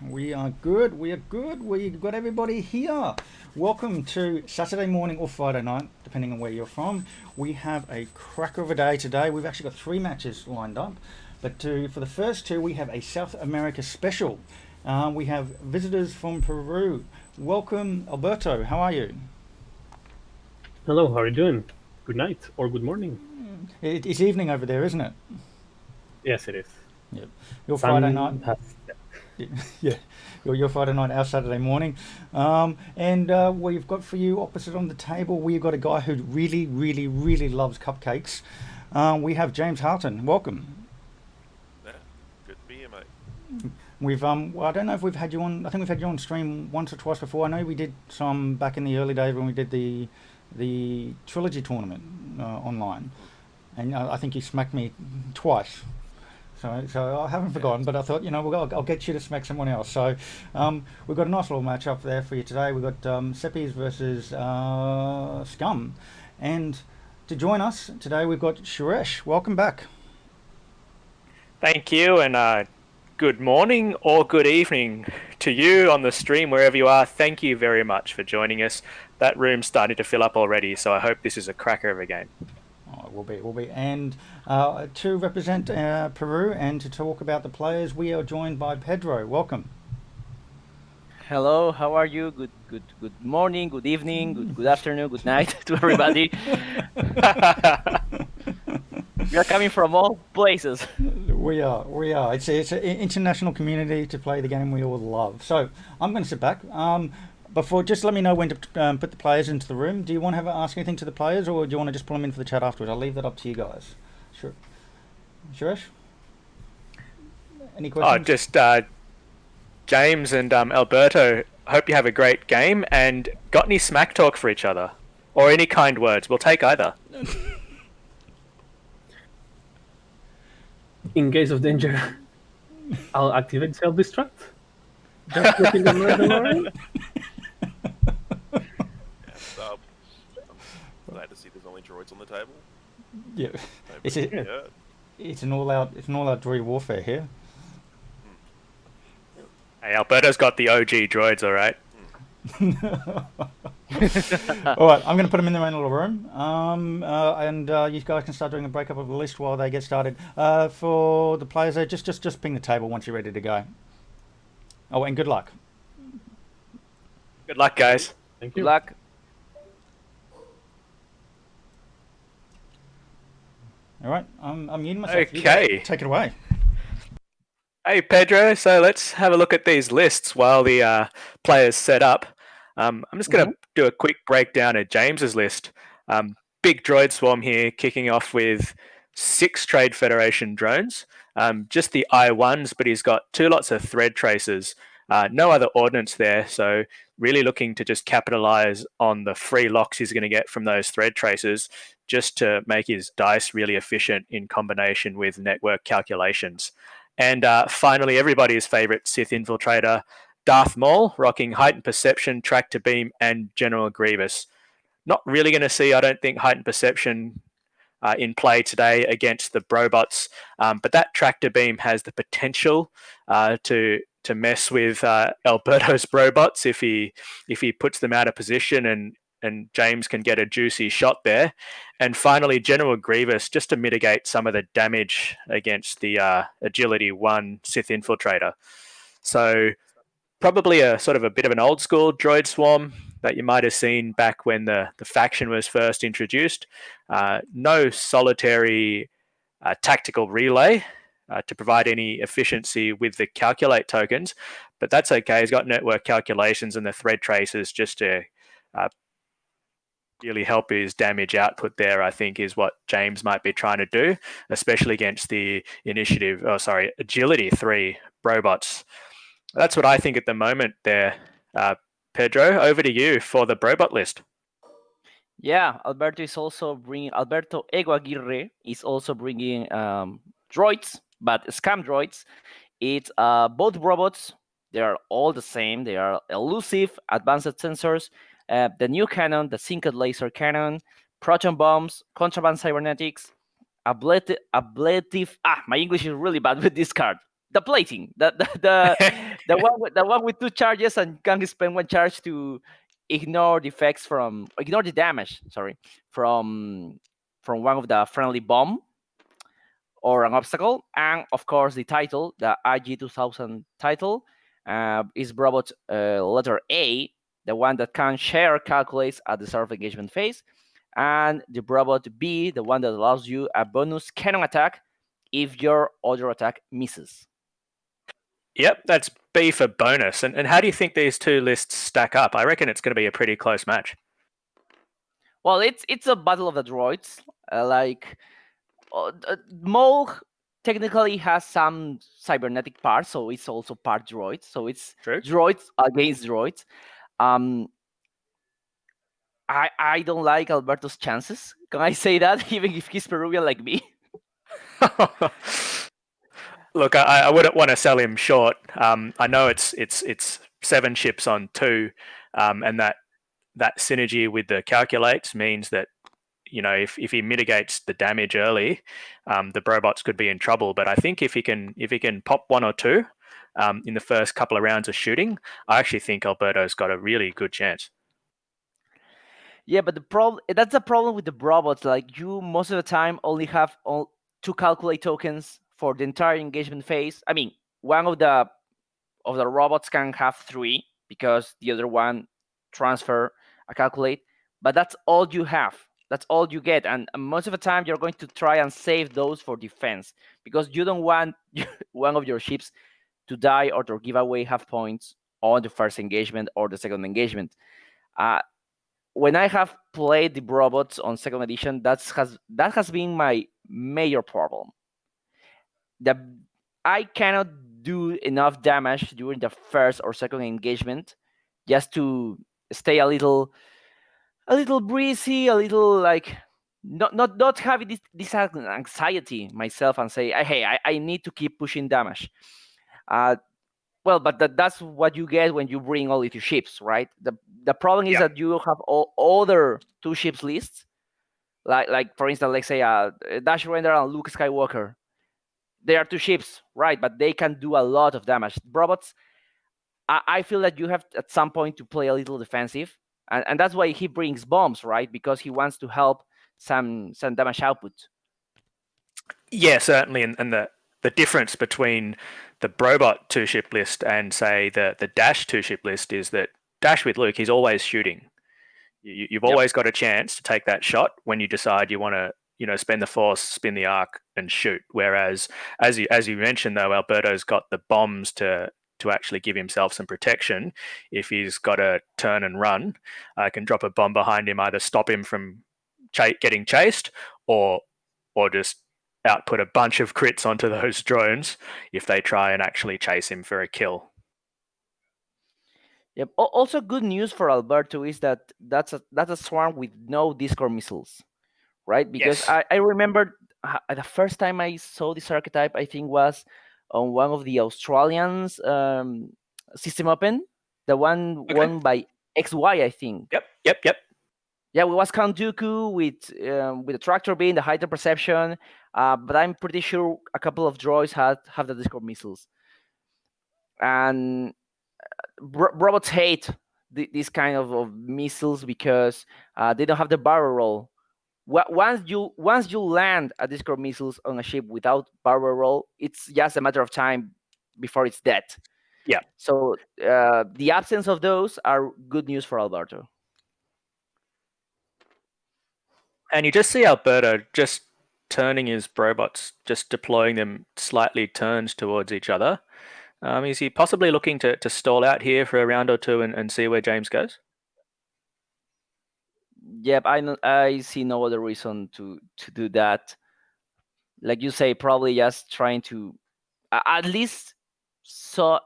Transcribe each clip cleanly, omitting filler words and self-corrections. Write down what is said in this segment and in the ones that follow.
We are good. We are good. We've got everybody here. Welcome to Saturday morning or Friday night, depending on where you're from. We have a cracker of a day today. We've actually got three matches lined up. But for the first two, we have a South America special. We have visitors from Peru. Welcome, Alberto. How are you? Hello, how are you doing? Good night or good morning. It's evening over there, isn't it? Yes, it is. Yep. Your Friday night. Sun has Yeah, your Friday night, our Saturday morning. And we've got for you opposite on the table, we've got a guy who really, really, really loves cupcakes. We have James Harton. Welcome. Yeah, good to be here, mate. Well, I don't know if we've had you on. I think we've had you on stream once or twice before. I know we did some back in the early days when we did the trilogy tournament online, and I think you smacked me twice. So I haven't Yeah, forgotten, but I thought, I'll get you to smack someone else. So we've got a nice little match up there for you today. We've got Seppies versus Scum. And to join us today, we've got Suresh. Welcome back. Thank you, and good morning or good evening to you on the stream, wherever you are. Thank you very much for joining us. That room's starting to fill up already, so I hope this is a cracker of a game. Oh, it will be. And to represent Peru and to talk about the players, we are joined by Pedro. Welcome. Hello, how are you? Good morning, good evening, good afternoon, good night to everybody. We are coming from all places. We are. It's an international community to play the game we all love. So I'm going to sit back. Before, just let me know when to put the players into the room. Do you want to ask anything to the players, or do you want to just pull them in for the chat afterwards? I'll leave that up to you guys. Sure. Suresh? Any Oh, questions? just James and Alberto, hope you have a great game, and got any smack talk for each other? Or any kind words? We'll take either. in case of danger. I'll activate self-destruct. Just looking the murderer. And I'm glad to see there's only droids on the table. Yeah. Nobody It's, a, can hurt. it's an all-out droid warfare here. Hey, Alberto's got the OG droids, all right? All right, I'm going to put them in their own little room, and you guys can start doing a breakup of the list while they get started. For the players, there, just ping the table once you're ready to go. Oh, and good luck. Good luck, guys. Thank Good you. luck. All right, I'm muting myself. You guys Okay. take it away. Hey, Pedro, so let's have a look at these lists while the players set up. I'm just going to do a quick breakdown of James's list. Big droid swarm here, kicking off with 6 Trade Federation drones. Just the I-1s, but he's got 2 lots of thread tracers. No other ordnance there, so really looking to just capitalize on the free locks he's going to get from those thread tracers just to make his dice really efficient in combination with network calculations. And finally, everybody's favorite Sith infiltrator, Darth Maul, rocking heightened perception, tractor beam, and General Grievous. Not really going to see, I don't think, heightened perception in play today against the Brobots, but that tractor beam has the potential to mess with Alberto's Brobots if he puts them out of position and James can get a juicy shot there. And finally, General Grievous, just to mitigate some of the damage against the Agility 1 Sith Infiltrator. So probably a sort of a bit of an old school droid swarm that you might have seen back when the faction was first introduced. No solitary tactical relay to provide any efficiency with the calculate tokens, but that's okay. He's got network calculations and the thread tracers just to really help his damage output there, I think, is what James might be trying to do, especially against the Agility 3 Brobots. That's what I think at the moment there. Pedro, over to you for the Brobot list. Yeah, Alberto Eguaguirre is also bringing droids, but scam droids. It's both robots. They are all the same. They are elusive, advanced sensors, the new cannon, the synced laser cannon, proton bombs, contraband cybernetics, ablative. My English is really bad with this card. the plating, the one with two charges and can spend one charge to ignore the damage. Sorry, from one of the friendly bomb or an obstacle, and of course the title, the IG 2000 title, is robot letter A, the one that can share calculates at the start of engagement phase, and the robot B, the one that allows you a bonus cannon attack if your other attack misses. Yep, that's B for bonus. And how do you think these two lists stack up? I reckon it's going to be a pretty close match. Well, it's a battle of the droids. Moog technically has some cybernetic parts, so it's also part droids. So it's True. droids against droids. I don't like Alberto's chances. Can I say that? Even if he's Peruvian like me. Look, I wouldn't want to sell him short. I know it's 7 ships on 2, and that synergy with the calculates means that if he mitigates the damage early, the robots could be in trouble. But I think if he can pop 1 or 2 in the first couple of rounds of shooting, I actually think Alberto's got a really good chance. Yeah, but that's the problem with the robots. Like, you most of the time only have 2 calculate tokens for the entire engagement phase. I mean, one of the robots can have 3 because the other one transfer a calculate, but that's all you have. That's all you get, and most of the time you're going to try and save those for defense because you don't want one of your ships to die or to give away half points on the first engagement or the second engagement. When I have played the robots on second edition, that has been my major problem. I cannot do enough damage during the first or second engagement just to stay a little breezy, a little like not having this anxiety myself and say, hey, I need to keep pushing damage. Well, but that's what you get when you bring all of your ships, right? The problem is that you have all other 2 ships lists, like for instance, let's say Dash Render and Luke Skywalker. They are 2 ships, right? But they can do a lot of damage. Robots, I feel that you have at some point to play a little defensive, and that's why he brings bombs, right? Because he wants to help some damage output. Yeah, certainly, and the difference between the Brobot 2-ship list and say the Dash 2-ship list is that Dash with Luke, he's always shooting. You've always got a chance to take that shot when you decide you want to spend the force, spin the arc, and shoot. Whereas, as you mentioned, though, Alberto's got the bombs to actually give himself some protection. If he's got to turn and run, I can drop a bomb behind him, either stop him from getting chased, or just output a bunch of crits onto those drones if they try and actually chase him for a kill. Yep. Also, good news for Alberto is that that's a swarm with no Discord missiles, right? Because yes. I remember the first time I saw this archetype, I think was on one of the Australians System Open, the one won by XY, I think. Yep. Yeah, it was Count Dooku with the tractor beam, the heightened perception, but I'm pretty sure a couple of droids have the Discord missiles. And robots hate this kind of missiles because they don't have the barrel roll. Once you land a Discord missiles on a ship without barrel roll, it's just a matter of time before it's dead. Yeah. So the absence of those are good news for Alberto. And you just see Alberto just turning his robots, just deploying them slightly turns towards each other. Is he possibly looking to stall out here for a round or 2 and see where James goes? Yep, I see no other reason to do that. Like you say, probably just trying to at least to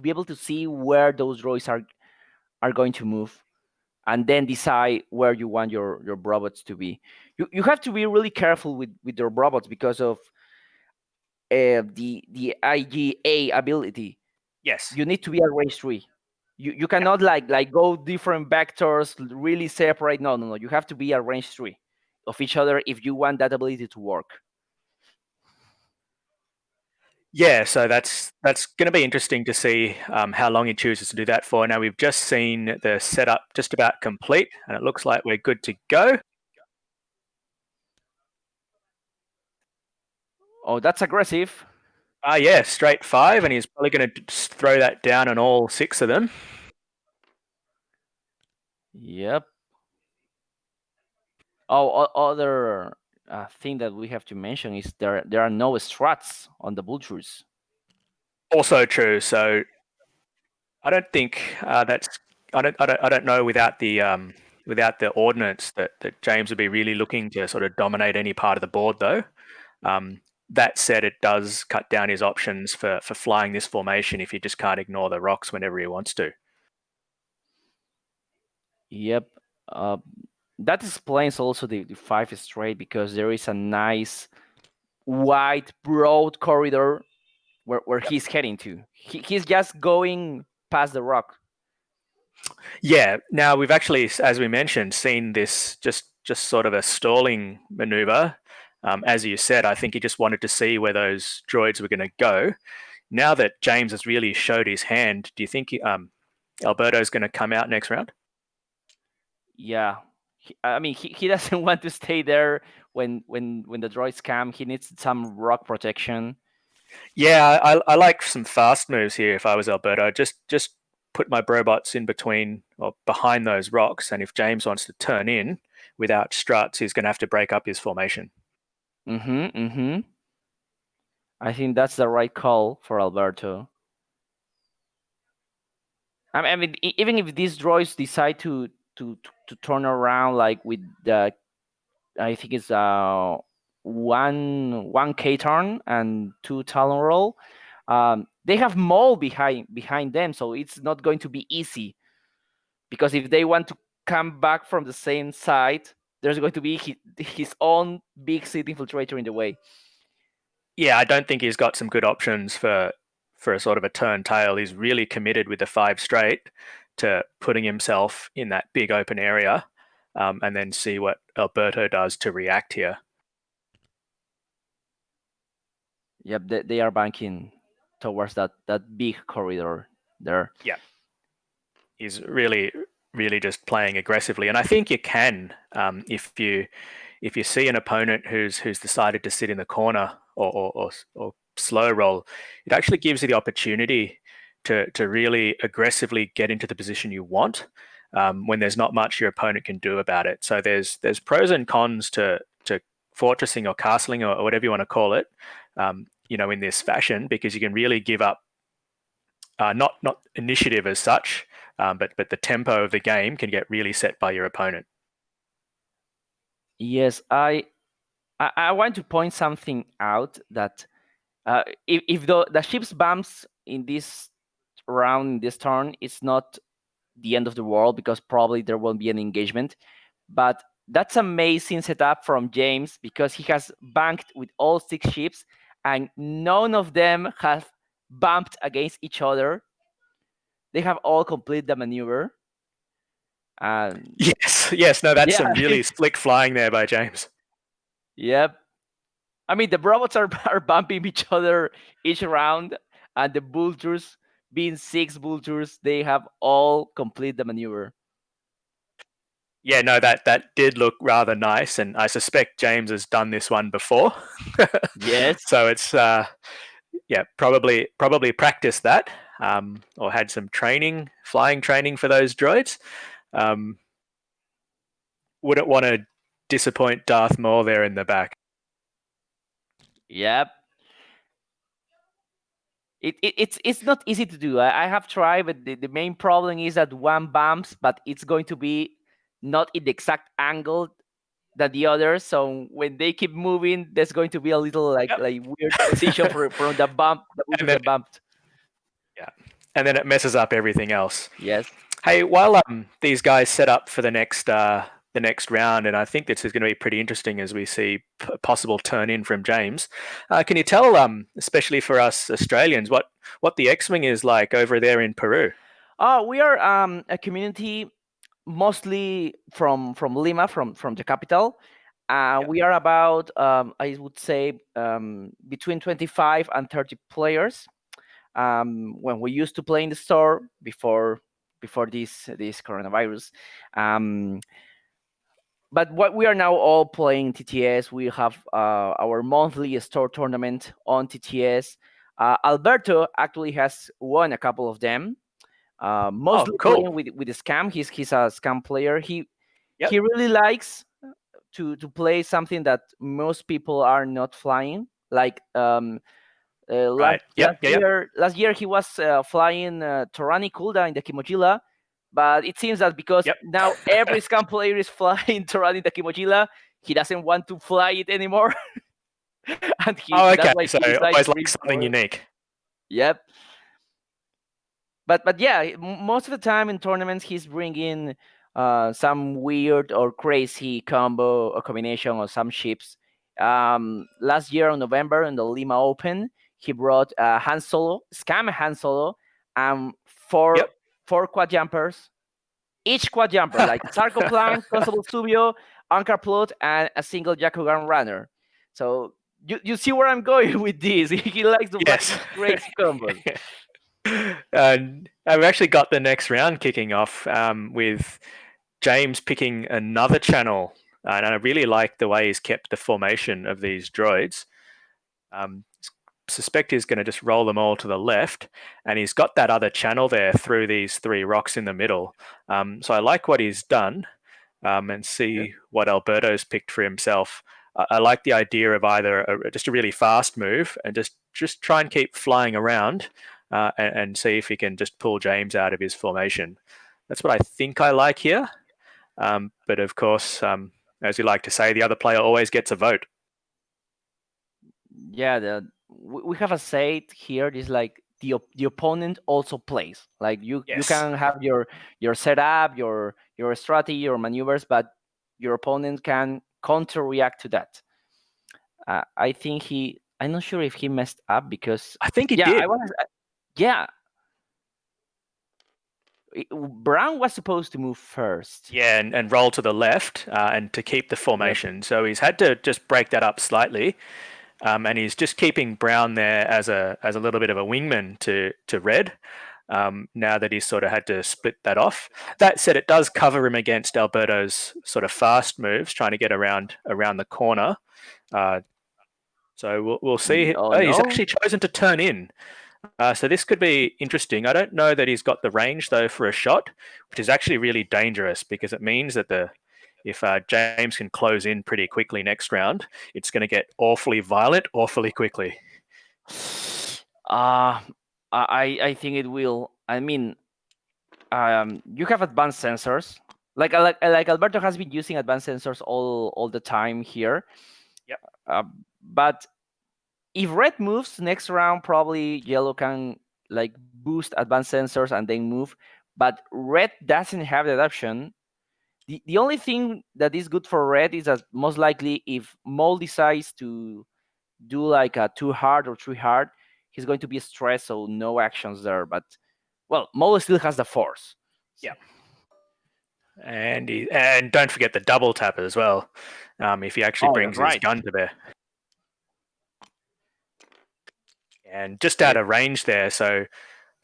be able to see where those droids are going to move, and then decide where you want your robots to be. You have to be really careful with your robots because of the IGA ability. Yes. You need to be at range 3. You cannot like go different vectors, really separate. No. You have to be at range 3 of each other if you want that ability to work. Yeah, so that's going to be interesting to see how long he chooses to do that for. Now we've just seen the setup just about complete, and it looks like we're good to go. Oh, that's aggressive. Yeah, straight 5, and he's probably going to throw that down on all 6 of them. Yep. Oh, other thing that we have to mention is there are no struts on the vultures. Also true. So I don't think that's. I don't know without the ordnance that James would be really looking to sort of dominate any part of the board, though. That said, it does cut down his options for flying this formation if he just can't ignore the rocks whenever he wants to. Yep. That explains also the 5 straight, because there is a nice wide broad corridor where he's heading to. He's just going past the rock. Yeah. Now we've actually, as we mentioned, seen this just sort of a stalling maneuver. As you said, I think he just wanted to see where those droids were going to go. Now that James has really showed his hand, do you think Alberto's going to come out next round? Yeah. I mean, he doesn't want to stay there when the droids come. He needs some rock protection. Yeah, I like some fast moves here. If I was Alberto, just put my robots in between or behind those rocks, and if James wants to turn in without struts, he's going to have to break up his formation. I think that's the right call for Alberto. I mean, even if these droids decide to turn around, like with the, I think it's one K turn and 2 Talon roll, they have Maul behind them, so it's not going to be easy. Because if they want to come back from the same side, there's going to be his own big Sith infiltrator in the way. Yeah, I don't think he's got some good options for a sort of a turn tail. He's really committed with the 5 straight to putting himself in that big open area, and then see what Alberto does to react here. Yep, they are banking towards that big corridor there. Yeah, he's really just playing aggressively, and I think you can if you see an opponent who's decided to sit in the corner or slow roll, it actually gives you the opportunity to really aggressively get into the position you want when there's not much your opponent can do about it. So there's pros and cons to fortressing or castling or whatever you want to call it, in this fashion, because you can really give up not initiative as such, but the tempo of the game can get really set by your opponent. Yes, I want to point something out, that if the ship's bumps in this round, this turn, it's not the end of the world, because probably there won't be an engagement. But that's amazing setup from James, because he has banked with all 6 ships and none of them have bumped against each other. They have all completed the maneuver. And Yes, no, that's some really slick flying there by James. Yep. I mean, the robots are bumping each other each round, and the vultures, being 6 vultures, they have all complete the maneuver. Yeah, no, that did look rather nice, and I suspect James has done this one before. Yes. So it's probably practiced that, or had some training, flying training for those droids. Wouldn't want to disappoint Darth Maul there in the back. Yep. It's not easy to do. I have tried, but the main problem is that one bumps, but it's going to be not in the exact angle that the other. So when they keep moving, there's going to be a little like weird position from the bump that get bumped. Yeah, and then it messes up everything else. Yes. Hey, while these guys set up for the next round, and I think this is going to be pretty interesting as we see a possible turn in from James. Can you tell, especially for us Australians, what the X-wing is like over there in Peru? We are a community mostly from Lima, from the capital, We are about, I would say, between 25 and 30 players. When we used to play in the store before this coronavirus. But what we are now all playing TTS. We have our monthly store tournament on TTS. Alberto actually has won a couple of them. Mostly cool. playing with the scam. He's a scam player. Yep. He really likes to play something that most people are not flying. Like Right. Yep. Yep. last year he was flying Torani Kulda in the Kimochila, but it seems that because Yep. now every scam player is flying Torani in the Kimochila, he doesn't want to fly it anymore. And Oh, okay. that's why So he decided always to bring like something Torani. unique. Yep. But yeah, most of the time in tournaments he's bringing some weird or crazy combo or combination of some ships. Last year in November in the Lima Open, he brought Han Solo, scam Han Solo, and four Yep. quad jumpers. Each quad jumper, like Sarco Plank, Constable Subio, Anchor Plot, and a single Jakugan runner. So you see where I'm going with this. He likes to Yes. practice crazy combos. We've actually got the next round kicking off with James picking another channel, and I really like the way he's kept the formation of these droids. Suspect he's going to just roll them all to the left, and he's got that other channel there through these three rocks in the middle. So I like what he's done, and see what Alberto's picked for himself. I like the idea of either just a really fast move and just try and keep flying around and see if he can just pull James out of his formation. That's what I think I like here. But of course, as you like to say, the other player always gets a vote. Yeah, we have a say here. Is like the opponent also plays. Like you Yes. can have your setup, your strategy, your maneuvers, but your opponent can counter react to that. I think I'm not sure if he messed up because I think he yeah, did. yeah. Brown was supposed to move first. Yeah, and roll to the left and to keep the formation. So he's had to just break that up slightly. And he's just keeping Brown there as a little bit of a wingman to Red. Now that he's sort of had to split that off. That said, it does cover him against Alberto's sort of fast moves, trying to get around the corner. So we'll see. Oh, He's no. actually chosen to turn in. So this could be interesting. I don't know that he's got the range though for a shot, which is actually really dangerous because it means that if James can close in pretty quickly next round, it's going to get awfully violent awfully quickly. I think it will. I mean, you have advanced sensors. Like Alberto has been using advanced sensors all the time here. Yep. But if Red moves next round, probably Yellow can like boost advanced sensors and then move. But Red doesn't have that option. The only thing that is good for Red is that most likely if Mole decides to do like a too hard or too hard, he's going to be stressed, so no actions there. But well, Mole still has the force. Yeah. And don't forget the double tap as well. If he actually brings his gun to bear. And just out of range there, so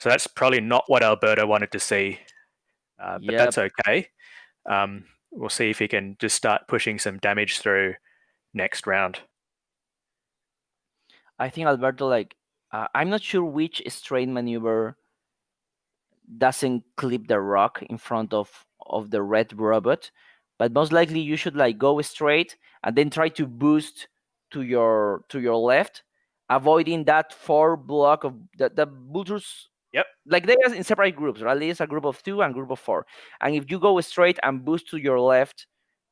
that's probably not what Alberto wanted to see. But that's okay. We'll see if he can just start pushing some damage through next round. I think Alberto, like, I'm not sure which straight maneuver doesn't clip the rock in front of the red robot, but most likely you should like go straight and then try to boost to your left, avoiding that 4 block of the boosters. Yep. Like they are in separate groups, right? There's a group of 2 and group of 4. And if you go straight and boost to your left,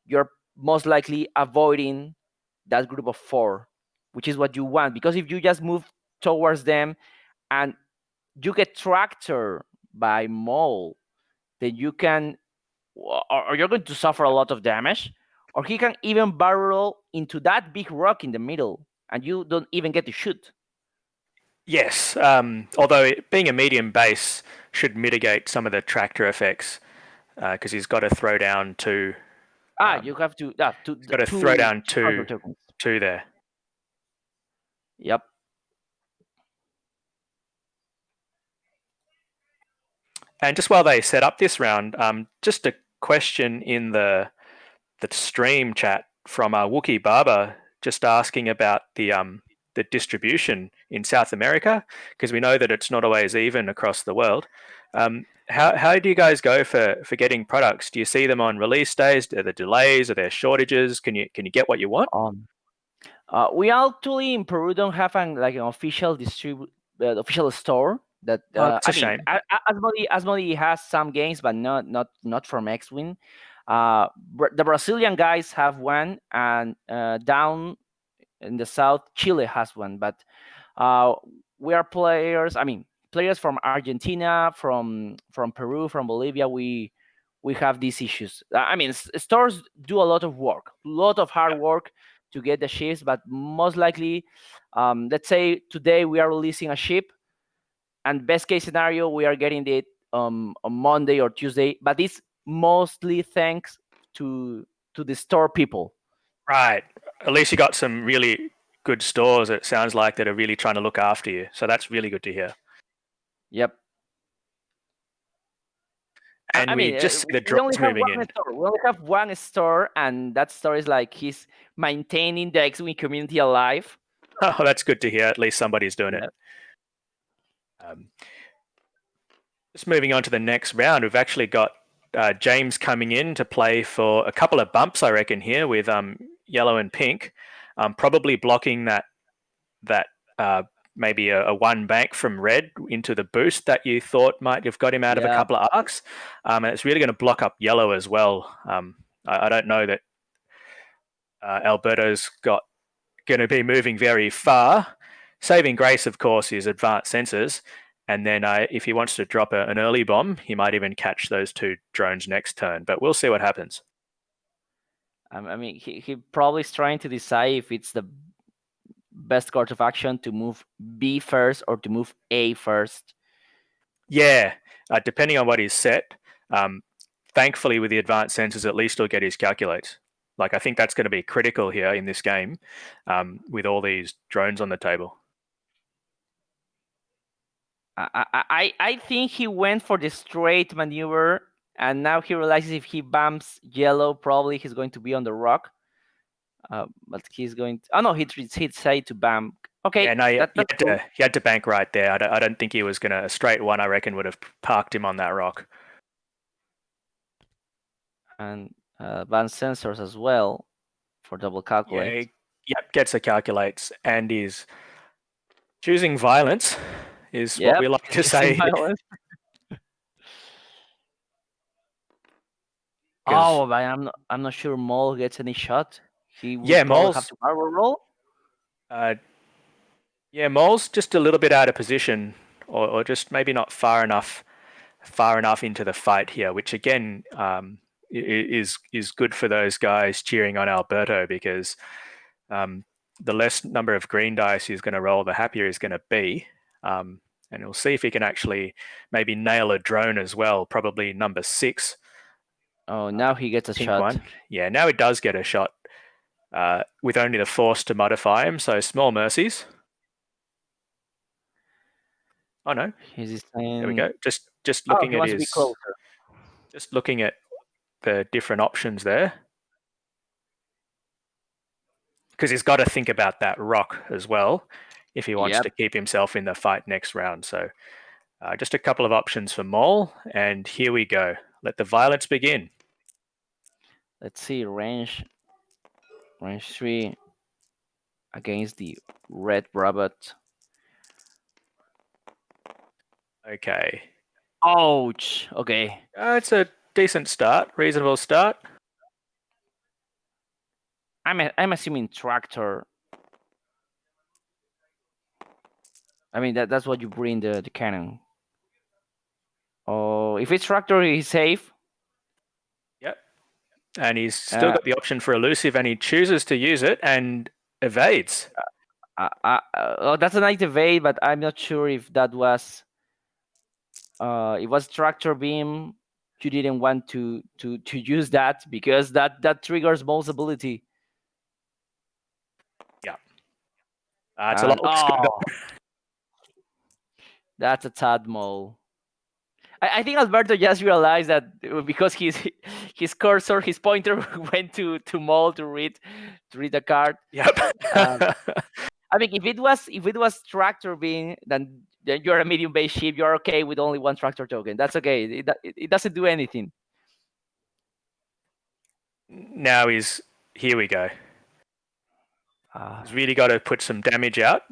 you're most likely avoiding that group of 4, which is what you want. Because if you just move towards them and you get tractor by Mole, then you can, or you're going to suffer a lot of damage, or he can even barrel into that big rock in the middle, and you don't even get to shoot. Yes, although being a medium base should mitigate some of the tractor effects because he's got to throw down 2 You have to Got to throw down counter two tokens. there. Yep. And just while they set up this round, just a question in the stream chat from Wookie Barber, just asking about the distribution in South America, because we know that it's not always even across the world. How do you guys go for getting products? Do you see them on release days? Are there delays? Are there shortages? Can you get what you want? We actually in Peru don't have an official official store that That's a shame. Asmodee has some games, but not from X-Wing. The Brazilian guys have one, and down in the south, Chile has one. But we are players. I mean, players from Argentina, from Peru, from Bolivia. We have these issues. I mean, stores do a lot of work, a lot of hard work to get the ships, but most likely, let's say today we are releasing a ship, and best case scenario we are getting it on Monday or Tuesday, but it's mostly thanks to the store people. Right. At least you got some really good stores, it sounds like, that are really trying to look after you. So that's really good to hear. Yep. And I mean, we just see the we only drones have moving one in. store. We only have one store, and that store is like he's maintaining the X-Wing community alive. Oh, that's good to hear. At least somebody's doing it. Just moving on to the next round, we've actually got James coming in to play for a couple of bumps, I reckon, here with yellow and pink, probably blocking that maybe a one bank from red into the boost that you thought might have got him out of a couple of arcs. And it's really going to block up yellow as well. I don't know that Alberto's going to be moving very far. Saving grace, of course, is advanced sensors. And then if he wants to drop an early bomb, he might even catch those two drones next turn. But we'll see what happens. I mean, he probably is trying to decide if it's the best course of action to move B first or to move A first. Yeah, depending on what he's set. Thankfully, with the advanced sensors, at least he'll get his calculates. Like, I think that's going to be critical here in this game with all these drones on the table. I think he went for the straight maneuver, and now he realizes if he bumps yellow, probably he's going to be on the rock. But he's going to... Oh, no, he decided to bump. Okay, yeah, no, cool. He had to bank right there. I don't think he was going to... A straight one, I reckon, would have parked him on that rock. And advanced sensors as well for double calculate. Yeah, gets the calculates and is choosing violence, is what we like to say. Oh, but I'm not sure Maul gets any shot. He would probably have to barrel roll. Maul's just a little bit out of position, or just maybe not far enough into the fight here, which again is good for those guys cheering on Alberto, because the less number of green dice he's going to roll, the happier he's going to be. And we'll see if he can actually maybe nail a drone as well, probably number 6. Oh, now he gets a shot. One. Yeah, now he does get a shot with only the force to modify him, so small mercies. Oh no! There we go. Just looking at his. Just looking at the different options there, because he's got to think about that rock as well if he wants to keep himself in the fight next round. So just a couple of options for Maul, and here we go. Let the violence begin. Let's see, range 3 against the red robot. Okay. Ouch. Okay. It's a decent start, reasonable start. I'm assuming tractor. I mean that's what you bring the cannon. Oh, if it's tractor, he's safe. Yep. And he's still got the option for elusive, and he chooses to use it and evades. That's a nice evade, but I'm not sure if that was. It was tractor beam you didn't want to use that because that triggers Mole's ability. It's a lot less good. Oh, that's a tad Mole. I think Alberto just realized that because his cursor, his pointer went to Mole to read the card. Yep. I mean, if it was tractor being, then you're a medium base ship. You're okay with only one tractor token. That's okay. It doesn't do anything. Now here we go. He's really got to put some damage out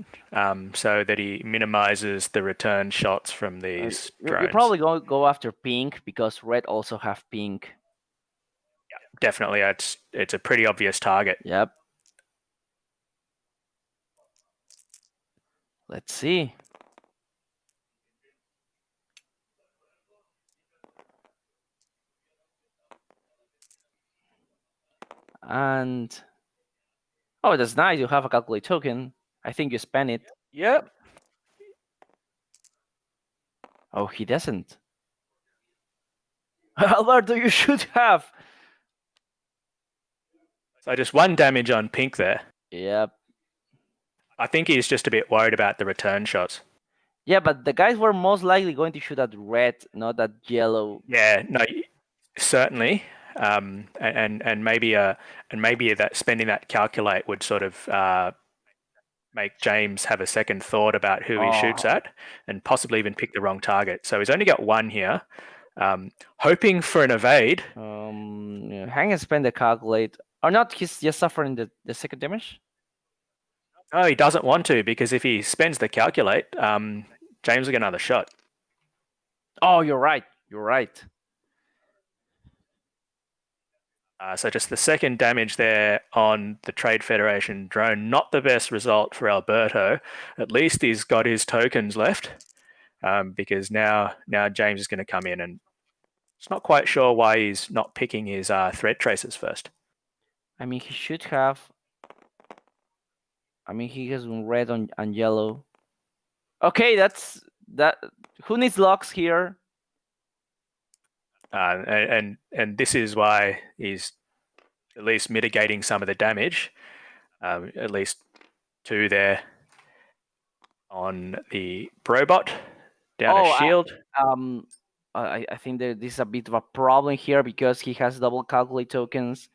so that he minimizes the return shots from these drones. You probably go after pink because red also have pink. Definitely, it's a pretty obvious target. Yep. Let's see. And oh, that's nice. You have a calculate token. I think you spend it. Yep. Oh, he doesn't. Alberto, you should have. So just 1 damage on pink there. Yep. I think he's just a bit worried about the return shots. Yeah, but the guys were most likely going to shoot at red, not at yellow. Yeah, no, certainly. And maybe that spending that calculate would sort of make James have a second thought about who he shoots at and possibly even pick the wrong target. So he's only got 1 here, hoping for an evade. Hang and spend the calculate. Or not, he's just suffering the second damage? Oh, he doesn't want to because if he spends the calculate, James will get another shot. Oh, you're right. You're right. So just the second damage there on the Trade Federation drone. Not the best result for Alberto. At least he's got his tokens left because now James is going to come in and it's not quite sure why he's not picking his thread tracers first. I mean, he should have. I mean, he has red and yellow. Okay, that's that. Who needs locks here? And this is why he's at least mitigating some of the damage. At least 2 there on the Brobot down a shield. I think that this is a bit of a problem here because he has double calculate tokens,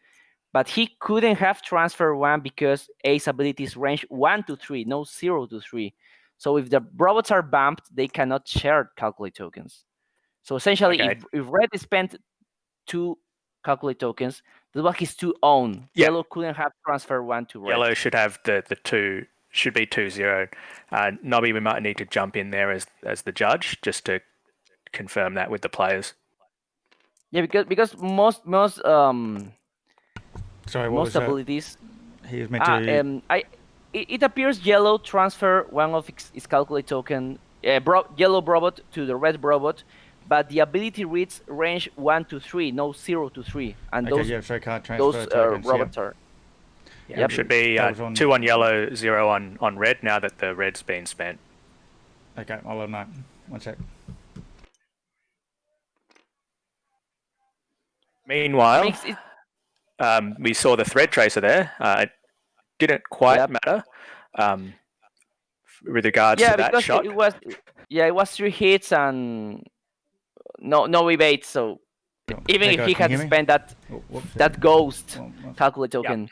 but he couldn't have transfer 1 because Ace abilities range 1 to 3, no 0 to 3. So if the robots are bumped, they cannot share calculate tokens. So essentially, Okay. if red spent 2 calculate tokens, that's what his 2 own. Yeah. Yellow couldn't have transfer 1 to red. Yellow should have the 2, should be 2-0. Nobby, we might need to jump in there as the judge just to confirm that with the players. Yeah, because most Sorry, what was that? abilities. He was meant to. It appears yellow transfer 1 of its calculate token, yellow robot to the red robot, but the ability reads range 1 to 3, no 0 to 3, and Okay, those yeah, so can't transfer tokens, robots are. Yep. Should be 2 on yellow, 0 on red now that the red's been spent. Okay, I'll let him know. 1 sec. Meanwhile, we saw the thread tracer there. It didn't quite matter with regards to that shot. It was 3 hits and no evade. So even if he had spent that ghost calculate token,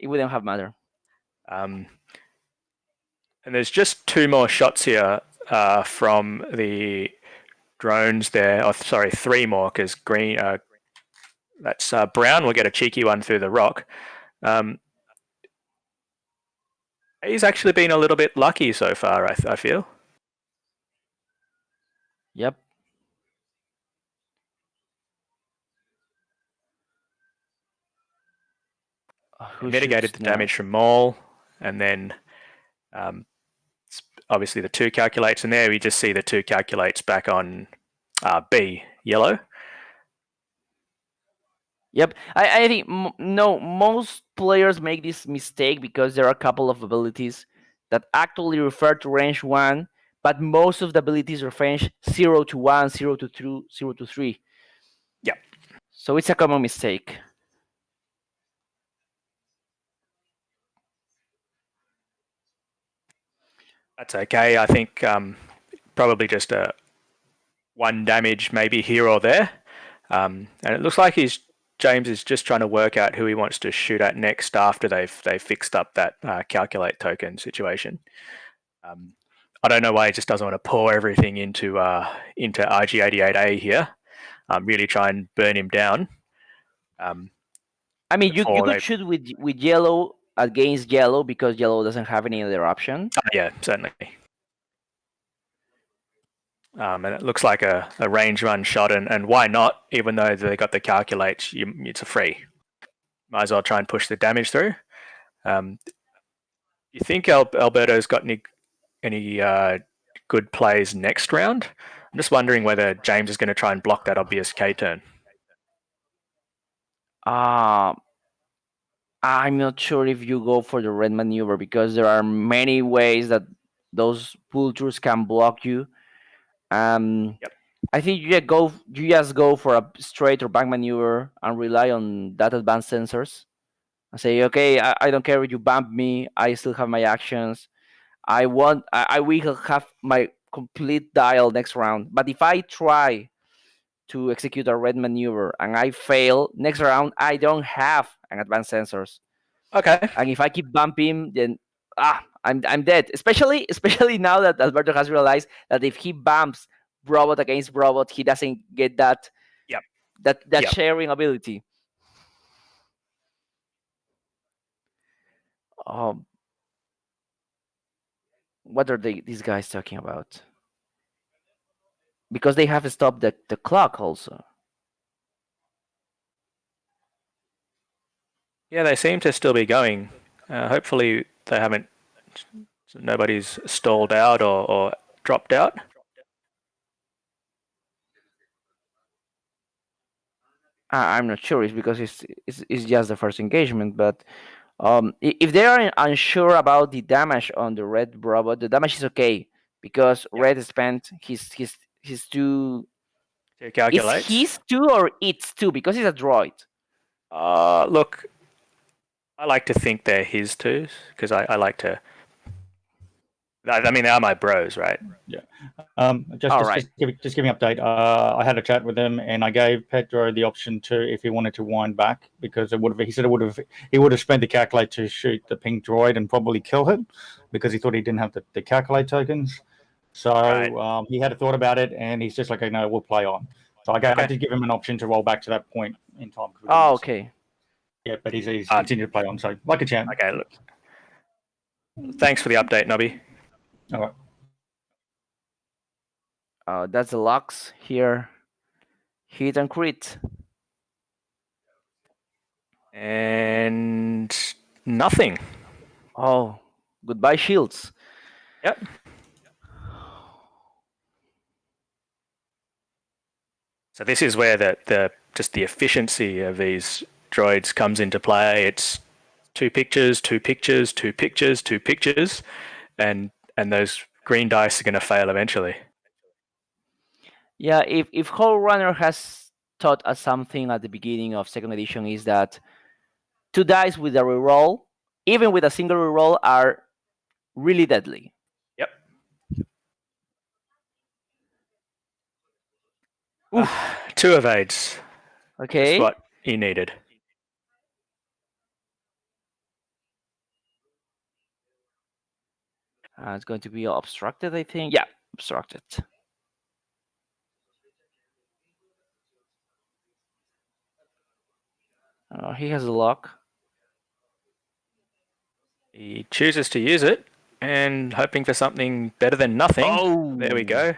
it wouldn't have mattered. And there's just 2 more shots here from the drones there. Oh, sorry, 3 more because green. That's brown will get a cheeky one through the rock. He's actually been a little bit lucky so far, I feel. Yep. Mitigated the damage from Maul, and then obviously the 2 calculates, and there we just see the 2 calculates back on B, yellow. Yep, I think most players make this mistake because there are a couple of abilities that actually refer to range 1, but most of the abilities are range 0 to 1, 0 to 2, 0 to 3. So it's a common mistake. That's okay. I think probably just a one damage maybe here or there. And it looks like James is just trying to work out who he wants to shoot at next after they've fixed up that calculate token situation. I don't know why he just doesn't want to pour everything into RG88A here. Really try and burn him down. I mean, you before could they- shoot with yellow against yellow because yellow doesn't have any other option. Yeah, certainly. And it looks like a range run shot, and why not? Even though they got the calculate, it's a free. Might as well try and push the damage through. You think Alberto's got any good plays next round? I'm just wondering whether James is going to try and block that obvious K turn. I'm not sure if you go for the red maneuver because there are many ways that those vultures can block you. Yep. I think you just go for a straight or back maneuver and rely on that advanced sensors. And say, okay, I don't care if you bump me. I still have my actions. I will have my complete dial next round. But if I try to execute a red maneuver and I fail next round, I don't have an advanced sensors. Okay. And if I keep bumping, then I'm dead. Especially now that Alberto has realized that if he bumps robot against robot, he doesn't get that Yep. that Yep. sharing ability. What are these guys talking about? Because they have stopped the clock also. Yeah, they seem to still be going. Hopefully, they haven't. Nobody's stalled out or dropped out. I'm not sure. It's because it's just the first engagement. But if they are unsure about the damage on the red robot, the damage is okay because red spent his two. To calculate. Is his two or its two? Because he's a droid. Look, I like to think they're his twos because I like to. I mean, they are my bros, right? Yeah. Just give me an update. I had a chat with him, and I gave Pedro the option to, if he wanted to wind back, because he said he would have spent the calculate to shoot the pink droid and probably kill him, because he thought he didn't have the calculate tokens. So Right. he had a thought about it, and he's just like, no, we'll play on. So I did give him an option to roll back to that point in time. Oh, okay. Yeah, but he's continued to play on, so like a champ. Okay, look. Thanks for the update, Nobby. All right. That's the locks here. Hit and crit. And nothing. Oh, goodbye shields. Yep. So this is where the efficiency of these droids comes into play. It's two pictures, and those green dice are going to fail eventually. Yeah, if Whole Runner has taught us something at the beginning of second edition, is that two dice with a reroll, even with a single reroll, are really deadly. Yep. 2 evades. Okay. That's what he needed. It's going to be obstructed, I think. Yeah, obstructed. He has a lock. He chooses to use it, and hoping for something better than nothing. Oh, there we go.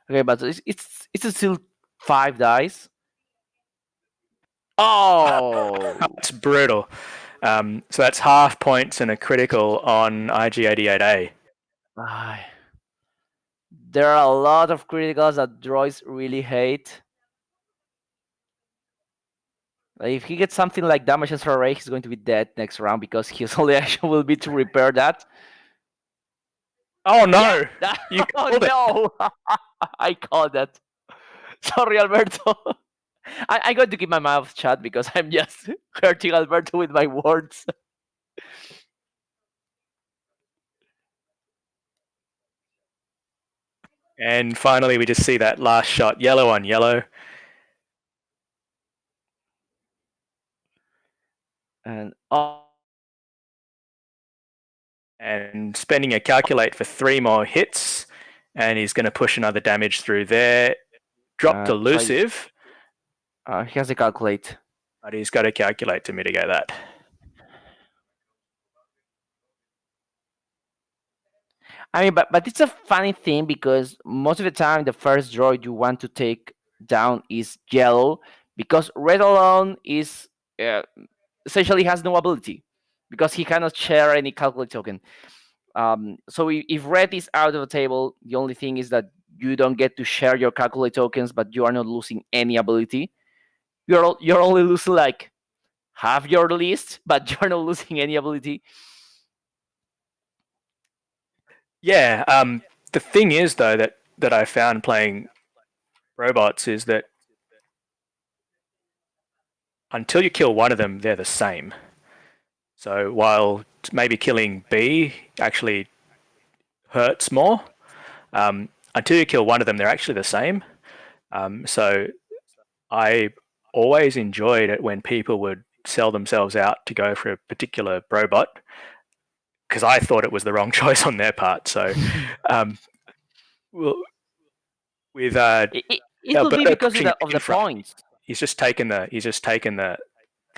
Okay, but it's still 5 dice. Oh, it's brutal. So that's half points and a critical on IG88A. There are a lot of criticals that droids really hate. If he gets something like damage array, he's going to be dead next round because his only action will be to repair that. Oh no! Yeah. You called no! I called that. Sorry, Alberto. I'm going to keep my mouth shut because I'm just hurting Alberto with my words. And finally, we just see that last shot, yellow on yellow. And And spending a calculate for 3 more hits. And he's going to push another damage through there. Dropped elusive. He has to calculate. But he's got to calculate to mitigate that. I mean, but it's a funny thing because most of the time the first droid you want to take down is yellow because red alone is essentially has no ability because he cannot share any calculate token. So if red is out of the table, the only thing is that you don't get to share your calculate tokens, but you are not losing any ability. You're only losing like half your list, but you're not losing any ability. Yeah. The thing is, though, that I found playing robots is that until you kill one of them, they're the same. So while maybe killing B actually hurts more, until you kill one of them, they're actually the same. So I always enjoyed it when people would sell themselves out to go for a particular robot because I thought it was the wrong choice on their part. So with It could be Alberto because pushing of in the front, points. he's just taken the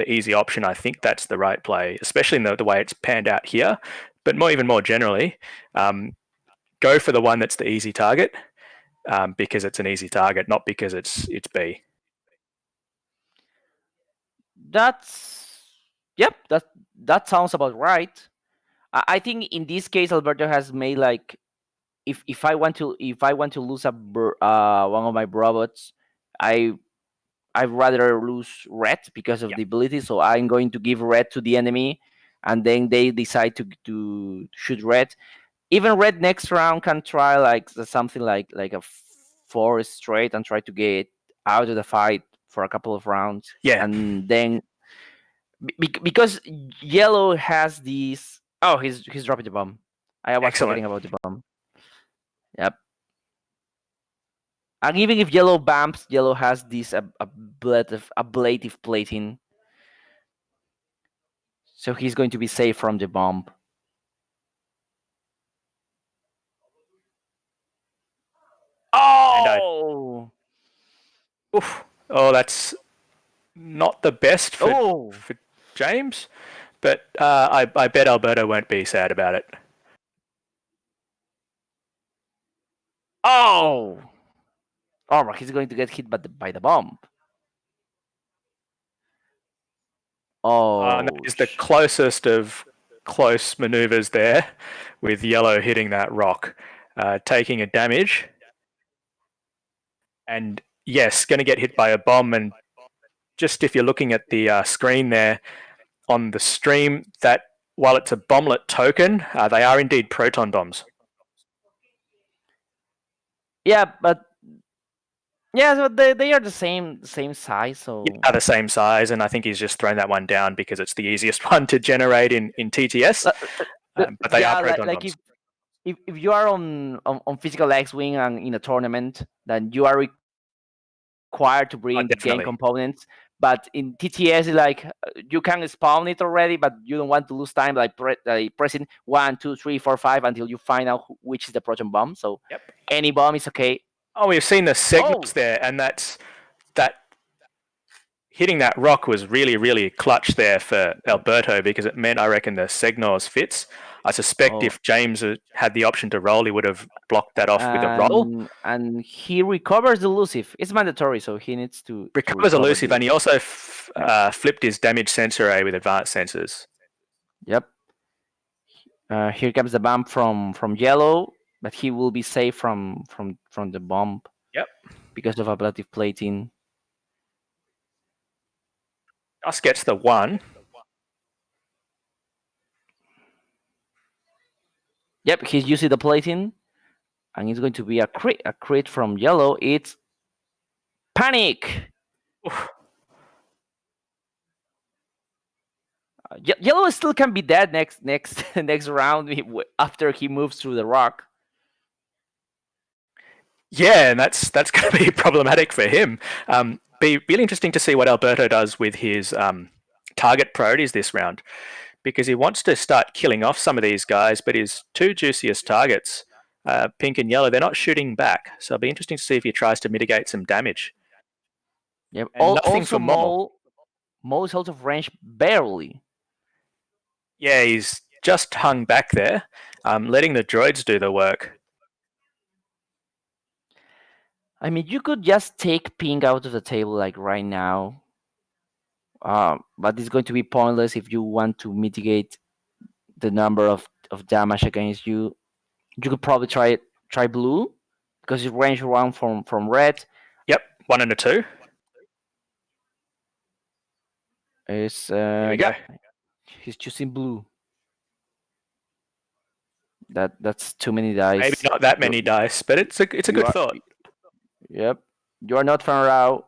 easy option. I think that's the right play, especially in the way it's panned out here. But even more generally, go for the one that's the easy target because it's an easy target, not because it's B. Yep, that sounds about right. I think in this case Alberto has made like if I want to lose one of my robots, I'd rather lose red because of the ability. So I'm going to give red to the enemy, and then they decide to shoot red. Even red next round can try like something like a 4 straight and try to get out of the fight for a couple of rounds. Yeah. And then because yellow has these. Oh, he's dropping the bomb. I was Excellent. forgetting about the bomb. Yep. And even if yellow bumps, yellow has this ablative plating. So he's going to be safe from the bomb. Oh! Oh, that's not the best for James, but I bet Alberto won't be sad about it. Oh! Oh, he's going to get hit by the bomb. Oh, that is the closest of close maneuvers there, with yellow hitting that rock, taking a damage, and yes, going to get hit by a bomb. And just if you're looking at the screen there on the stream, that while it's a bomblet token, they are indeed proton bombs. Yeah, but so they are the same size. So are the same size, and I think he's just thrown that one down because it's the easiest one to generate in TTS. But they are proton bombs. If you are on physical X-wing and in a tournament, then you are required to bring the game components. But in TTS, like you can spawn it already, but you don't want to lose time like pressing 1, 2, 3, 4, 5 until you find out which is the proton bomb. So any bomb is okay. Oh, we've seen the signals there, and that hitting that rock was really, really clutch there for Alberto because it meant, I reckon, the signals fits. I suspect if James had the option to roll, he would have blocked that off with a roll. And he recovers elusive. It's mandatory, so he needs to recovers elusive, and he also flipped his damage sensor A with advanced sensors. Yep. Here comes the bomb from yellow, but he will be safe from the bomb. Yep. Because of ablative plating. Just gets the 1. Yep, he's using the plating, and it's going to be a crit from yellow. It's Panic. Yellow still can be dead next round after he moves through the rock. Yeah, and that's going to be problematic for him. Be really interesting to see what Alberto does with his target priorities this round, because he wants to start killing off some of these guys, but his two juiciest targets, pink and yellow, they're not shooting back. So it'll be interesting to see if he tries to mitigate some damage. Yep. And nothing Also, for Mo. Mo's out of range barely. Yeah, he's just hung back there, letting the droids do the work. I mean, you could just take pink out of the table like right now, but it's going to be pointless if you want to mitigate the number of damage against you. You could probably try blue because it's range one from red. Yep, 1 and a 2. Is Here we go. he's choosing blue. That's too many dice. Maybe not that many dice, but it's a good thought. Yep, you are not far out,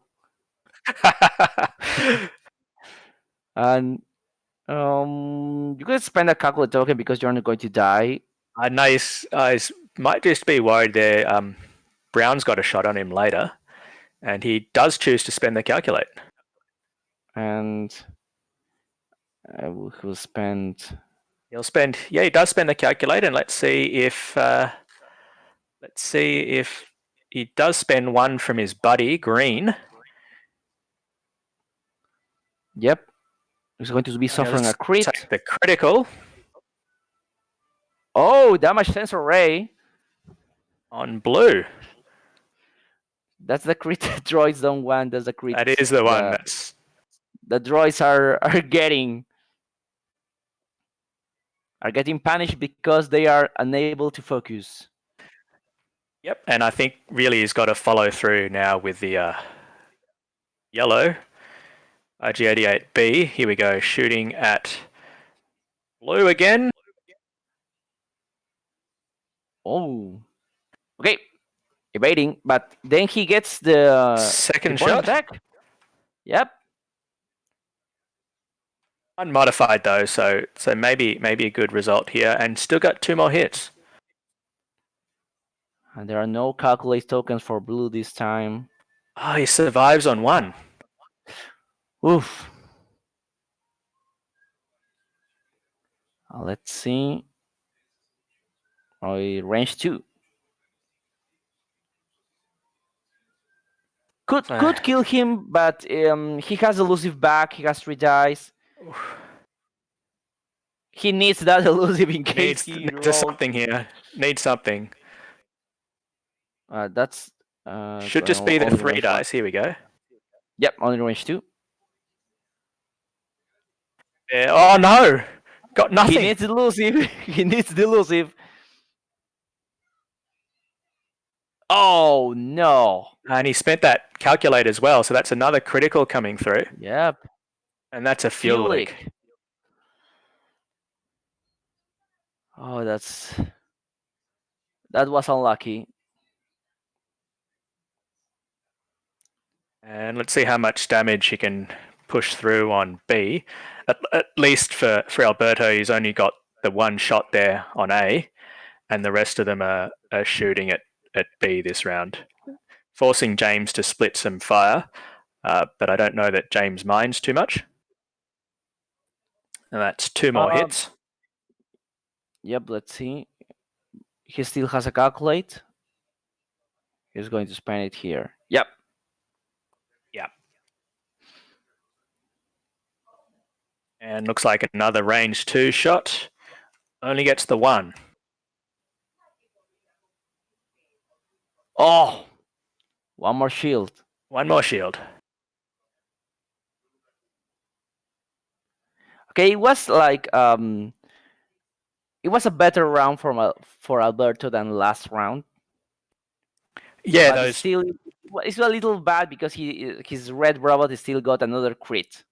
and you could spend a calculate token because you're not going to die. Nice. Might just be worried there. Brown's got a shot on him later, and he does choose to spend the calculate. And he'll spend. He'll spend. Yeah, he does spend the calculate, and let's see if he does spend one from his buddy Green. Yep, he's going to be suffering a crit. Take the critical. Oh, damage sensor ray On blue. That's the crit droids don't want. That's the crit. That is the one. The droids are getting punished because they are unable to focus. Yep, and I think really he's got to follow through now with the yellow IG-88B. Here we go, shooting at blue again. Oh, okay, evading, but then he gets the second shot back. Yep. Unmodified though, so maybe a good result here, and still got 2 more hits. And there are no calculate tokens for blue this time. Oh, he survives on 1. Oof. Let's see. Oh, range 2. Could kill him, but he has elusive back. He has 3 dice. He needs that elusive in case he rolls. Something here. Needs something. That's should just be the 3 dice. Here we go. Yep, only range 2. Yeah. Oh no! Got nothing. He needs elusive. He needs the elusive. Oh no! And he spent that calculate as well, so that's another critical coming through. Yep. And that's a fuel leak. Oh, that was unlucky. And let's see how much damage he can push through on B. At least for Alberto, he's only got the 1 shot there on A, and the rest of them are shooting at B this round, forcing James to split some fire. But I don't know that James minds too much. And that's 2 more hits. Yep, let's see. He still has a calculate. He's going to spend it here. Yep. Yep. And looks like another range 2 shot. Only gets the 1. Oh! 1 more shield. 1 more shield. Okay, it was like it was a better round for Alberto than last round. Yeah, but it's a little bad because his red robot still got another crit.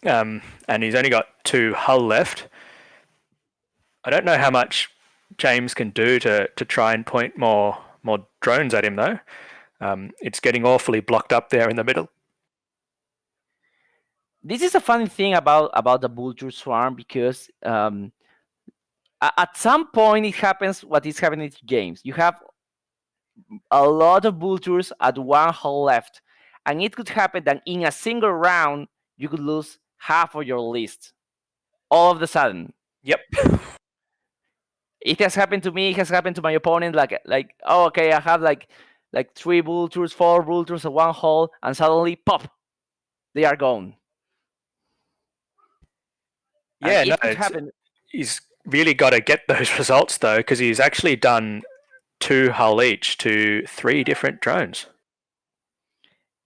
And he's only got 2 hull left. I don't know how much James can do to try and point more drones at him though. It's getting awfully blocked up there in the middle. This is a funny thing about the vulture swarm, because at some point it happens what is happening to games. You have a lot of vultures at one hole left, and it could happen that in a single round you could lose half of your list all of a sudden. Yep. It has happened to me. It has happened to my opponent. Like oh, okay, I have like 3 vultures, 4 vultures at one hole, and suddenly pop, they are gone. Yeah, and no, it could happen. he's really got to get those results though, because he's actually done 2 hull each to 3 different drones.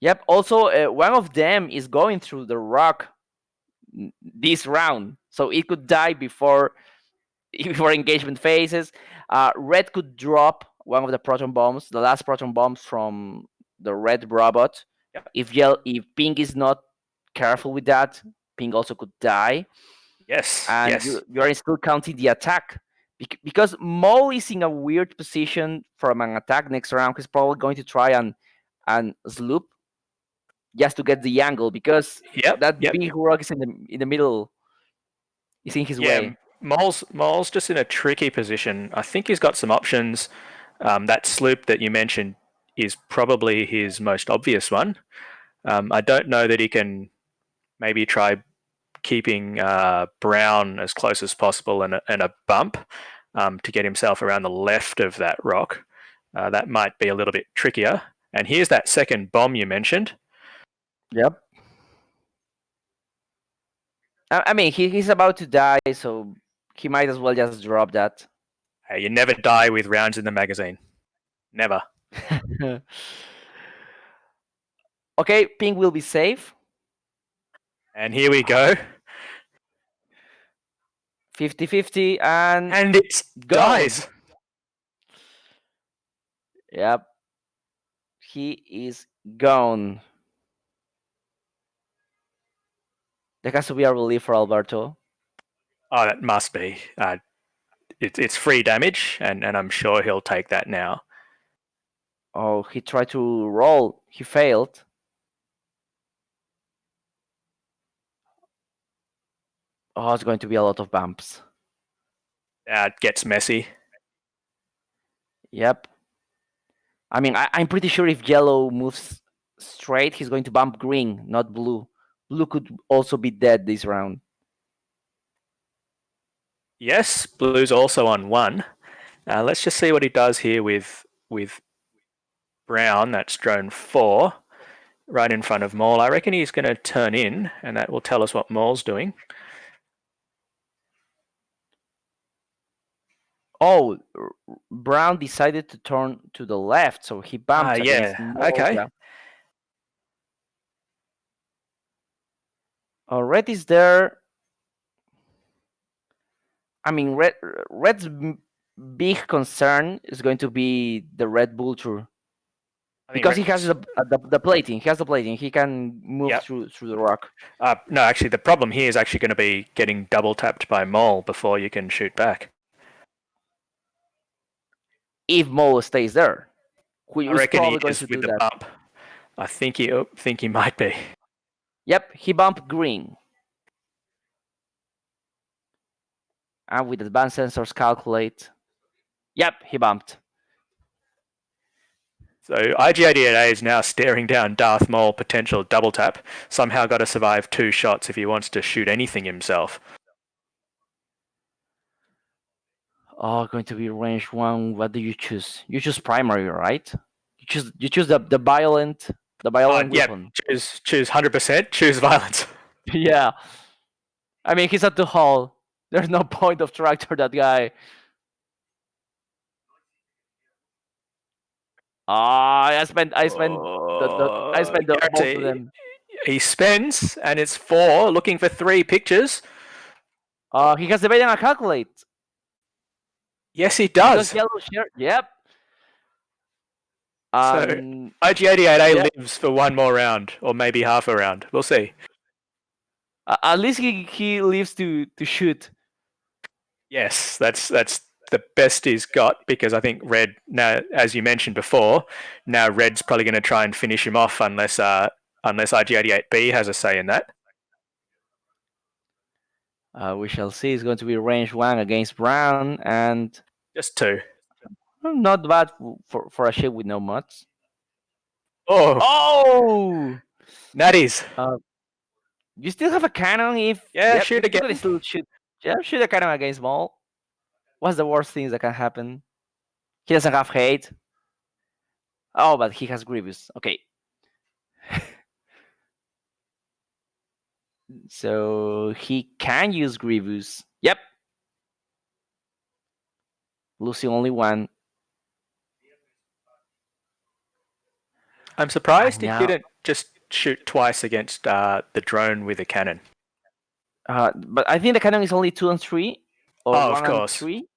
Yep. Also, one of them is going through the rock this round, so it could die before engagement phases. Red could drop one of the proton bombs, the last proton bombs from the red robot. Yep. If pink is not careful with that, pink also could die. Yes. And yes. you are still counting the attack, because Mole is in a weird position from an attack next round. He's probably going to try and sloop just to get the angle, because that big rock is in the middle. Is in his way. Mole's just in a tricky position. I think he's got some options. That sloop that you mentioned is probably his most obvious one. I don't know that he can maybe try keeping Brown as close as possible and a bump to get himself around the left of that rock. That might be a little bit trickier. And here's that second bomb you mentioned. Yep. I mean, he's about to die, so he might as well just drop that. Hey, you never die with rounds in the magazine. Never. Okay, pink will be safe. And here we go. 50-50, and it dies. Yep. He is gone. There has to be a relief for Alberto. Oh, that must be. It's free damage, and I'm sure he'll take that now. Oh, he tried to roll. He failed. Oh, it's going to be a lot of bumps. It gets messy. Yep. I mean, I'm pretty sure if yellow moves straight, he's going to bump green, not blue. Blue could also be dead this round. Yes, blue's also on 1. Let's just see what he does here with Brown. That's drone 4, right in front of Maul. I reckon he's going to turn in, and that will tell us what Maul's doing. Oh, Brown decided to turn to the left, so he bumped against Maul. Okay. Yeah. Red is there. I mean, Red's big concern is going to be the red vulture, because he has the plating. He has the plating. He can move through the rock. No, actually, the problem here is actually going to be getting double tapped by Mole before you can shoot back. If Mole stays there, I reckon he is with the bump. I think he might be. Yep, he bumped green. And with advanced sensors calculate. Yep, he bumped. So IG-88A is now staring down Darth Maul potential double tap. Somehow got to survive 2 shots if he wants to shoot anything himself. Oh, going to be range 1. What do you choose? You choose primary, right? You choose the violent weapon. Yeah, choose 100%. Choose violence. Yeah. I mean, he's at the hall. There's no point of tractor that guy. I spent both of them. He spends, and it's 4, looking for 3 pictures. He has the bait and calculate. Yes, he does. Yellow shirt. Yep. So IG-88A lives for 1 more round, or maybe half a round. We'll see. At least he lives to shoot. Yes, that's the best he's got, because I think Red, now, as you mentioned before, now Red's probably going to try and finish him off unless IG88B has a say in that. We shall see. It's going to be range 1 against Brown, and Just 2. not bad for a ship with no mods. Oh, Oh! natties. You still have a cannon if... Yeah, shoot you could again. still shoot. Yeah, shoot a cannon against Maul. What's the worst things that can happen? He doesn't have hate. Oh, but he has Grievous. Okay. So he can use Grievous. Yep. Losing only 1. I'm surprised he now- didn't just shoot twice against the drone with a cannon. But I think the cannon is only 2 and 3. Or Oh, 1 of course. and 3.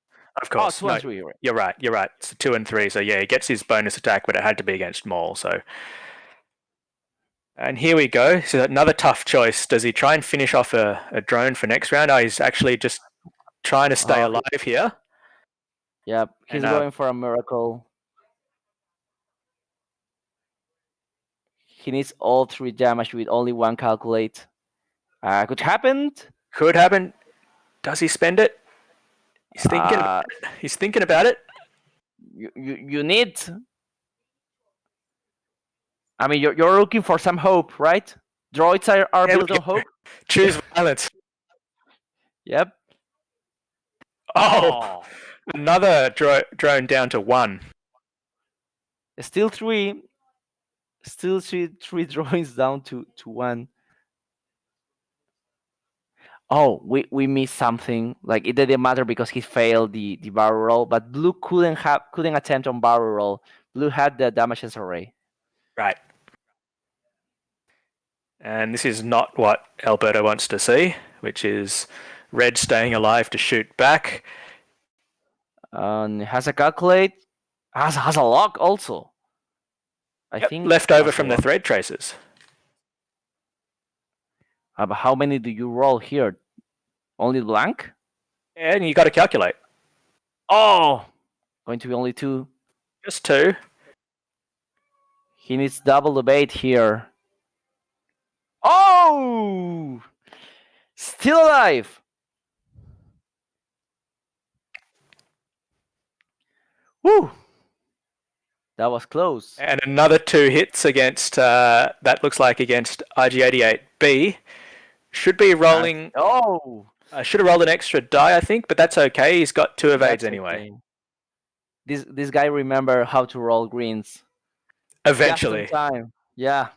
Of course. 2 and 3. Right. You're right. It's 2 and 3. So yeah, he gets his bonus attack, but it had to be against Maul. So, and here we go. So another tough choice. Does he try and finish off a drone for next round? Oh, he's actually just trying to stay alive here. Yep. He's And, going for a miracle. He needs all 3 damage with only 1 calculate. Could happen. Could happen. Does he spend it? He's thinking. He's thinking about it. You need. I mean, you're looking for some hope, right? Droids are built on hope. Choose violence. Yep. Oh, another drone down to 1. Still 3. Still three droids down to 1. Oh, we missed something. Like it didn't matter because he failed the barrel roll, but Blue couldn't attempt on barrel roll. Blue had the damages array. Right. And this is not what Alberto wants to see, which is Red staying alive to shoot back. Has a calculate. Has a lock also. I think left over has a from the lock. thread tracers. But how many do you roll here? Only blank? And you got to calculate. Oh, going to be only 2. Just 2. He needs double the bait here. Oh! Still alive! Woo! That was close. And another 2 hits against, that looks like against IG88B. Should be rolling. Should have rolled an extra die, I think, but that's okay. He's got 2 evades anyway. Okay. This guy remember how to roll greens. Eventually. Just in time. Yeah.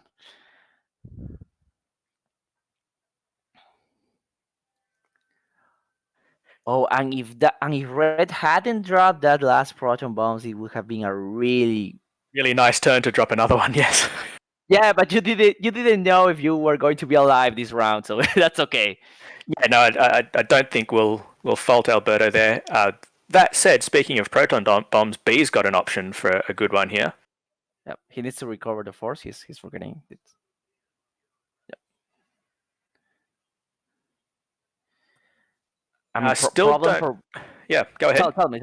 Oh, and if Red hadn't dropped that last proton bombs, it would have been a really nice turn to drop another one. Yes. Yeah, but you didn't know if you were going to be alive this round, so that's okay. Yeah, no, I don't think we'll fault Alberto there. That said, speaking of proton bombs, B's got an option for a good one here. Yep, he needs to recover the force. He's forgetting it. Yep. I mean, still don't. Yeah, go ahead. Tell me.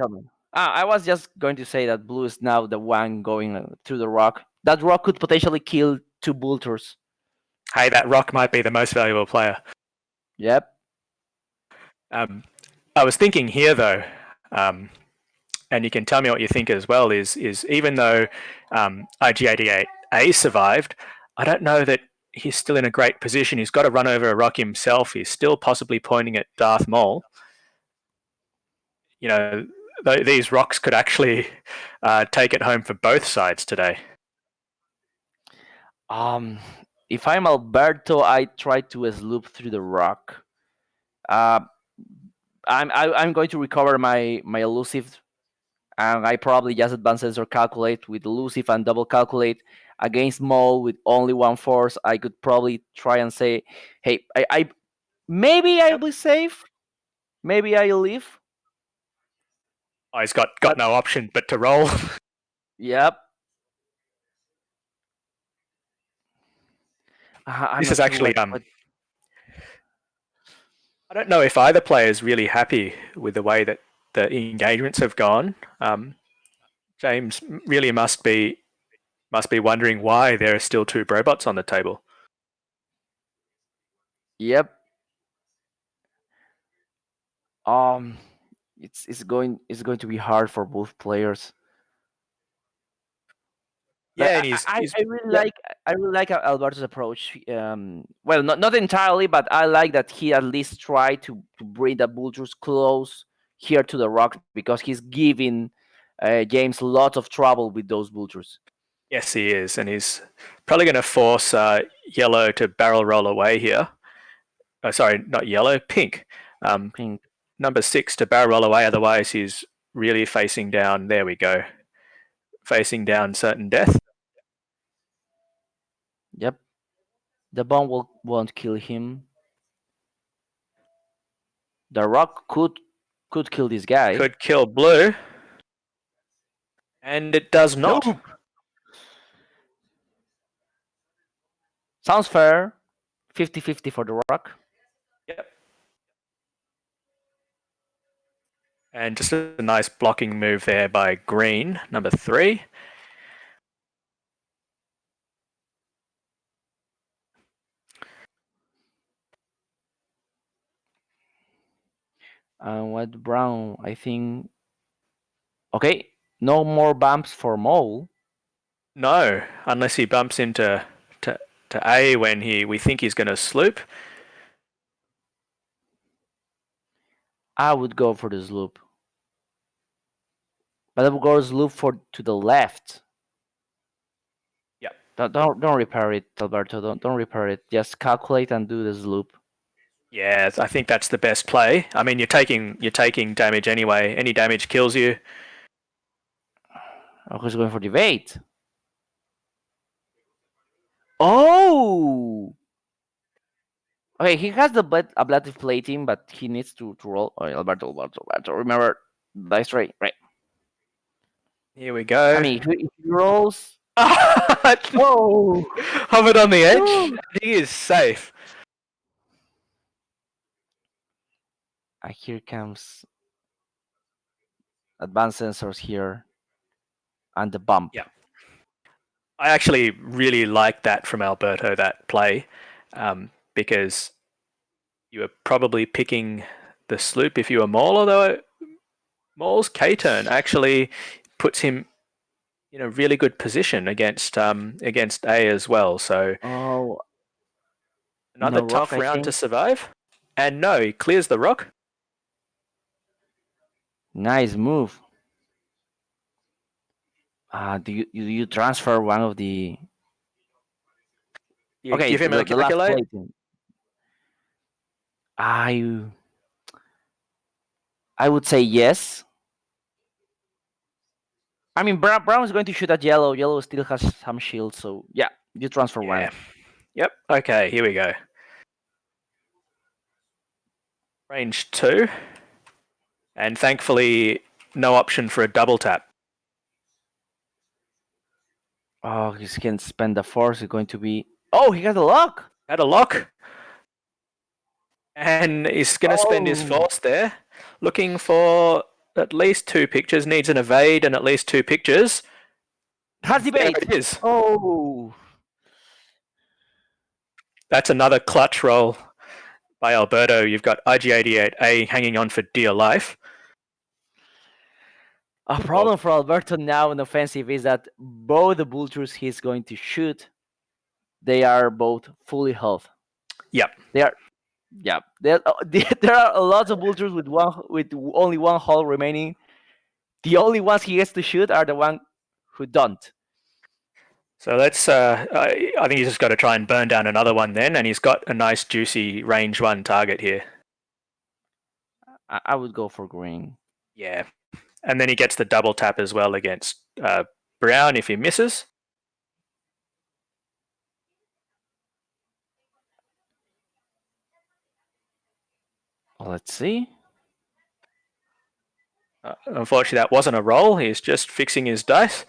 I was just going to say that Blue is now the one going through the rock. That rock could potentially kill 2 bolters. Hey, that rock might be the most valuable player. Yep. I was thinking here though, and you can tell me what you think as well, is even though IG88A survived, I don't know that he's still in a great position. He's got to run over a rock himself. He's still possibly pointing at Darth Maul. You know, these rocks could actually take it home for both sides today. If I'm Alberto, I try to sloop through the rock. I'm going to recover my elusive, and I probably just advance sensor calculate with elusive and double calculate against Maul with only 1 force. I could probably try and say, hey, I maybe I'll be safe. Maybe I'll leave. Oh, he's got no option but to roll. Yep. This is actually I don't know if either player is really happy with the way that the engagements have gone, James really must be wondering why there are still 2 robots on the table. Yep. It's going to be hard for both players. But Yeah, and he's I really yep. like Alberto's approach. Well, not entirely, but I like that he at least tried to bring the vultures close here to the rock, because he's giving James lots of trouble with those vultures. Yes, he is, and he's probably going to force yellow to barrel roll away here. Sorry, not yellow, pink. Pink. Number 6 to barrel roll away. Otherwise, he's really facing down. There we go, facing down certain death. Yep. The bomb won't kill him. The rock could kill this guy. Could kill blue, and it does not. Nope. Sounds fair. 50-50 for the rock. Yep. And just a nice blocking move there by green, number 3. And what brown? I think. Okay, no more bumps for Mole. No, unless he bumps into A when we think he's going to sloop. I would go for this loop. But I would go this loop to the left. Yep. Don't repair it, Alberto. Don't repair it. Just calculate and do this loop. Yeah, I think that's the best play. I mean, you're taking damage anyway. Any damage kills you. Oh, who's going for the bait? Oh! Okay, he has the ablative plating, but he needs to roll. Oh, Alberto. Remember, dice tray, right? Here we go. I mean, if he rolls. Oh! Hovered on the edge. And he is safe. Here comes advanced sensors here, and the bump. Yeah. I actually really like that from Alberto, that play, because you were probably picking the sloop if you were Maul, although Maul's K-turn actually puts him in a really good position against A as well. So another tough round to survive. And no, he clears the rock. Nice move. Do you transfer one of the? You give him a calculate. I would say yes. I mean, Brown is going to shoot at yellow. Yellow still has some shield, so yeah, you transfer one. Yep. Okay, here we go. Range 2. And thankfully, no option for a double tap. Oh, he can spend the force. It's going to be. Oh, he got a lock. Had a lock. And he's going to spend his force there. Looking for at least 2 pictures. Needs an evade and at least 2 pictures. Has the bait. There it is. Oh. That's another clutch roll by Alberto. You've got IG-88A hanging on for dear life. A problem for Alberto now in offensive is that both the vultures he's going to shoot, they are both fully health. Yep. They are. Yeah, there are a lot of vultures with only one hull remaining. The only ones he gets to shoot are the one who don't. So let's. I think he's just got to try and burn down another one then, and he's got a nice juicy range 1 target here. I would go for green. Yeah, and then he gets the double tap as well against Brown if he misses. Let's see. Unfortunately, that wasn't a roll. He's just fixing his dice.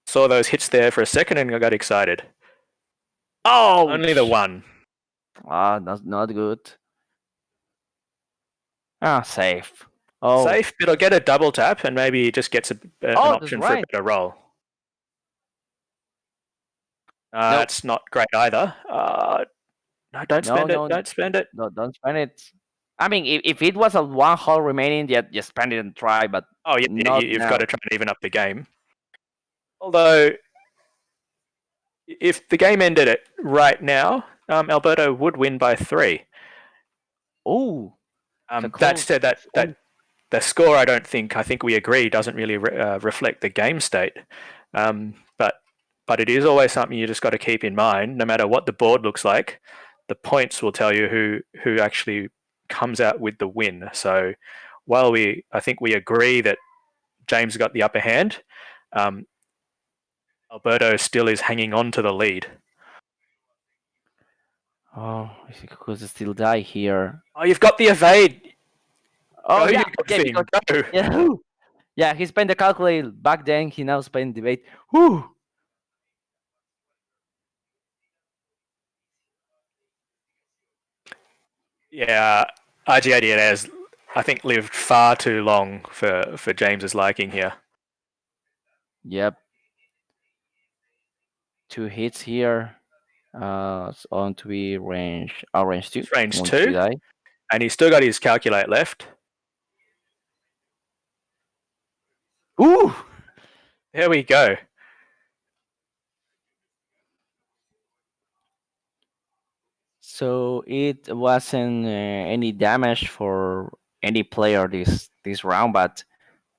Saw those hits there for a second and I got excited. Oh! Only the 1. That's not good. Safe. Oh, Safe, but he'll get a double tap, and maybe he just gets an oh, that's option for a right. better roll. Nope. That's not great either. No, don't spend it. No, Don't spend it. no, don't spend it. I mean, if it was a one hole remaining, yeah, just spend it and try, but Oh, yeah, not you've now. got to try and even up the game. Although, if the game ended it right now, Alberto would win by 3. Oh, That said, that the score, I think we agree, doesn't really reflect the game state. But it is always something you just got to keep in mind. No matter what the board looks like, the points will tell you who actually comes out with the win. So while I think we agree that James got the upper hand, Alberto still is hanging on to the lead. Oh, if he could still die here. Oh, you've got the evade. Oh, Go, yeah, you good yeah, thing. because, Go. yeah, whew. Yeah, he spent the calculator back then. He now spent debate. Whew. Yeah, RG88 has, I think, lived far too long for James's liking here. Yep. 2 hits here. It's on to be range. Range 2. It's range 1 2. to die. And he's still got his calculate left. Ooh. There we go. So it wasn't any damage for any player this round, but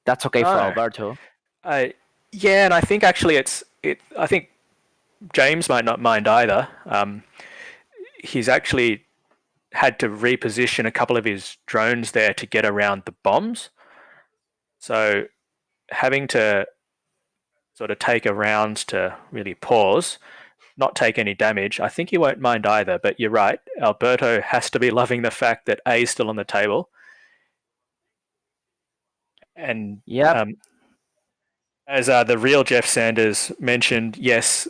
that's okay for No. Alberto. Yeah, and I think actually I think James might not mind either. He's actually had to reposition a couple of his drones there to get around the bombs. So having to sort of take a round to really pause, not take any damage, I think he won't mind either. But you're right, Alberto has to be loving the fact that A is still on the table. And Yep. as the real Jeff Sanders mentioned, yes,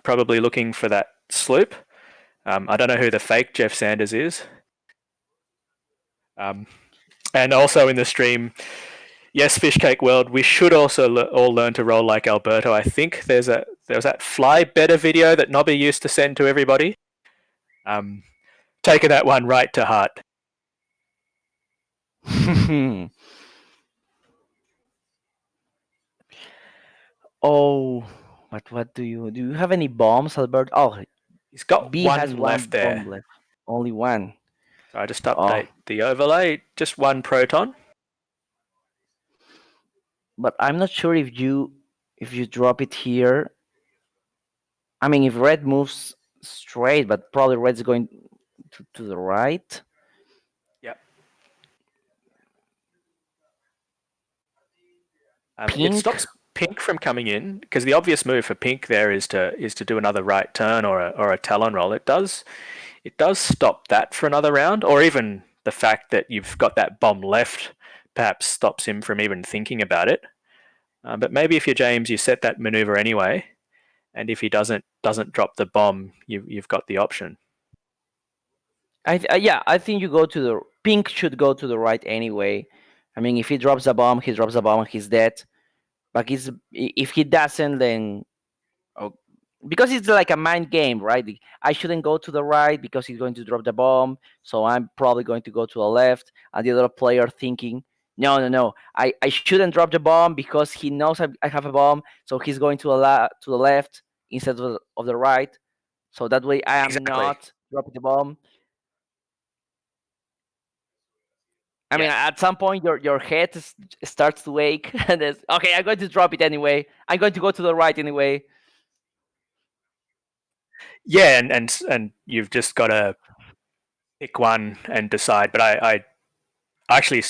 probably looking for that sloop. I don't know who the fake Jeff Sanders is. And also in the stream, yes, Fishcake World, we should also all learn to roll like Alberto. I think there was that fly better video that Nobby used to send to everybody. Taking that one right to heart. Oh, but what do you have any bombs, Albert? Oh, He's got B one has left one there. bomb left. Only one. So I just update the overlay. Just one proton. But I'm not sure if you drop it here. I mean, if red moves straight, but probably red's going to the right. Yep. Pink. It stops pink from coming in because the obvious move for pink there is to do another right turn or a talon roll. It does stop that for another round, or even the fact that you've got that bomb left perhaps stops him from even thinking about it. But maybe if you're James, you set that maneuver anyway, and if he doesn't drop the bomb, you've got the option. I think you go to the pink should go to the right anyway. I mean, if he drops a bomb, and he's dead. But if he doesn't, then because it's like a mind game, right? I shouldn't go to the right because he's going to drop the bomb, so I'm probably going to go to the left. And the other player thinking, no, I shouldn't drop the bomb because he knows I have a bomb, so he's going to the left instead of the right. So that way I am not dropping the bomb. I mean, at some point your head starts to ache, and it's okay. I'm going to drop it anyway. I'm going to go to the right anyway. Yeah, and you've just got to pick one and decide. But I actually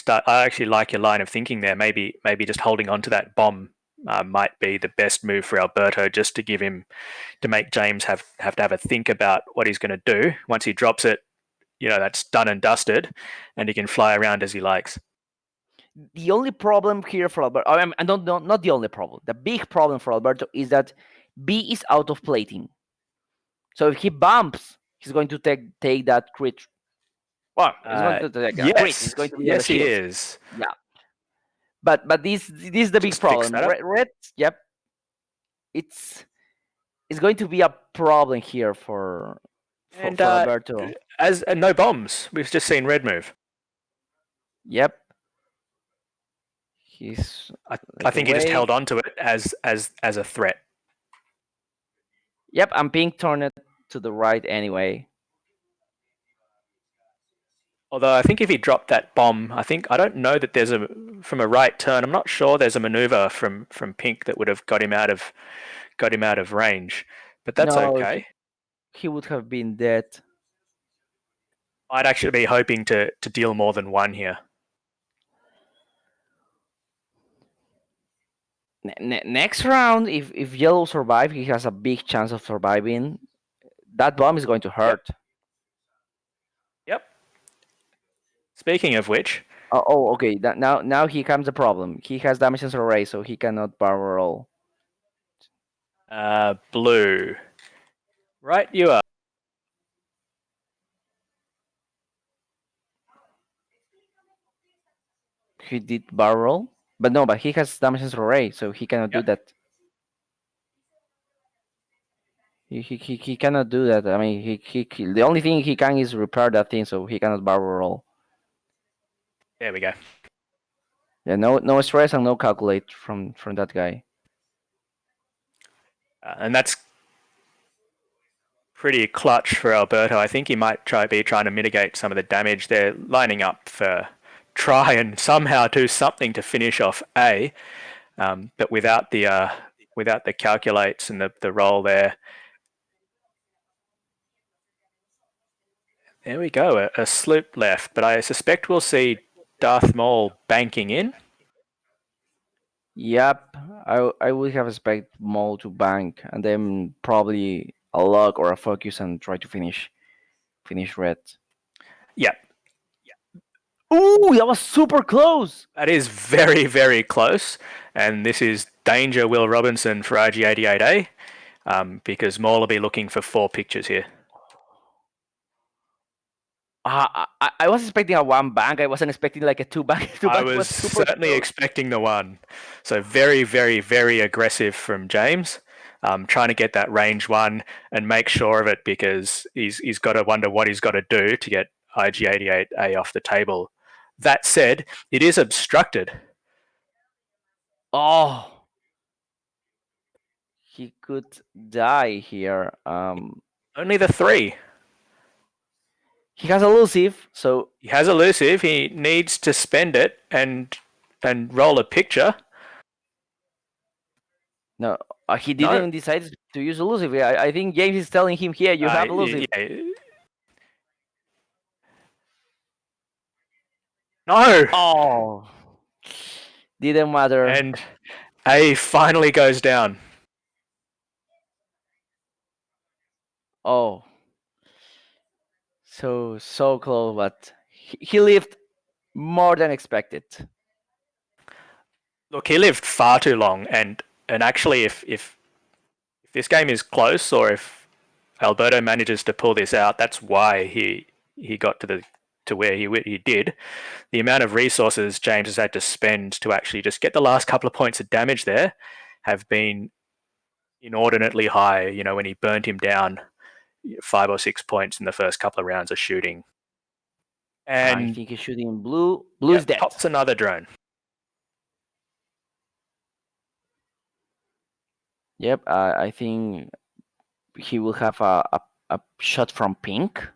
like your line of thinking there. Maybe just holding on to that bomb might be the best move for Alberto, just to make James have to have a think about what he's going to do. Once he drops it, that's done and dusted, and he can fly around as he likes. The only problem here for Alberto, not the only problem. The big problem for Alberto is that B is out of plating. So if he bumps, he's going to take that crit. Well, he's going to take a crit. He's going to he is. Yeah. But this is the big Just fix problem. that up. Red, yep, it's going to be a problem here for And Alberto. as no bombs. We've just seen red move. Yep, he's I think he just away. held on to it as a threat. Yep, and pink turned it to the right anyway. Although I think if he dropped that bomb, I don't know that there's from a right turn. I'm not sure there's a maneuver from pink that would have got him out of range. But that's No, okay. he would have been dead. I'd actually be hoping to deal more than one here. Next round, if yellow survive, he has a big chance of surviving. That bomb is going to hurt. Yep. Speaking of which, Okay. Now he comes the problem. He has damage sensor array, so he cannot barrel roll. blue. Right, you are. He did barrel, but no, but he has damage sensor array, so he cannot do Yep. that. He cannot do that. I mean, he the only thing he can is repair that thing, so he cannot barrel roll. There we go. Yeah, no stress and no calculate from that guy. And that's pretty clutch for Alberto. I think he might be trying to mitigate some of the damage. They're lining up for try and somehow do something to finish off A, but without the calculates and the roll there. There we go, a sloop left, but I suspect we'll see Darth Maul banking in. Yep, I would have expected Maul to bank and then probably a lock or a focus and try to finish red. Yep. Ooh, that was super close. That is very, very close, and this is danger Will Robinson for RG88A, because Maul will be looking for 4 pictures here. I was expecting a 1 bank. I wasn't expecting like a 2 bank. I was certainly expecting the 1. So very, very, very aggressive from James, trying to get that range 1 and make sure of it, because he's got to wonder what he's got to do to get IG88A off the table. That said, it is obstructed. Oh, he could die here. Only the 3. He has elusive, so He has elusive. He needs to spend it and roll a picture. no, he didn't decide to use elusive. I think James is telling him here, you have elusive. Yeah. No. Oh, didn't matter. And A finally goes down. Oh, so close, but he lived more than expected. Look, he lived far too long, and actually, if this game is close, or if Alberto manages to pull this out, that's why he got to where he did. The amount of resources James has had to spend to actually just get the last couple of points of damage there have been inordinately high. You know, when he burned him down 5 or 6 points in the first couple of rounds of shooting. And I think he's shooting blue. Blue is dead. Pops another drone. Yep, I think he will have a shot from pink.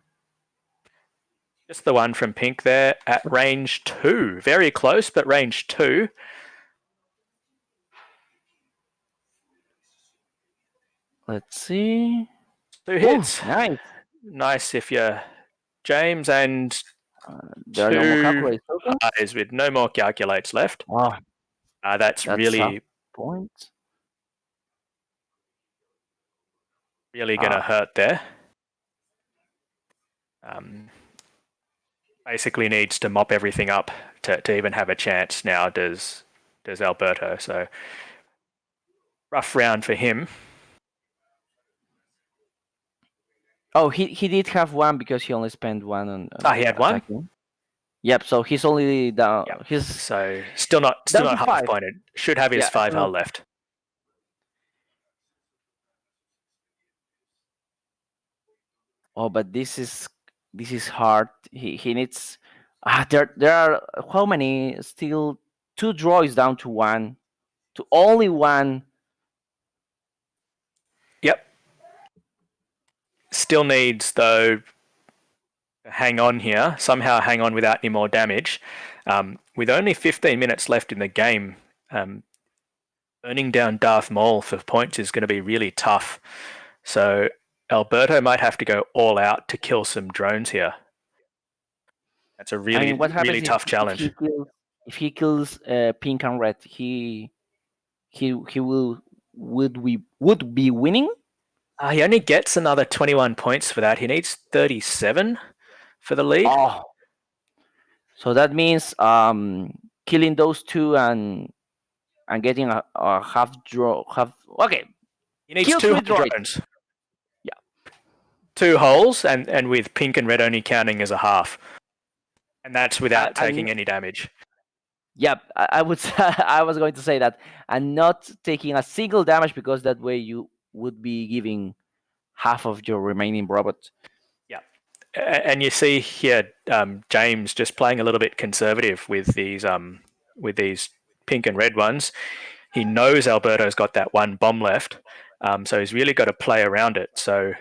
Just the one from pink there at range 2. Very close, but range 2. Let's see. 2 hits. Ooh, nice. Nice if you're James, and there are no more calculates. Eyes with no more calculates left. Oh, that's really point. Really going to hurt there. Basically needs to mop everything up to even have a chance now, does Alberto. So rough round for him. Oh, he did have 1 because he only spent 1 on he had attacking. 1? Yep. So he's only down. Yep. He's So still not down to half 5. pointed. Should have his Yeah, 5 still hull not- left. Oh, but this is hard. He needs. There are how many? Still 2 draws down to 1. To only 1. Yep. Still needs though. Hang on here. Somehow hang on without any more damage. With only 15 minutes left in the game, burning down Darth Maul for points is going to be really tough. So Alberto might have to go all out to kill some drones here. That's a really, What happens really tough challenge. if he kills pink and red? He would be winning. He only gets another 21 points for that. He needs 37 for the lead. Oh, so that means killing those 2 and getting a half draw. Okay. He needs Kill 2 3 droids. drones. Yeah. 2 holes, and with pink and red only counting as a half. And that's without taking any damage. Yep, I would. I was going to say that, and not taking a single damage, because that way you would be giving half of your remaining robot. Yeah, and you see here James just playing a little bit conservative with these pink and red ones. He knows Alberto's got that 1 bomb left, so he's really got to play around it. So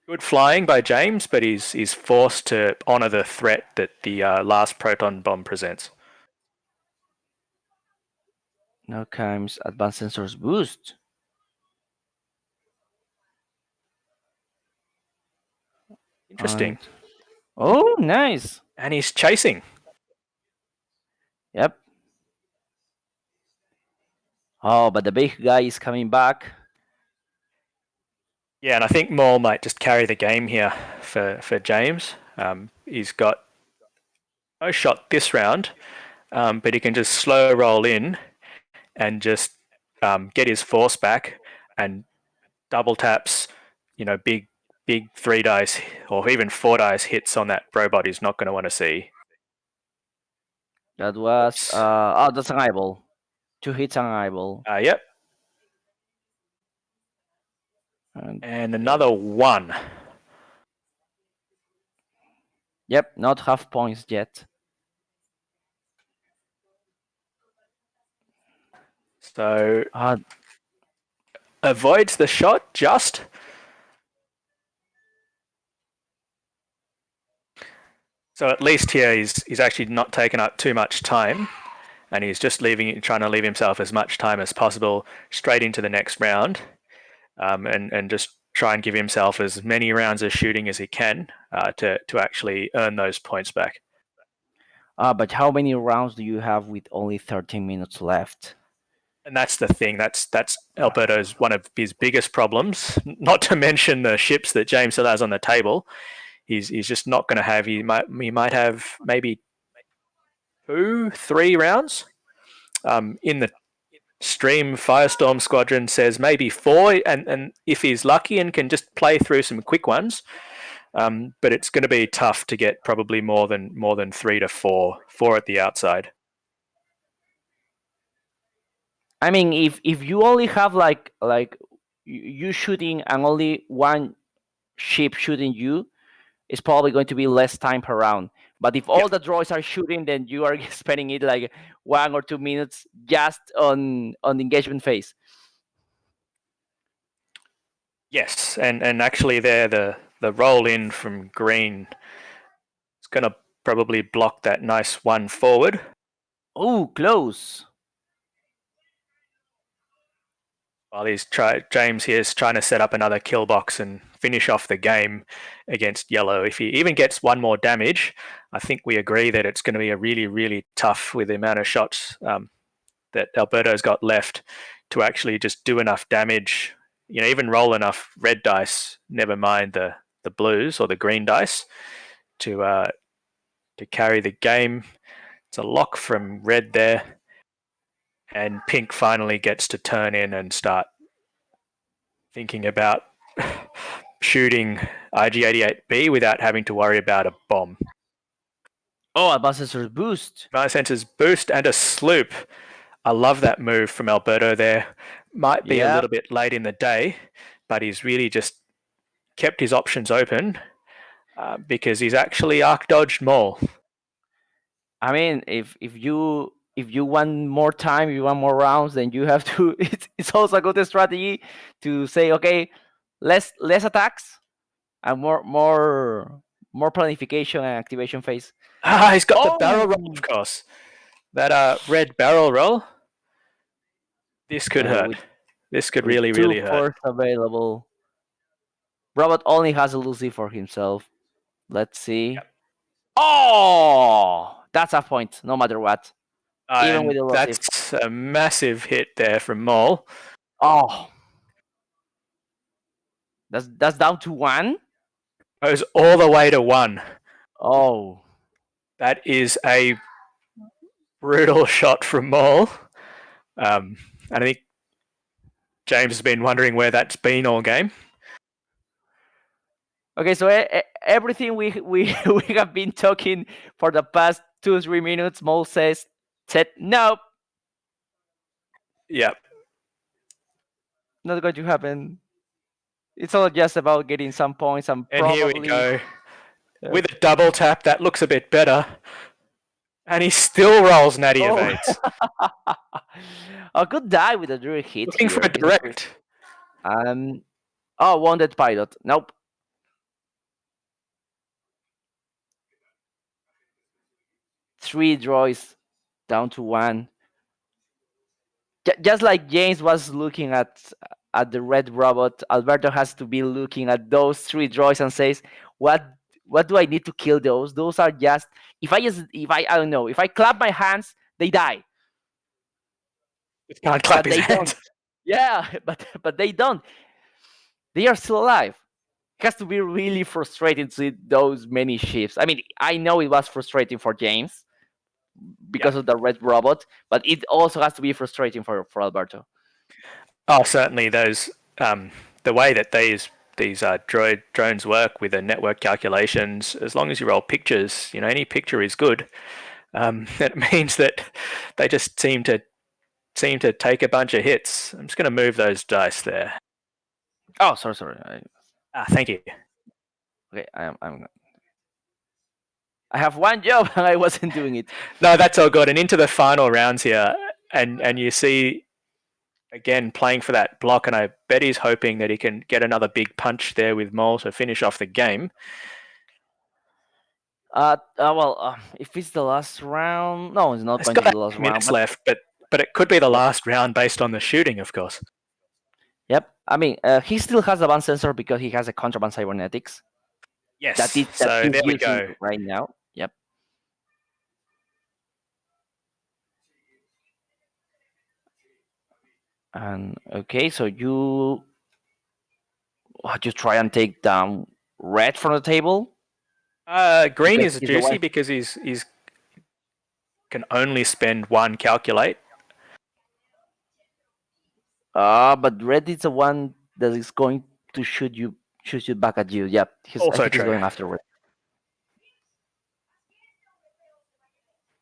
good flying by James, but he's forced to honour the threat that the last proton bomb presents. Now comes advanced sensors boost. Interesting. Oh, nice. And he's chasing. Yep. Oh, but the big guy is coming back. Yeah, and I think Maul might just carry the game here for James. He's got no shot this round, but he can just slow roll in and just get his force back and double taps, big 3 dice or even 4 dice hits on that robot he's not going to want to see. That was that's an eyeball. 2 hits an eyeball. Yep. And another 1. Yep, not half points yet. So avoids the shot just. So at least here he's actually not taken up too much time, and he's just trying to leave himself as much time as possible straight into the next round, and just try and give himself as many rounds of shooting as he can to actually earn those points back. But how many rounds do you have with only 13 minutes left? And that's the thing. That's Alberto's one of his biggest problems. Not to mention the ships that James still has on the table. He's just not going to have. He might have maybe 2, 3 rounds. In the stream, Firestorm Squadron says maybe 4, and if he's lucky and can just play through some quick ones. But it's going to be tough to get probably more than 3 to 4 at the outside. I mean, if you only have like you shooting and only 1 ship shooting you, it's probably going to be less time per round. But if all the droids are shooting, then you are spending it like 1 or 2 minutes just on the engagement phase. Yes, and actually there the roll in from green is going to probably block that nice 1 forward. Oh, close. While James here is trying to set up another kill box and finish off the game against yellow. If he even gets 1 more damage, I think we agree that it's going to be a really, really tough with the amount of shots that Alberto's got left to actually just do enough damage, even roll enough red dice, never mind the blues or the green dice, to carry the game. It's a lock from red there. And pink finally gets to turn in and start thinking about shooting IG88B without having to worry about a bomb. Oh, advanced sensor boost. Advanced sensors boost and a sloop. I love that move from Alberto there. Might be a Yeah. little bit late in the day, but he's really just kept his options open because he's actually arc dodged Maul. I mean, if you want more time, if you want more rounds, then you have to. It's also a good strategy to say, okay, less attacks and more planification and activation phase. He's got the barrel roll, of course. That red barrel roll. This could hurt. This could really, really hurt. Force available. Robot only has a Lucy for himself. Let's see. Yep. Oh, that's a point, no matter what. Even with the Lucy. That's a massive hit there from Maul. Oh, that's down to 1. Goes all the way to 1. Oh, that is a brutal shot from Maul. And I think James has been wondering where that's been all game. Okay, so everything we have been talking for the past 2-3 minutes, Maul said no. Yep. Not going to happen. It's all just about getting some points and here we go. With a double tap, that looks a bit better. And he still rolls natty evades. A good die with a direct hit. Looking for a direct. Wounded pilot. Nope. Three droids down to 1. Just like James was looking at the red robot, Alberto has to be looking at those 3 droids and says, what do I need to kill those? Those are just if I don't know, if I clap my hands, they die. It can't clap his hands. Don't. Yeah, but they don't. They are still alive. It has to be really frustrating to see those many ships. I mean, I know it was frustrating for James because of the red robot, but it also has to be frustrating for Alberto. Oh, certainly those the way that these drones work with the network calculations, as long as you roll pictures, any picture is good. That means that they just seem to take a bunch of hits. I'm just going to move those dice there. Oh, sorry. Thank you. Okay, I have one job and I wasn't doing it. No, that's all good. And into the final rounds here, and you see again playing for that block, and I bet he's hoping that he can get another big punch there with Maul to finish off the game. If it's the last round, no, it's not It's going to got be the last 8 round. minutes left, but it could be the last round based on the shooting, of course. Yep. I mean, he still has a band sensor because he has a contraband cybernetics. Yes. So there we go. Right now. Yep. And okay, so you try and take down red from the table. Green is juicy because he's can only spend 1 calculate. But red is the one that is going to shoot you back at you. Yep. He's going after red.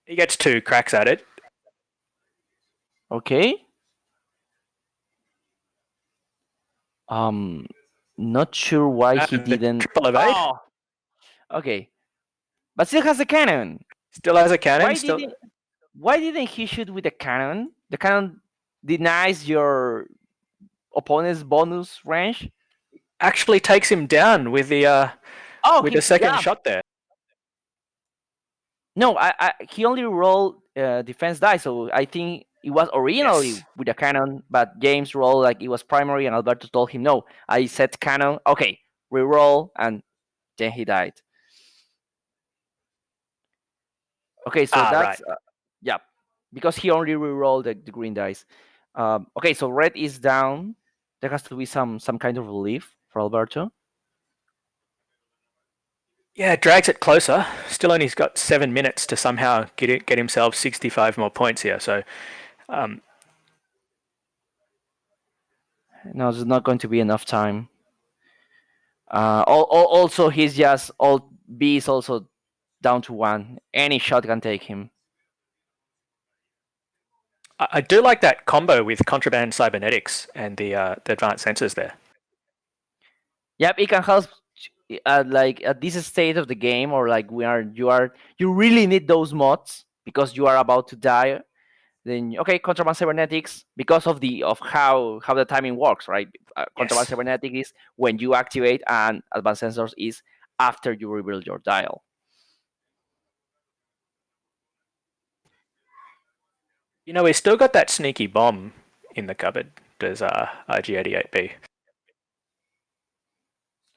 He gets 2 cracks at it. Okay. Not sure why he didn't. Triple evade. Oh, okay, but still has a cannon. Still has a cannon. Why didn't he shoot with the cannon? The cannon denies your opponent's bonus range. Actually, takes him down with the second shot there. No, he only rolled defense die, so I think it was originally with the cannon, but James rolled like it was primary, and Alberto told him, no, I set cannon. Okay, reroll, and then he died. Okay, so that's... Right. Because he only rerolled the green dice. Okay, so red is down. There has to be some kind of relief for Alberto. Yeah, it drags it closer. Still only got 7 minutes to somehow get himself 65 more points here. So, no, there's not going to be enough time. Also, he's just all B is also down to 1. Any shot can take him. I do like that combo with contraband cybernetics and the advanced sensors there. Yep, it can help. Like at this state of the game, or like you really need those mods because you are about to die. Then okay, contraband cybernetics because of how the timing works, right? Contraband Yes. cybernetics is when you activate, and advanced sensors is after you rebuild your dial. You know, we still got that sneaky bomb in the cupboard. Does RG88B?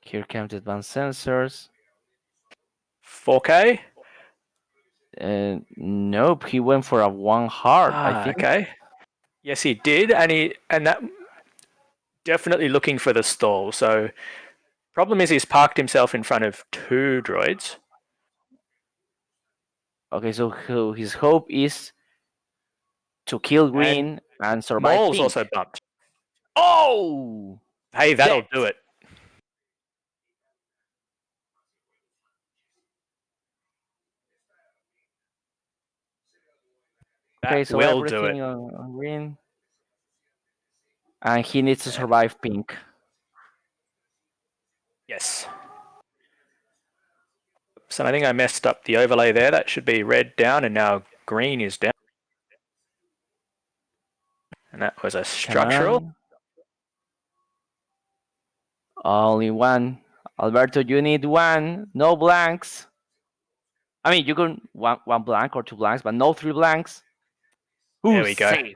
Here comes the advanced sensors. 4K? Nope, he went for a 1 hard, I think. Okay. Yes, he did, and that definitely looking for the stall. So, problem is he's parked himself in front of 2 droids. Okay, so his hope is to kill green and survive Maul's pink. also bumped. Oh! Hey, that'll Dead. do it. Okay, That so will do it. everything on green. And he needs to And- survive pink. Yes. So I think I messed up the overlay there. That should be red down, and now green is down. And that was a structural. Come on. Only 1. Alberto, you need 1. No blanks. I mean, you can one blank or 2 blanks, but no 3 blanks. Ooh, There we go. Safe.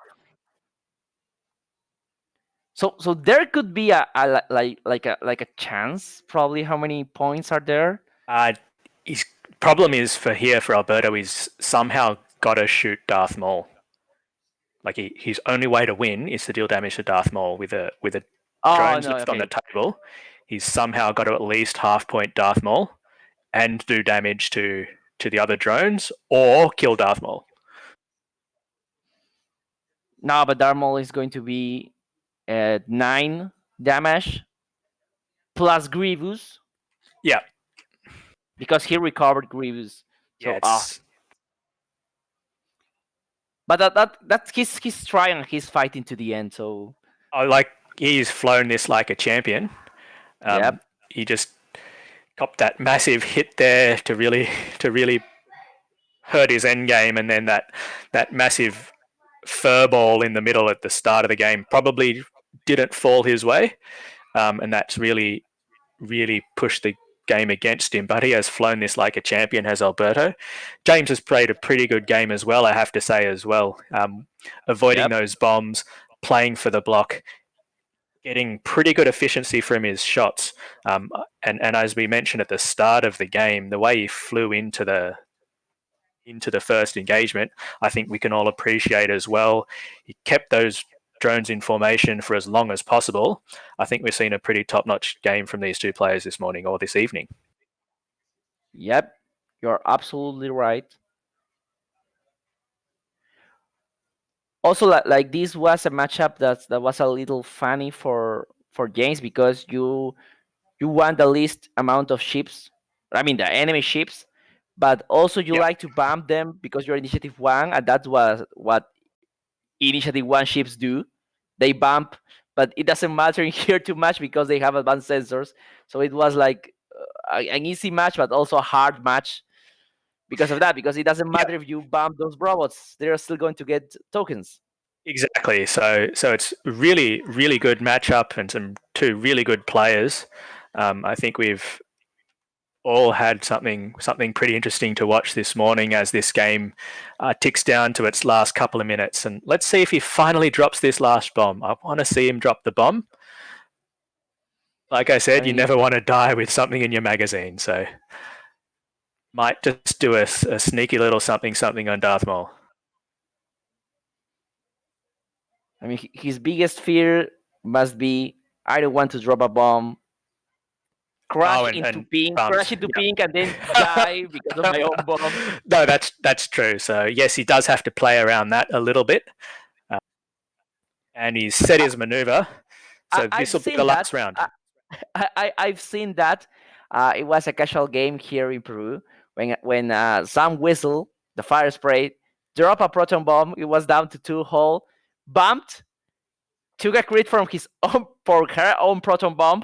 So there could be a like a chance. Probably how many points are there? His problem is for Alberto is somehow got to shoot Darth Maul. Like his only way to win is to deal damage to Darth Maul with a drones left on the table. He's somehow got to at least half point Darth Maul and do damage to the other drones or kill Darth Maul. No, but Darth Maul is going to be 9 damage plus Grievous. Yeah. Because he recovered Grievous. So Yes. But that's he's trying, he's fighting to the end. So like he's flown this like a champion. Yep. He just copped that massive hit there to really hurt his end game, and then that massive fur ball in the middle at the start of the game probably didn't fall his way, and that's really pushed the game against him. But he has flown this like a champion, has Alberto. James has played a pretty good game as well, I have to say as well. Avoiding those bombs, playing for the block, getting pretty good efficiency from his shots. And as we mentioned at the start of the game, the way he flew into the first engagement, I think we can all appreciate as well. He kept those drones in formation for as long as possible. I think we've seen a pretty top-notch game from these 2 players this morning or this evening. Yep, you're absolutely right. Also, like this was a matchup that was a little funny for James because you want the least amount of ships. I mean, the enemy ships, but also you like to bump them because you're initiative 1, and that's what initiative 1 ships do. They bump, but it doesn't matter in here too much because they have advanced sensors. So it was like an easy match, but also a hard match because of that. Because it doesn't matter if you bump those robots; they're still going to get tokens. Exactly. So it's really good matchup and some 2 really good players. I think we've all had something pretty interesting to watch this morning as this game ticks down to its last couple of minutes. And let's see if he finally drops this last bomb. I want to see him drop the bomb. Like I said, you never want to die with something in your magazine. So might just do a sneaky little something on Darth Maul. I mean, his biggest fear must be, I don't want to drop a bomb, crash into pink, and then die because of my own bomb. No, that's true. So yes, he does have to play around that a little bit, and he's set his maneuver. So this will be the last round. I've seen that. It was a casual game here in Peru when Sam Whistle, the fire spray, dropped a proton bomb. It was down to 2 hull, bumped, took a crit from his own for her own proton bomb,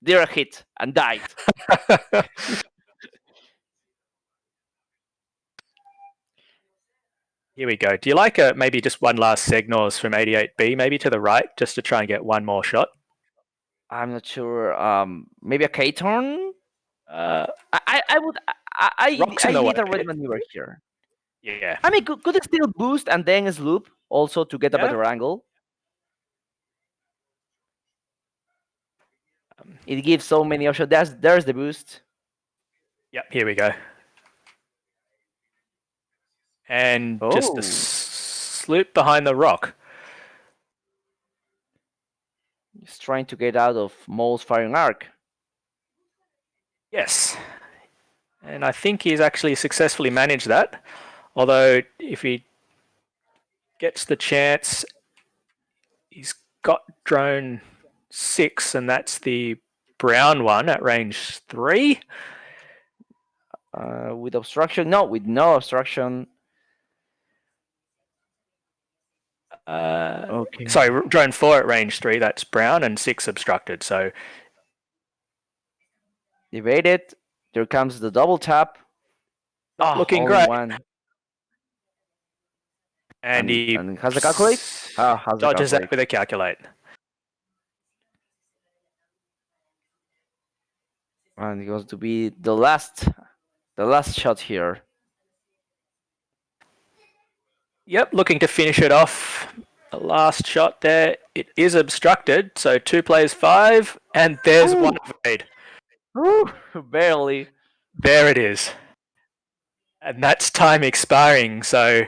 did a hit and died. Here we go. Do you like maybe just one last Segnor's from 88B, maybe to the right, just to try and get one more shot? I'm not sure. Maybe a K-turn? Uh, I would. Rocks I in the need a way. red maneuver here. Yeah. I mean, could it still boost and then sloop also to get a Yeah. better angle? It gives so many options. There's the boost. Yep, here we go. And just a sloop behind the rock. He's trying to get out of Mole's firing arc. Yes. And I think he's actually successfully managed that. Although, if he gets the chance, he's got drone 6, and that's the brown one at range 3. With obstruction? No, with no obstruction. Okay. Sorry, drone 4 at range 3, that's brown, and 6 obstructed. So Evade it. There comes the double tap. not looking only great. One. And he has the calculate? Has the dodges that calculate. with a calculate. And it was to be the last shot here. Yep, looking to finish it off. The last shot there. It is obstructed, so 2 plays 5, and there's one evade. Barely. There it is. And that's time expiring, so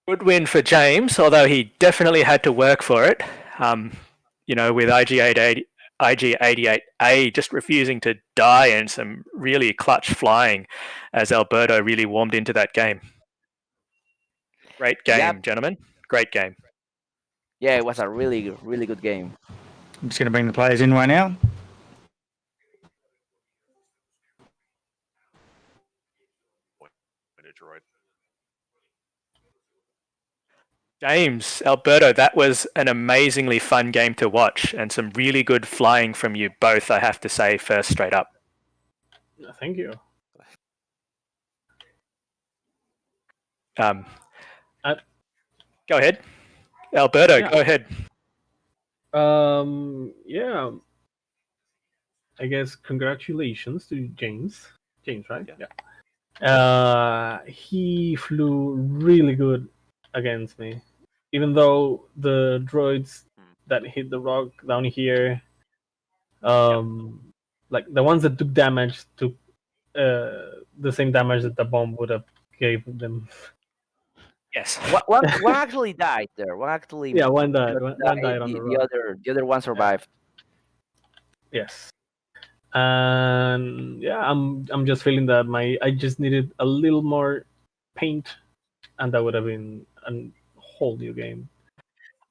good win for James, although he definitely had to work for it. With IG88A just refusing to die and some really clutch flying as Alberto really warmed into that game. Great game, gentlemen. Great game. Yeah, it was a really, really good game. I'm just going to bring the players in right now. James, Alberto, that was an amazingly fun game to watch and some really good flying from you both, I have to say, first straight up. Thank you. Go ahead. Alberto, go ahead. Yeah. I guess congratulations to James. James, right? Yeah. He flew really good against me. Even though the droids that hit the rock down here, like the ones that took damage took the same damage that the bomb would have gave them. Yes. One actually died there. One actually. Yeah, one died. One died on the rock. The other one survived. Yes. And yeah, I'm just feeling that I just needed a little more paint, and that would have been a whole new game.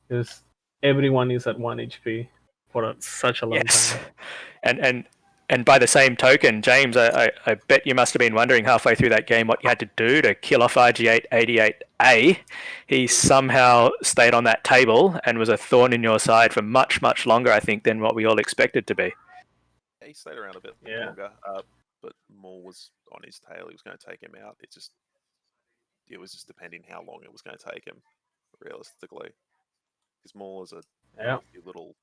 Because everyone is at 1 HP for such a long time. And by the same token, James, I bet you must have been wondering halfway through that game what you had to do to kill off IG88A. He somehow stayed on that table and was a thorn in your side for much, much longer, I think, than what we all expected to be. He stayed around a bit longer, but Maul was on his tail. He was going to take him out. It was just depending how long it was going to take him, realistically. Because Maul is a little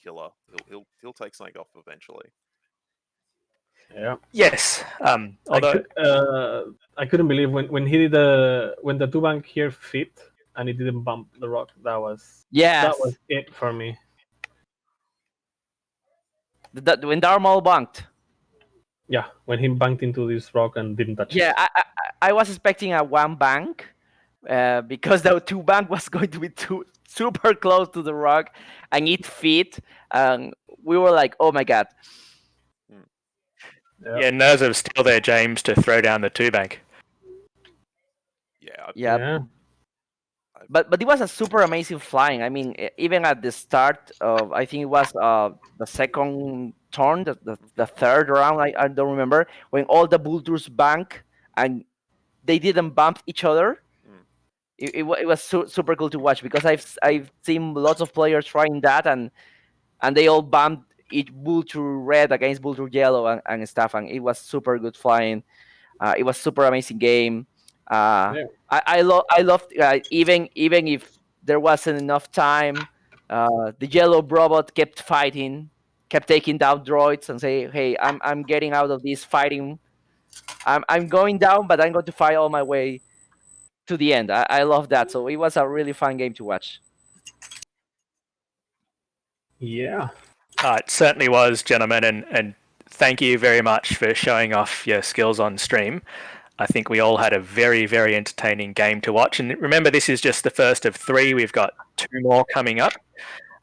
killer. He'll take something off eventually. Yeah. Yes. Although I couldn't believe when he did when the 2-bank here fit and he didn't bump the rock. That was it for me. When Darmal banked. Yeah, when he banked into this rock and didn't touch it. Yeah, I was expecting a 1 bank because the 2 bank was going to be super close to the rock and it fit. We were like, oh my god. Yeah, nerves are still there, James, to throw down the 2 bank. Yeah. But it was a super amazing flying. I mean, even at the start of, I think it was the second turn, the third round, I don't remember, when all the vultures bank and they didn't bump each other. It was super cool to watch, because I've seen lots of players trying that, and they all bumped each vulture red against vulture yellow and stuff, and it was super good flying. It was super amazing game. I loved, even if there wasn't enough time, the yellow robot kept fighting, kept taking down droids and say, "Hey, I'm getting out of this fighting. I'm going down, but I'm going to fight all my way to the end." I love that. So it was a really fun game to watch. Yeah. It certainly was, gentlemen, and thank you very much for showing off your skills on stream. I think we all had a very, very entertaining game to watch. And remember, this is just the first of 3. We've got 2 more coming up.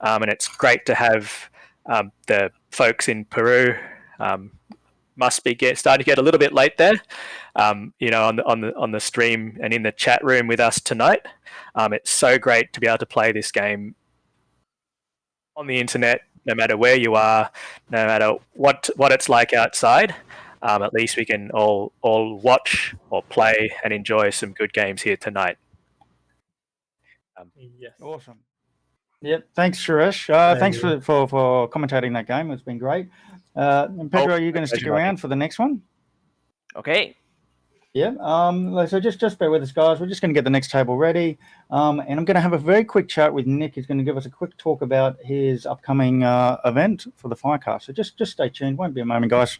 And it's great to have the folks in Peru. Must be starting to get a little bit late there, on the stream and in the chat room with us tonight. It's so great to be able to play this game on the internet, no matter where you are, no matter what it's like outside. At least we can all watch or play and enjoy some good games here tonight. Yes. Awesome. Yep. Thanks, Suresh. Thanks for commentating that game. It's been great. And Pedro, are you going to stick around for the next one? Okay. Yeah. So just bear with us, guys. We're just going to get the next table ready, and I'm going to have a very quick chat with Nick. He's going to give us a quick talk about his upcoming event for the Firecast. So just stay tuned. Won't be a moment, guys.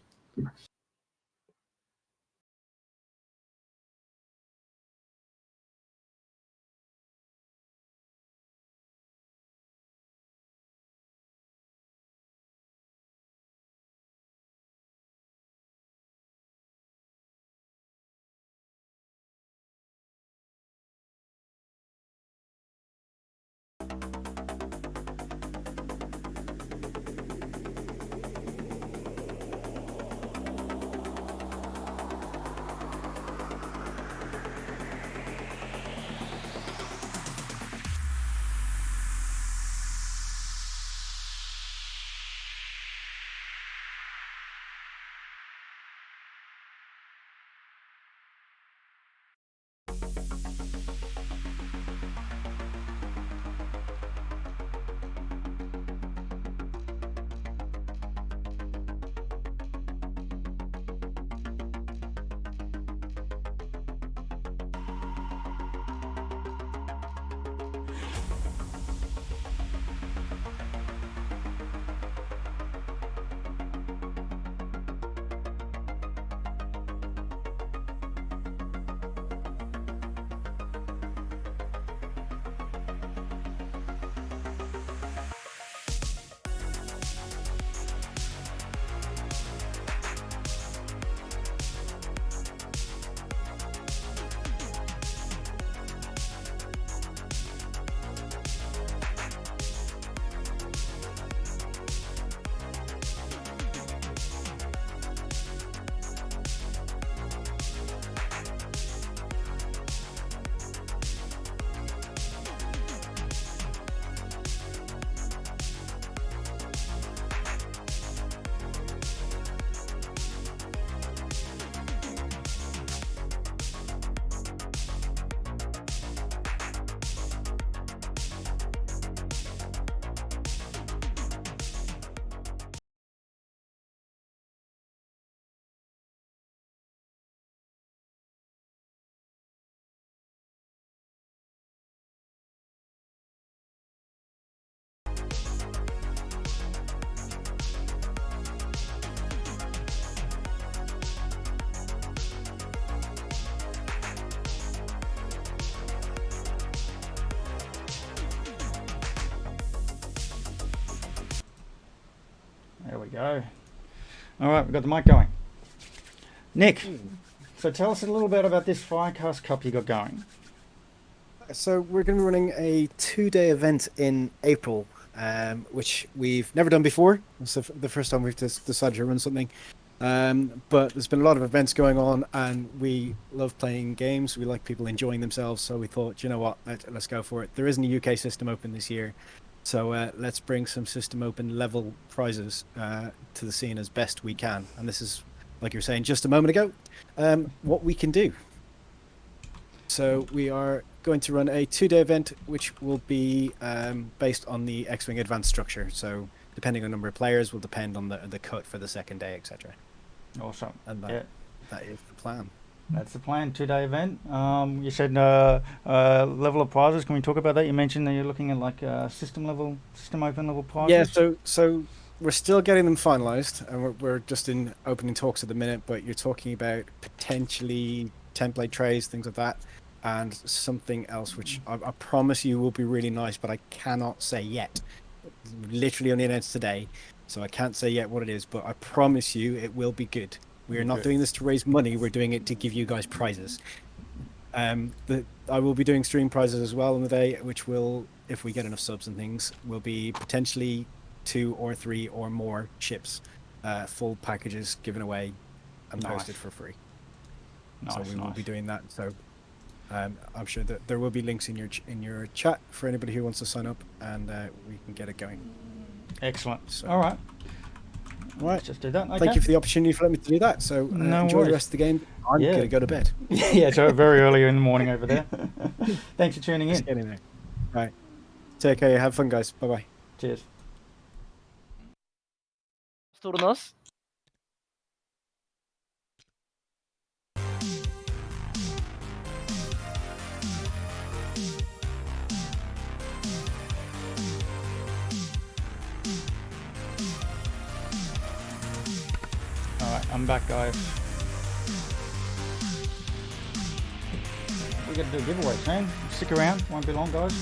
There we go. All right, we've got the mic going. Nick, so tell us a little bit about this Firecast Cup you got going. So we're going to be running a 2-day event in April, which we've never done before. It's the first time we've decided to run something. But there's been a lot of events going on, and we love playing games. We like people enjoying themselves, so we thought, you know what, let's go for it. There isn't a UK System Open this year, so let's bring some System Open level prizes to the scene as best we can. And this is, like you were saying just a moment ago, what we can do. So we are going to run a 2-day event, which will be based on the X-Wing Advanced structure. So depending on the number of players, will depend on the cut for the second day, etc. Awesome. And that is the plan. That's the plan. 2-day event. You said level of prizes. Can we talk about that? You mentioned that you're looking at like system open level prizes. Yeah. So we're still getting them finalized, and we're just in opening talks at the minute. But you're talking about potentially template trays, things like that, and something else, which I promise you will be really nice, but I cannot say yet. Literally only announced today, so I can't say yet what it is. But I promise you, it will be good. We are not doing this to raise money. We're doing it to give you guys prizes. I will be doing stream prizes as well on the day, which will, if we get enough subs and things, will be potentially 2 or 3 or more ships, full packages given away and posted for free. So we will be doing that. So I'm sure that there will be links in your chat for anybody who wants to sign up, and we can get it going. Excellent. So, all right. All right. Let's just do that. Okay. Thank you for the opportunity for letting me to do that. So enjoy the rest of the game. I'm going to go to bed. Yeah, so very early in the morning over there. Thanks for tuning in. Just getting there. All right. Take care. Have fun, guys. Bye-bye. Cheers. Turnos. Alright, I'm back, guys. We gotta do a giveaway, man. Stick around, won't be long, guys.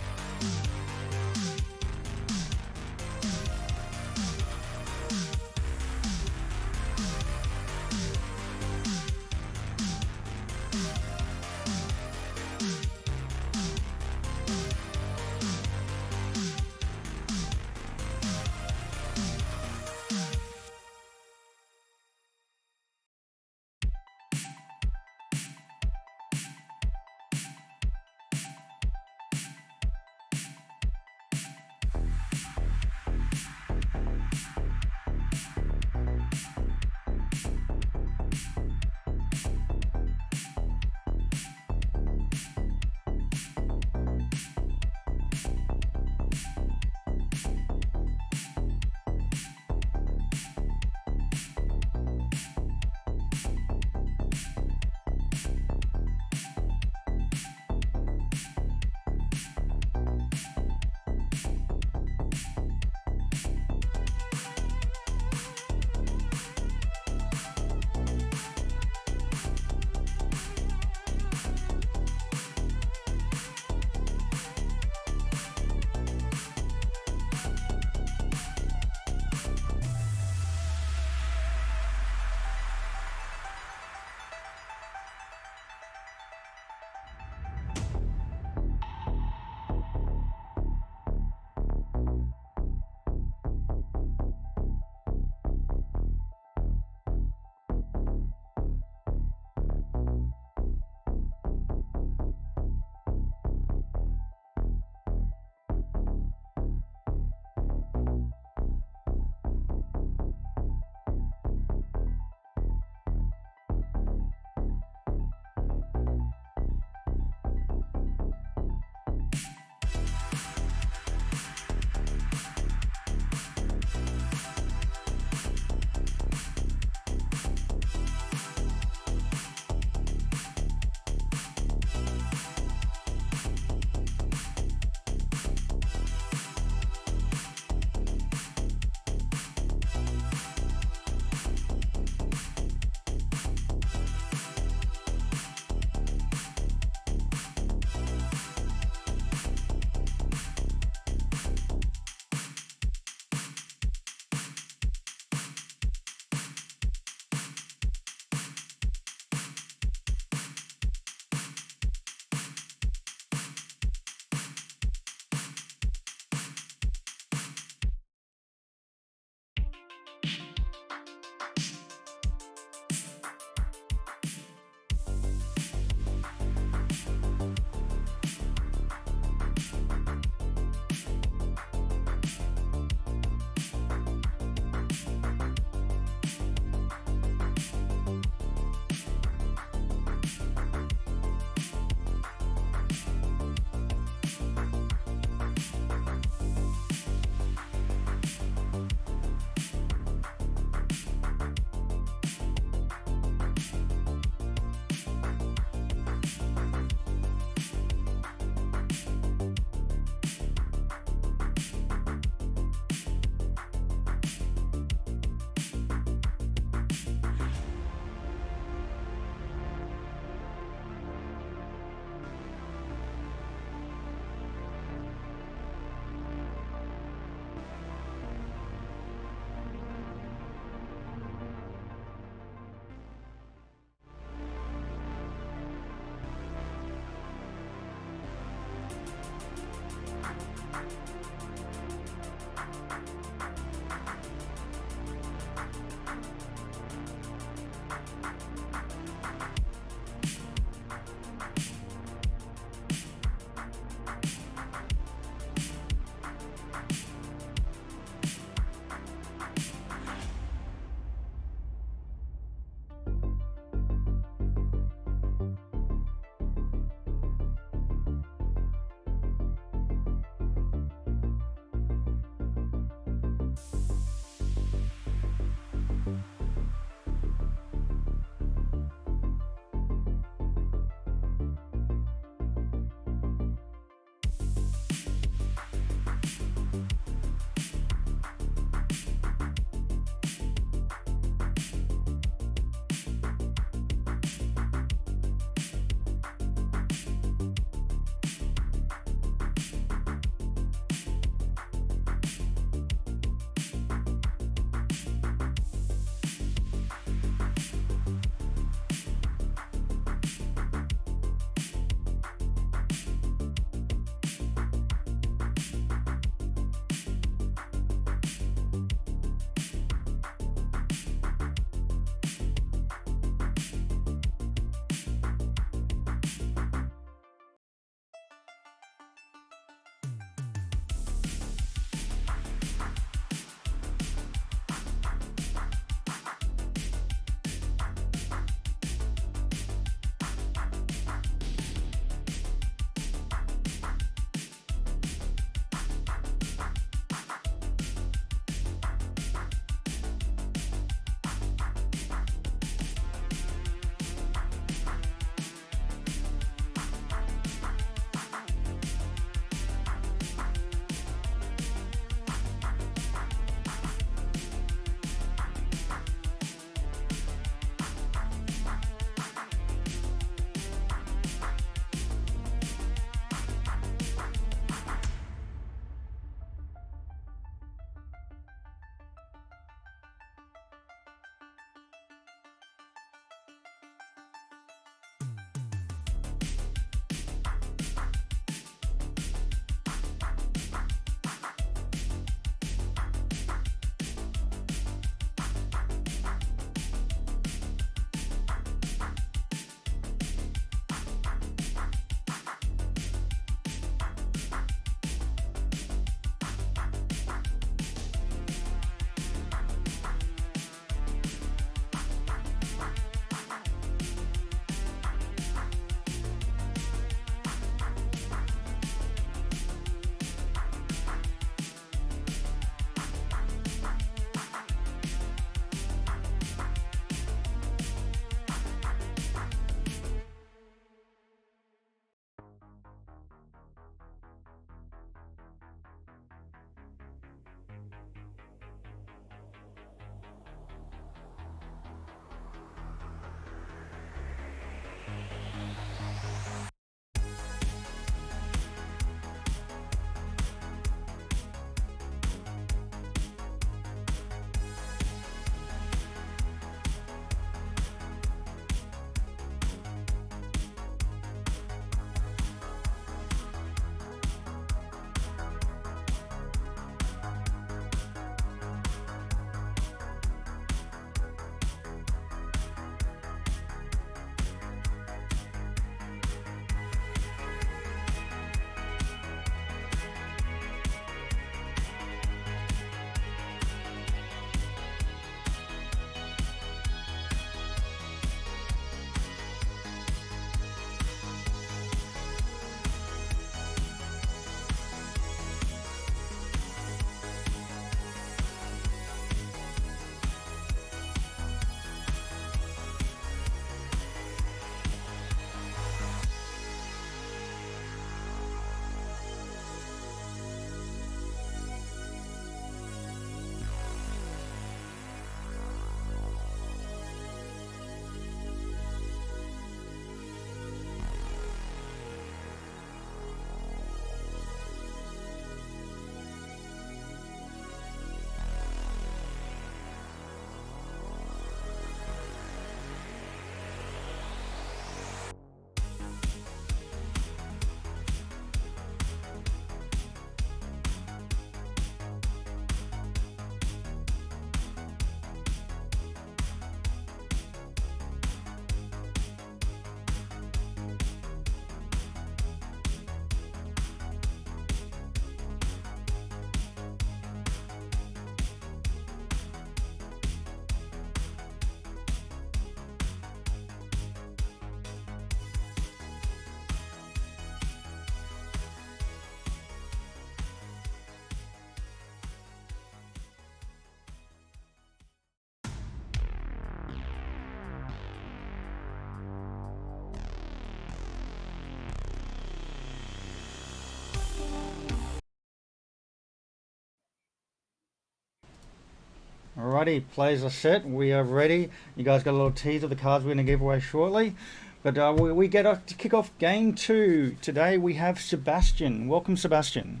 Alrighty, players are set. We are ready. You guys got a little tease of the cards we're going to give away shortly. But we get to kick off game 2. Today we have Sebastian. Welcome, Sebastian.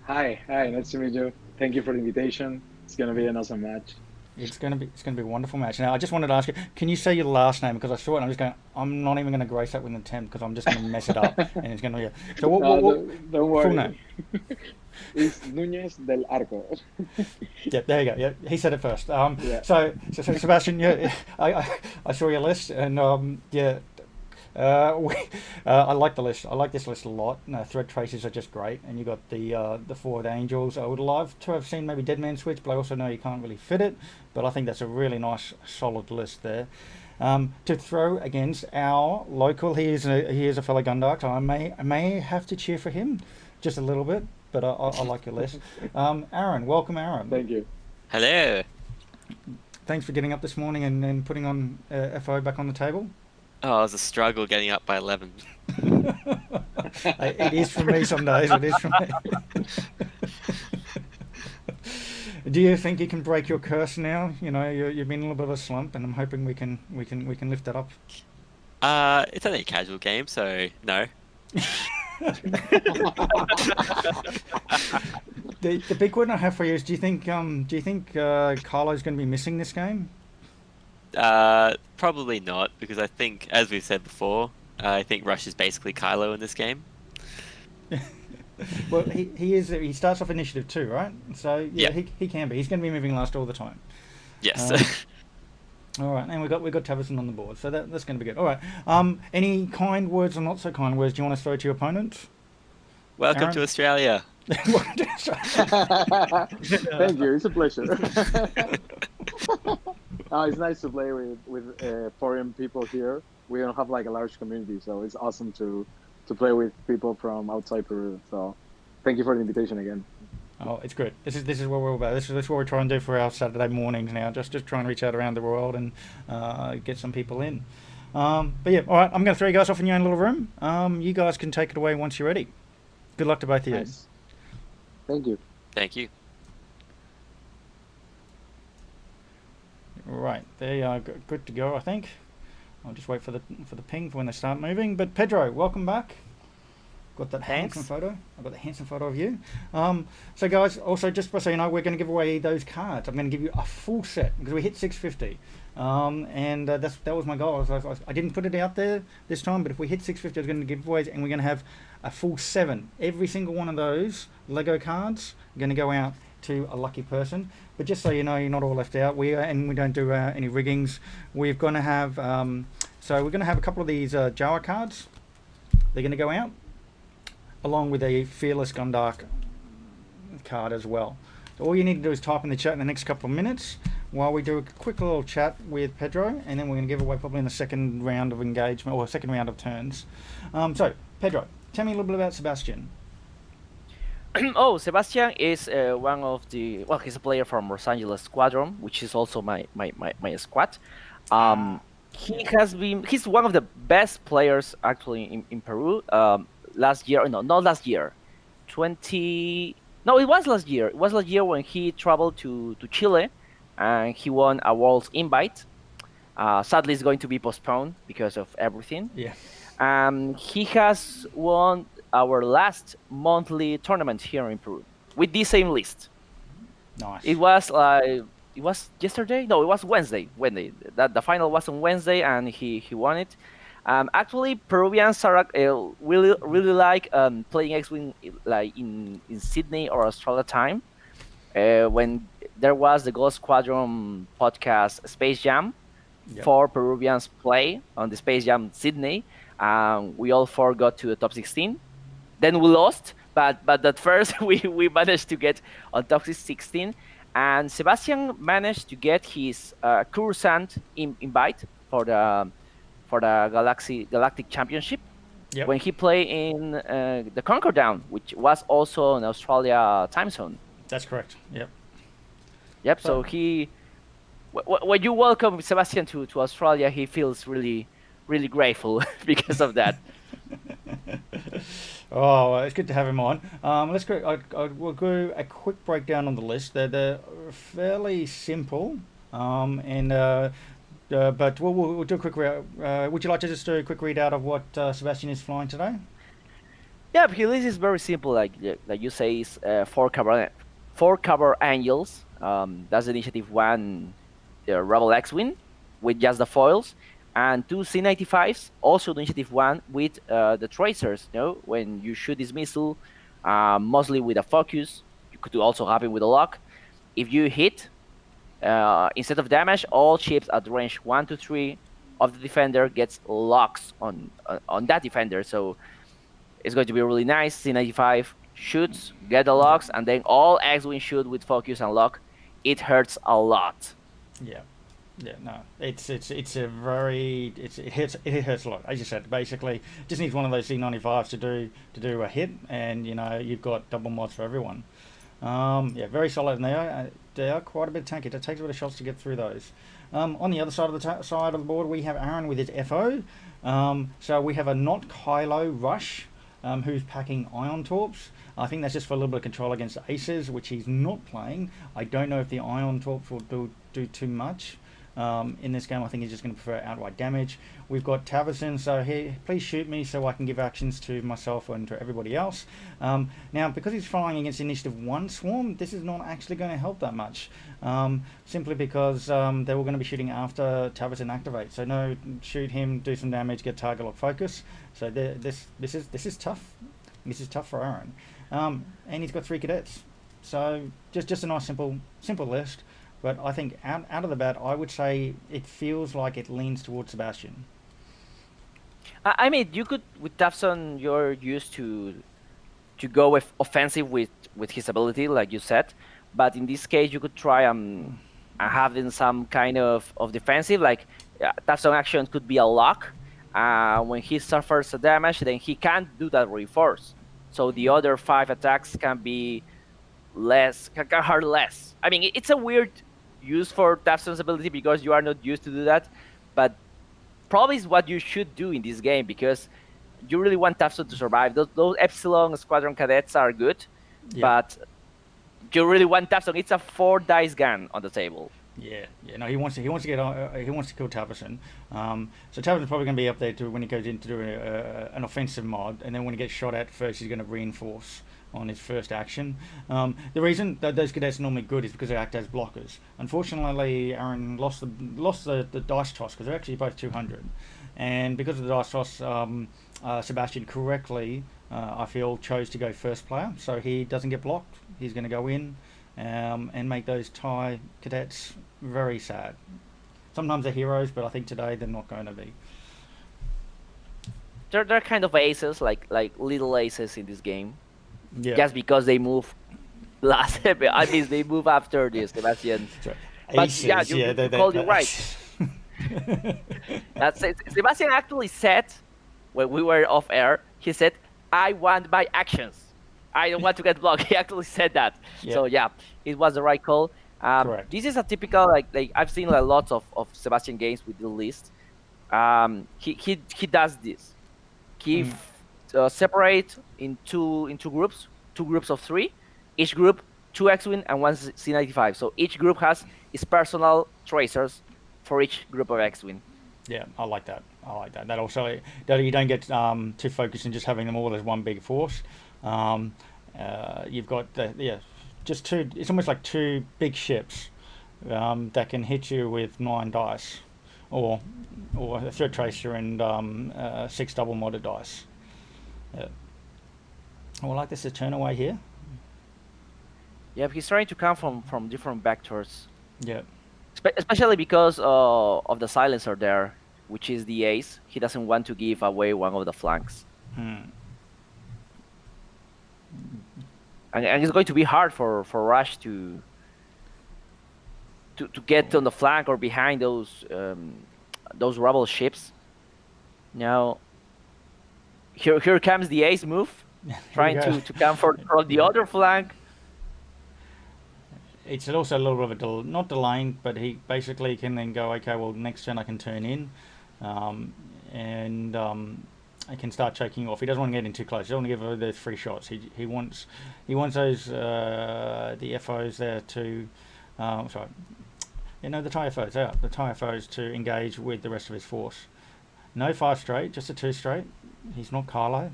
Hi, nice to meet you. Thank you for the invitation. It's going to be an awesome match. It's gonna be a wonderful match. Now I just wanted to ask you, can you say your last name, because I saw it and I'm not even going to grace that with an attempt because I'm just going to mess it up and it's going to be. So what? Don't worry. Full name? It's Núñez del Arco. Yeah, there you go. Yeah, he said it first. Yeah. So Sebastian, yeah, I saw your list and yeah. I like the list. I like this list a lot. Thread traces are just great, and you got the Forward Angels. I would love to have seen maybe Dead Man Switch, but I also know you can't really fit it. But I think that's a really nice, solid list there. To throw against our local, he is a fellow Gundark, so I may have to cheer for him just a little bit. But I like your list. Aaron, welcome, Aaron. Thank you. Hello. Thanks for getting up this morning and putting on FO back on the table. Oh, it was a struggle getting up by 11. It is for me some days. It is for me. Do you think you can break your curse now? You know, you've been in a little bit of a slump, and I'm hoping we can lift that up. It's only a casual game, so no. The big one I have for you is: do you think Carlo's going to be missing this game? Probably not, because I think, as we've said before, I think Rush is basically Kylo in this game. Well, he is. He starts off initiative 2, right? So yeah. He can be. He's going to be moving last all the time. Yes. All right, and we've got Tavison on the board, so that's going to be good. All right. Any kind words or not so kind words do you want to throw to your opponents? Welcome Aaron? to Australia. Thank you. It's a pleasure. It's nice to play with foreign people here. We don't have like a large community, so it's awesome to play with people from outside Peru. So thank you for the invitation again. Oh, it's good. This is what we're all about. This is what we're trying to do for our Saturday mornings now. Just try and reach out around the world and get some people in. But yeah, all right. I'm going to throw you guys off in your own little room. You guys can take it away once you're ready. Good luck to both of you. Nice. Thank you. Thank you. Right, they are good to go, I think. I'll just wait for the ping for when they start moving. But Pedro, welcome back. Got that handsome photo. I've got the handsome photo of you. So guys, also just so you know, we're going to give away those cards. I'm going to give you a full set because we hit 650. And that was my goal. I didn't put it out there this time, but if we hit 650, I was going to give giveaways, and we're going to have a full 7. Every single one of those Lego cards are going to go out to a lucky person. But just so you know, you're not all left out. We don't do any riggings. We're going to have we're going to have a couple of these Jawa cards. They're going to go out along with a Fearless Gundark card as well. So all you need to do is type in the chat in the next couple of minutes while we do a quick little chat with Pedro, and then we're going to give away probably in the second round of engagement or second round of turns. So Pedro, tell me a little bit about Sebastian. Oh, Sebastian is one of the he's a player from Los Angeles Squadron, which is also my squad. He's one of the best players actually in Peru. Last year, no, not last year, it was last year. It was last year when he traveled to Chile, and he won a World's Invite. Sadly, it's going to be postponed because of everything. Yeah. He has won our last monthly tournament here in Peru with the same list. Nice. It was yesterday. No, it was Wednesday. The final was on Wednesday, and he won it. Actually, Peruvians are really like playing X-Wing like in Sydney or Australia time. When there was the Ghost Squadron podcast Space Jam, Yep. 4 Peruvians play on the Space Jam Sydney. We all 4 got to the top 16. Then we lost, but at first we managed to get on top 16. And Sebastian managed to get his Coruscant invite for the Galactic Championship. Yep. When he played in the Concord Down, which was also in Australia time zone. That's correct. Yep. Yep. So he, when you welcome Sebastian to Australia, he feels really, really grateful because of that. Oh, it's good to have him on. Let's go. We'll go a quick breakdown on the list. They're fairly simple, but we'll do a quick. Would you like to just do a quick readout of what Sebastian is flying today? Yeah, his list is very simple. Like you say, is four cover angels. That's initiative one, the Rebel X-wing with just the foils, and two C95s, also the initiative one with the tracers. You know, when you shoot this missile, mostly with a focus, you could also have it with a lock. If you hit, instead of damage, all ships at range 1 to 3 of the defender gets locks on that defender. So it's going to be really nice. C95 shoots, get the locks, and then all X-wing shoot with focus and lock. It hurts a lot. Yeah. Yeah, no, it hurts a lot. As you said, basically, just needs one of those C95s to do a hit, and you've got double mods for everyone. Yeah, very solid, and they are quite a bit tanky. It takes a bit of shots to get through those. On the other side of the side of the board, we have Aaron with his FO. So we have a not Kylo Rush, who's packing Ion Torps. I think that's just for a little bit of control against Aces, which he's not playing. I don't know if the Ion Torps will do too much. In this game, I think he's just going to prefer outright damage. We've got Tavison, so please shoot me so I can give actions to myself and to everybody else. Now, because he's flying against Initiative 1 Swarm, this is not actually going to help that much, simply because they're all going to be shooting after Tavison activates. So no, shoot him, do some damage, get target lock focus. So this is tough. This is tough for Aaron, and he's got 3 cadets. So just a nice simple list. But I think out of the bat, I would say it feels like it leans towards Sebastian. I mean, you could with Tafson, you're used to go with offensive with his ability, like you said. But in this case, you could try having some kind of defensive, like Tafson action could be a lock. When he suffers a damage, then he can't do that reinforce. So the other 5 attacks can be can hurt less. I mean, it's a weird use for Tafson's ability because you are not used to do that, but probably is what you should do in this game because you really want Tafson to survive. Those Epsilon Squadron cadets are good, but you really want Tafson. It's a 4 dice gun on the table. Yeah. No, he wants to kill Tavison. So Tavison's probably going to be up there too when he goes in to do an offensive mod, and then when he gets shot at first, he's going to reinforce on his first action. The reason that those cadets are normally good is because they act as blockers. Unfortunately, Aaron lost the dice toss because they're actually both 200, and because of the dice toss, Sebastian correctly, I feel, chose to go first player, so he doesn't get blocked. He's going to go in and make those TIE cadets very sad. Sometimes they're heroes, but I think today they're not going to be. They're kind of aces, like little aces in this game. Yeah. Just because they move last, I mean they move after this, Sebastian. But aces, yeah, you called it right. That's it. Sebastian actually said when we were off air, he said, "I want my actions. I don't want to get blocked." He actually said that. Yeah. So yeah, it was the right call. This is a typical like I've seen lots of Sebastian games with the list. He does this. He separate in two groups of 3. Each group 2 X-wing and 1 C95. So each group has its personal tracers for each group of X-wing. Yeah, I like that. That also that you don't get too focused on just having them all as one big force. You've got just 2. It's almost like 2 big ships that can hit you with 9 dice, or a threat tracer and 6 double modded dice. Yeah. I like this turn away here. Yeah, he's trying to come from different vectors. Yeah. Especially because of the silencer there, which is the ace. He doesn't want to give away one of the flanks. And it's going to be hard for Rush to get on the flank or behind those rebel ships. Now, here comes the ace move, trying to come for the other flank. It's also a little bit of not delaying, but he basically can then go, okay, well, next turn I can turn in, and he can start choking you off. He doesn't want to get in too close. He doesn't want to give her those free shots. He wants those the FOs there to sorry. You know, the TIFOs out. The TIFOs to engage with the rest of his force. No 5 straight, just a 2 straight. He's not Kylo.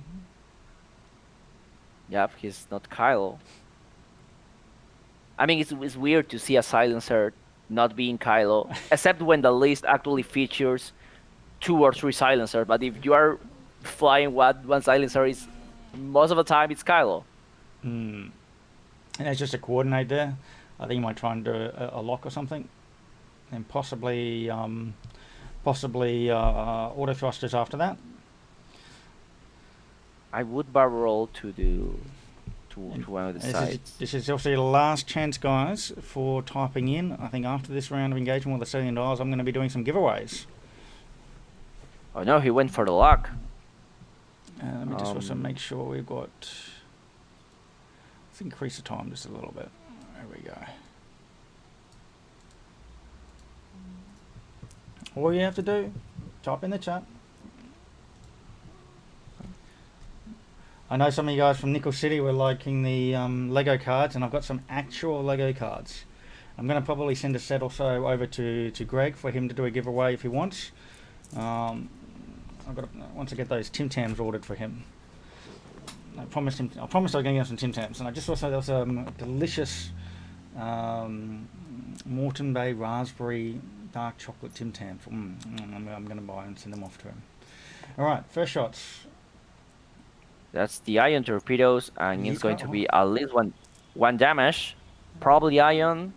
Yep, he's not Kylo. I mean, it's weird to see a silencer not being Kylo, except when the list actually features 2 or 3 silencers. But if you are flying one silencer, is most of the time it's Kylo. And it's just a coordinate there. I think you might try and do a lock or something, and possibly auto thrusters after that. I would barrel roll to do to one of the sides. This is obviously the last chance, guys, for typing in. I think after this round of engagement with the Stellian Dials, I'm going to be doing some giveaways. Oh no, he went for the lock. Let me just also make sure we've got. Let's increase the time just a little bit. There we go. All you have to do, type in the chat. I know some of you guys from Nickel City were liking the Lego cards, and I've got some actual Lego cards. I'm going to probably send a set or so over to Greg for him to do a giveaway if he wants. Once I get those Tim Tams ordered for him. I promised I was going to get him some Tim Tams, and I just also there was a delicious Moreton Bay raspberry dark chocolate Tim Tams. I'm going to buy and send them off to him. All right, first shots. That's the ion torpedoes, and it's going to be at least one damage. Probably ion.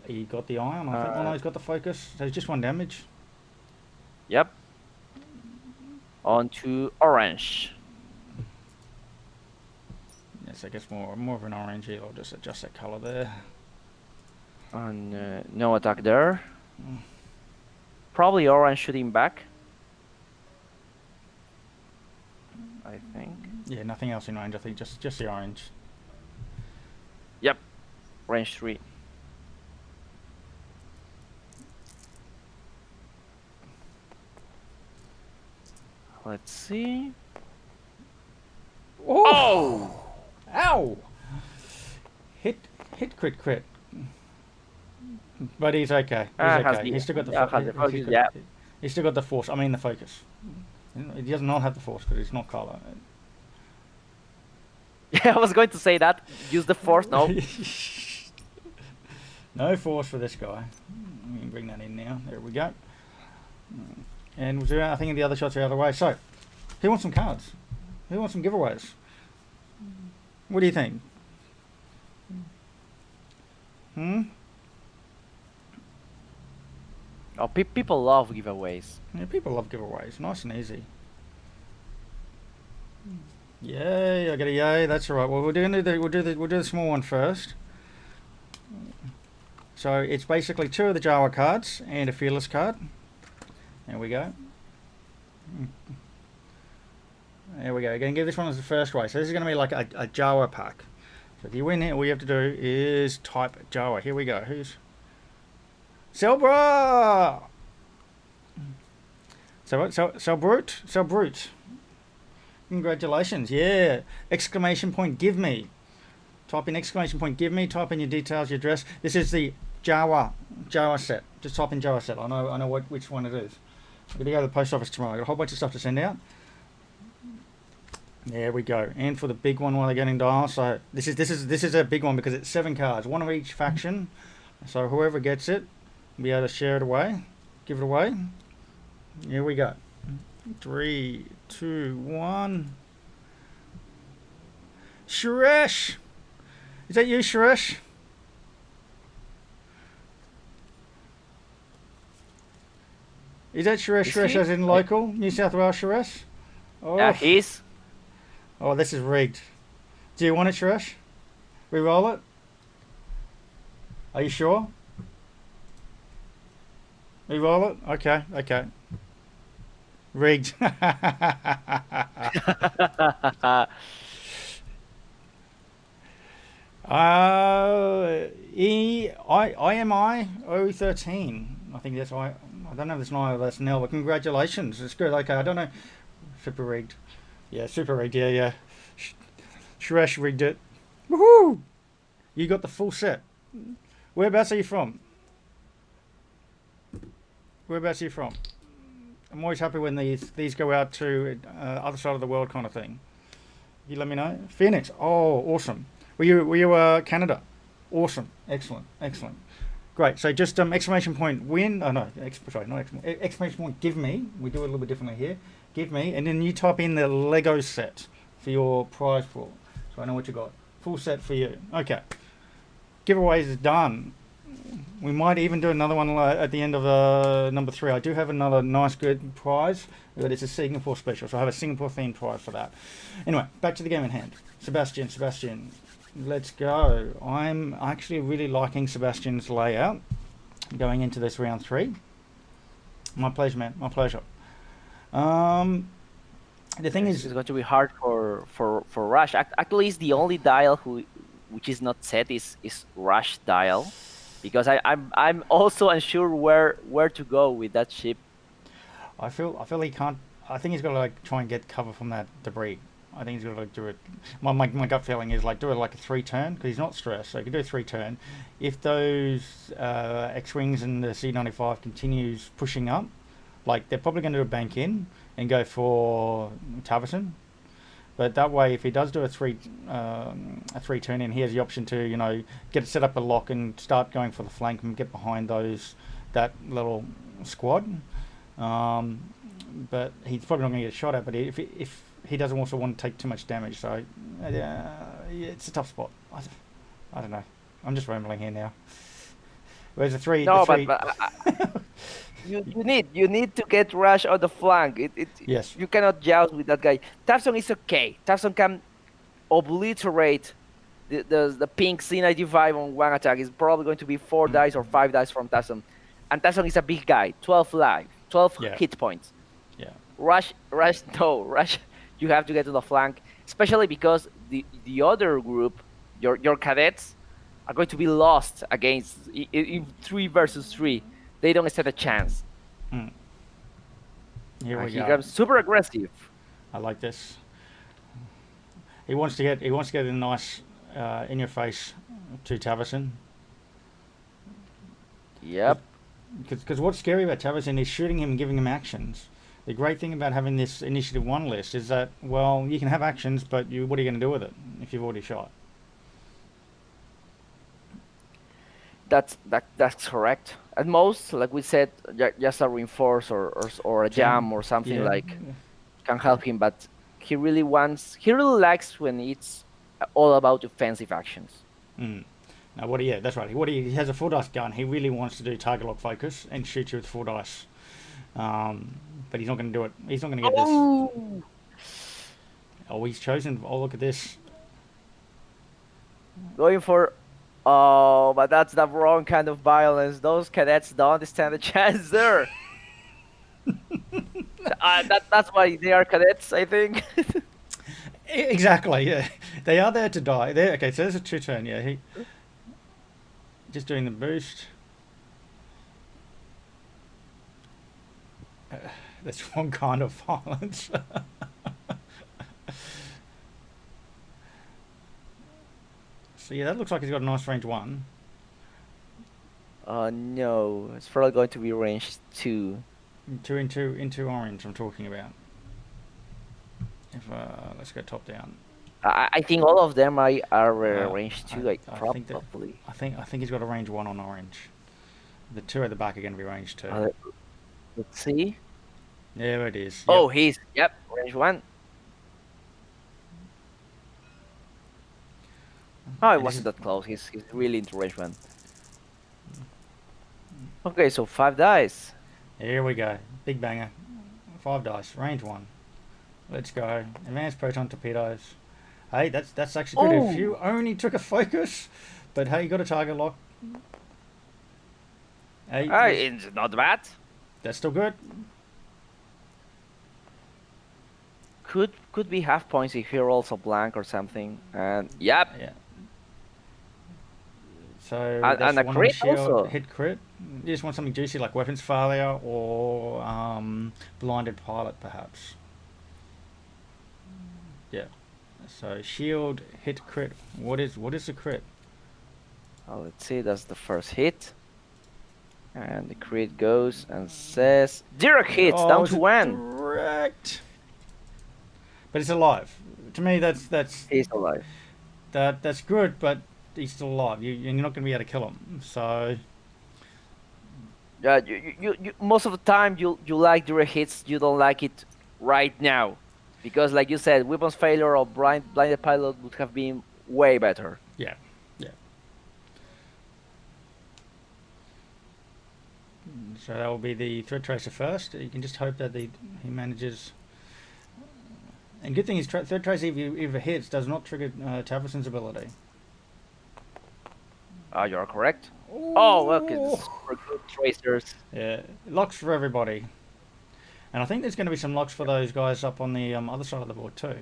He got the ion, I think. Oh no, he's got the focus. So it's just 1 damage. Yep. On to orange. Yes, I guess more of an orangey. I'll just adjust that color there. And no attack there. Probably orange shooting back. I think. Yeah, nothing else in range. I think just the orange. Yep. Range 3. Let's see. Oh! Ow! Hit, crit. But he's okay. He's okay. He's still got the focus. Yeah. He's still got the force. I mean the focus. He does not have the force because he's not Kylo. Yeah, I was going to say that. Use the force. No. No force for this guy. Let me bring that in now. There we go. And I think the other shots are out of the way. So, who wants some cards? Who wants some giveaways? What do you think? Oh, people love giveaways. Yeah, people love giveaways. Nice and easy. Yay! I get a yay. That's all right. Well, we'll do the small one first. So it's basically 2 of the Jawa cards and a Fearless card. There we go. There we go. Going to give this one as the first way. So this is going to be like a Jawa pack. So if you win here, all you have to do is type Jawa. Here we go. Who's Selbra? So Brute. Congratulations. Yeah. Exclamation point give me. Type in exclamation point give me. Type in your details, your address. This is the Jawa set. Just type in Jawa set. I know which one it is. I'm going to go to the post office tomorrow. I've got a whole bunch of stuff to send out. There we go. And for the big one while they're getting dials. So this is a big one because it's 7 cards. 1 of each faction. So whoever gets it will be able to share it away. Give it away. Here we go. 3, 2, 1. Suresh! Is that you, Suresh? Is that Suresh? Suresh as in local? New South Wales Suresh? Oh. Yeah, he's. Oh, this is rigged. Do you want it, Suresh? Reroll it? Are you sure? Reroll it? Okay. Rigged. IMI 013. I think that's I don't know if it's an I or that's an L, but congratulations. It's good. Okay, I don't know. Super rigged. Yeah, super rigged. Yeah. Shresh rigged it. Woohoo! You got the full set. Whereabouts are you from? Whereabouts are you from? I'm always happy when these go out to other side of the world kind of thing. You let me know. Phoenix. Oh, awesome. Were you Canada? Awesome. Excellent. Great. So just exclamation point win. Oh no, sorry, not exclamation point. Give me. We do it a little bit differently here. Give me, and then you type in the Lego set for your prize pool. So I know what you got. Full set for you. Okay. Giveaways is done. We might even do another one at the end of number 3. I do have another nice good prize, but it's a Singapore special, so I have a Singapore themed prize for that. Anyway, back to the game in hand. Sebastian, let's go. I'm actually really liking Sebastian's layout going into this round 3. My pleasure, man. My pleasure. The thing is, it's going to be hard for Rush. Actually, it's the only dial which is not set is Rush dial, because I'm also unsure where to go with that ship. I feel he can't. I think he's got to like try and get cover from that debris. I think he's got to like do it. My gut feeling is like do it like a 3-turn, because he's not stressed, so he can do a 3-turn. If those X-wings and the C95 continues pushing up, like they're probably going to do a bank in and go for Taverson. But that way, if he does do a 3-turn in, he has the option to get it set up a lock and start going for the flank and get behind that little squad. But he's probably not going to get shot at. But if he doesn't also want to take too much damage, so it's a tough spot. I don't know. I'm just rambling here now. Whereas but you need to get Rush on the flank. Yes. You cannot joust with that guy. Tafson is okay. Tafson can obliterate the pink C95 on one attack. It's probably going to be 4 dice or 5 dice from Tafson. And Tafson is a big guy. 12 life, 12 hit points. Yeah. Rush. You have to get to the flank, especially because the other group, your cadets, are going to be lost against in 3 versus 3. They don't stand a chance. Here we He go. comes super aggressive. I like this. He wants to get a nice in your face to Taverson. Yep. Because what's scary about Taverson is shooting him and giving him actions. The great thing about having this Initiative 1 list is that, well, you can have actions, but what are you going to do with it if you've already shot? That's correct. At most, like we said, just a reinforce or a jam or something can help him. But he really likes when it's all about offensive actions. Now, that's right. He has a 4 dice gun. He really wants to do target lock focus and shoot you with 4 dice. But he's not going to do it. He's not going to get this. Oh, he's chosen. Oh, look at this. Going for. Oh, but that's the wrong kind of violence. Those cadets don't stand a chance there. That's why they are cadets, I think. Exactly, yeah. They are there to die. Okay, so there's a 2-turn, yeah. He just doing the boost. That's one kind of violence. So yeah, that looks like he's got a nice range 1. No, it's probably going to be range 2. 2 into orange. I'm talking about. If let's go top down. I think all of them are range 2. Probably. I think he's got a range 1 on orange. The 2 at the back are going to be range 2. Let's see. There it is. Yep. Oh, he's range 1. Oh, it wasn't that close. He's really into range 1. Okay, so 5 dice. Here we go. Big banger. 5 dice. Range 1. Let's go. Advanced proton torpedoes. Hey, that's actually good. If you only took a focus, but hey, you got a target lock. Hey, it's not bad. That's still good. Could be half points if he rolls a blank or something. And yeah. So and a crit also. Hit crit. You just want something juicy like weapons failure or blinded pilot, perhaps. Yeah. So shield, hit, crit. What is the crit? Let's see. That's the first hit. And the crit goes and says direct hits down to 1. Direct. But it's alive. To me, that's He's alive. that's good, but he's still alive. You're not going to be able to kill him. So Yeah, you most of the time you like direct hits. You don't like it right now, because like you said, weapons failure or blinded pilot would have been way better. yeah. So that will be the threat tracer first. You can just hope that he manages. And good thing is threat tracer if it hits does not trigger Taverson's ability. You're correct. Oh, look, it's super good tracers. Yeah, locks for everybody. And I think there's going to be some locks for those guys up on the other side of the board too.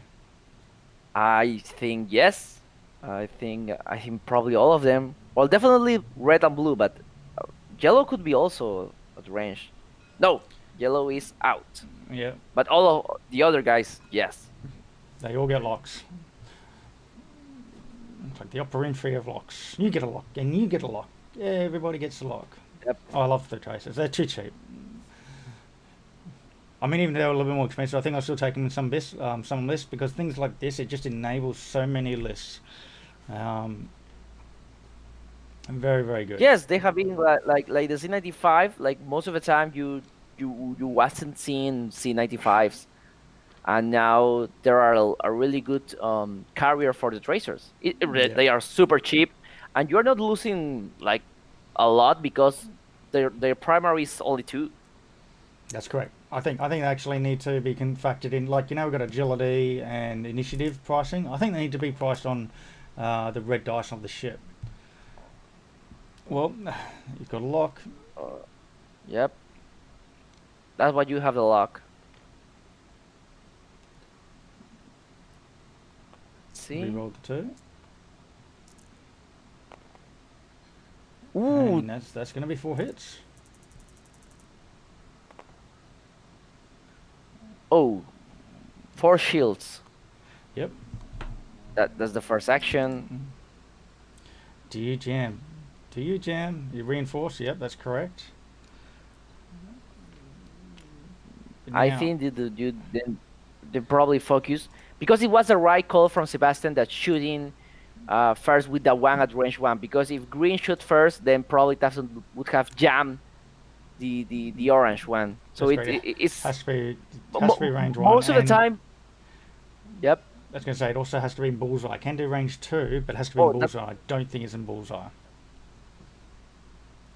I think yes. I think probably all of them. Well, definitely red and blue, but yellow could be also at range. No, yellow is out. Yeah. But all of the other guys, yes. They all get locks. It's like the upper entry of locks. You get a lock, and you get a lock. Yeah, everybody gets a lock. Yep. Oh, I love the tracers. They're too cheap. I mean, even though they're a little bit more expensive, I think I'll still take them in some lists because things like this, it just enables so many lists. Very, very good. Yes, they have been like the C95. Like most of the time, you wasn't seeing C95s, and now there are a really good carrier for the tracers. They are super cheap, and you're not losing like a lot because their primary is only 2. That's correct. I think they actually need to be factored in. Like, we've got agility and initiative pricing. I think they need to be priced on the red dice of the ship. Well, you've got a lock. Yep. That's why you have the lock. See? Reroll the 2. Ooh. And that's going to be 4 hits. Oh, 4 shields. Yep. That's the first action. Do you jam? You reinforce? Yep, that's correct. I think they probably focus because it was the right call from Sebastian that shooting first with the 1 at range 1. Because if green shoot first, then probably Tafson would have jammed the orange one. So it has to be range 1. Most of the time. Yep. I was going to say it also has to be in bullseye. Can do range 2, but it has to be in bullseye. I don't think it's in bullseye.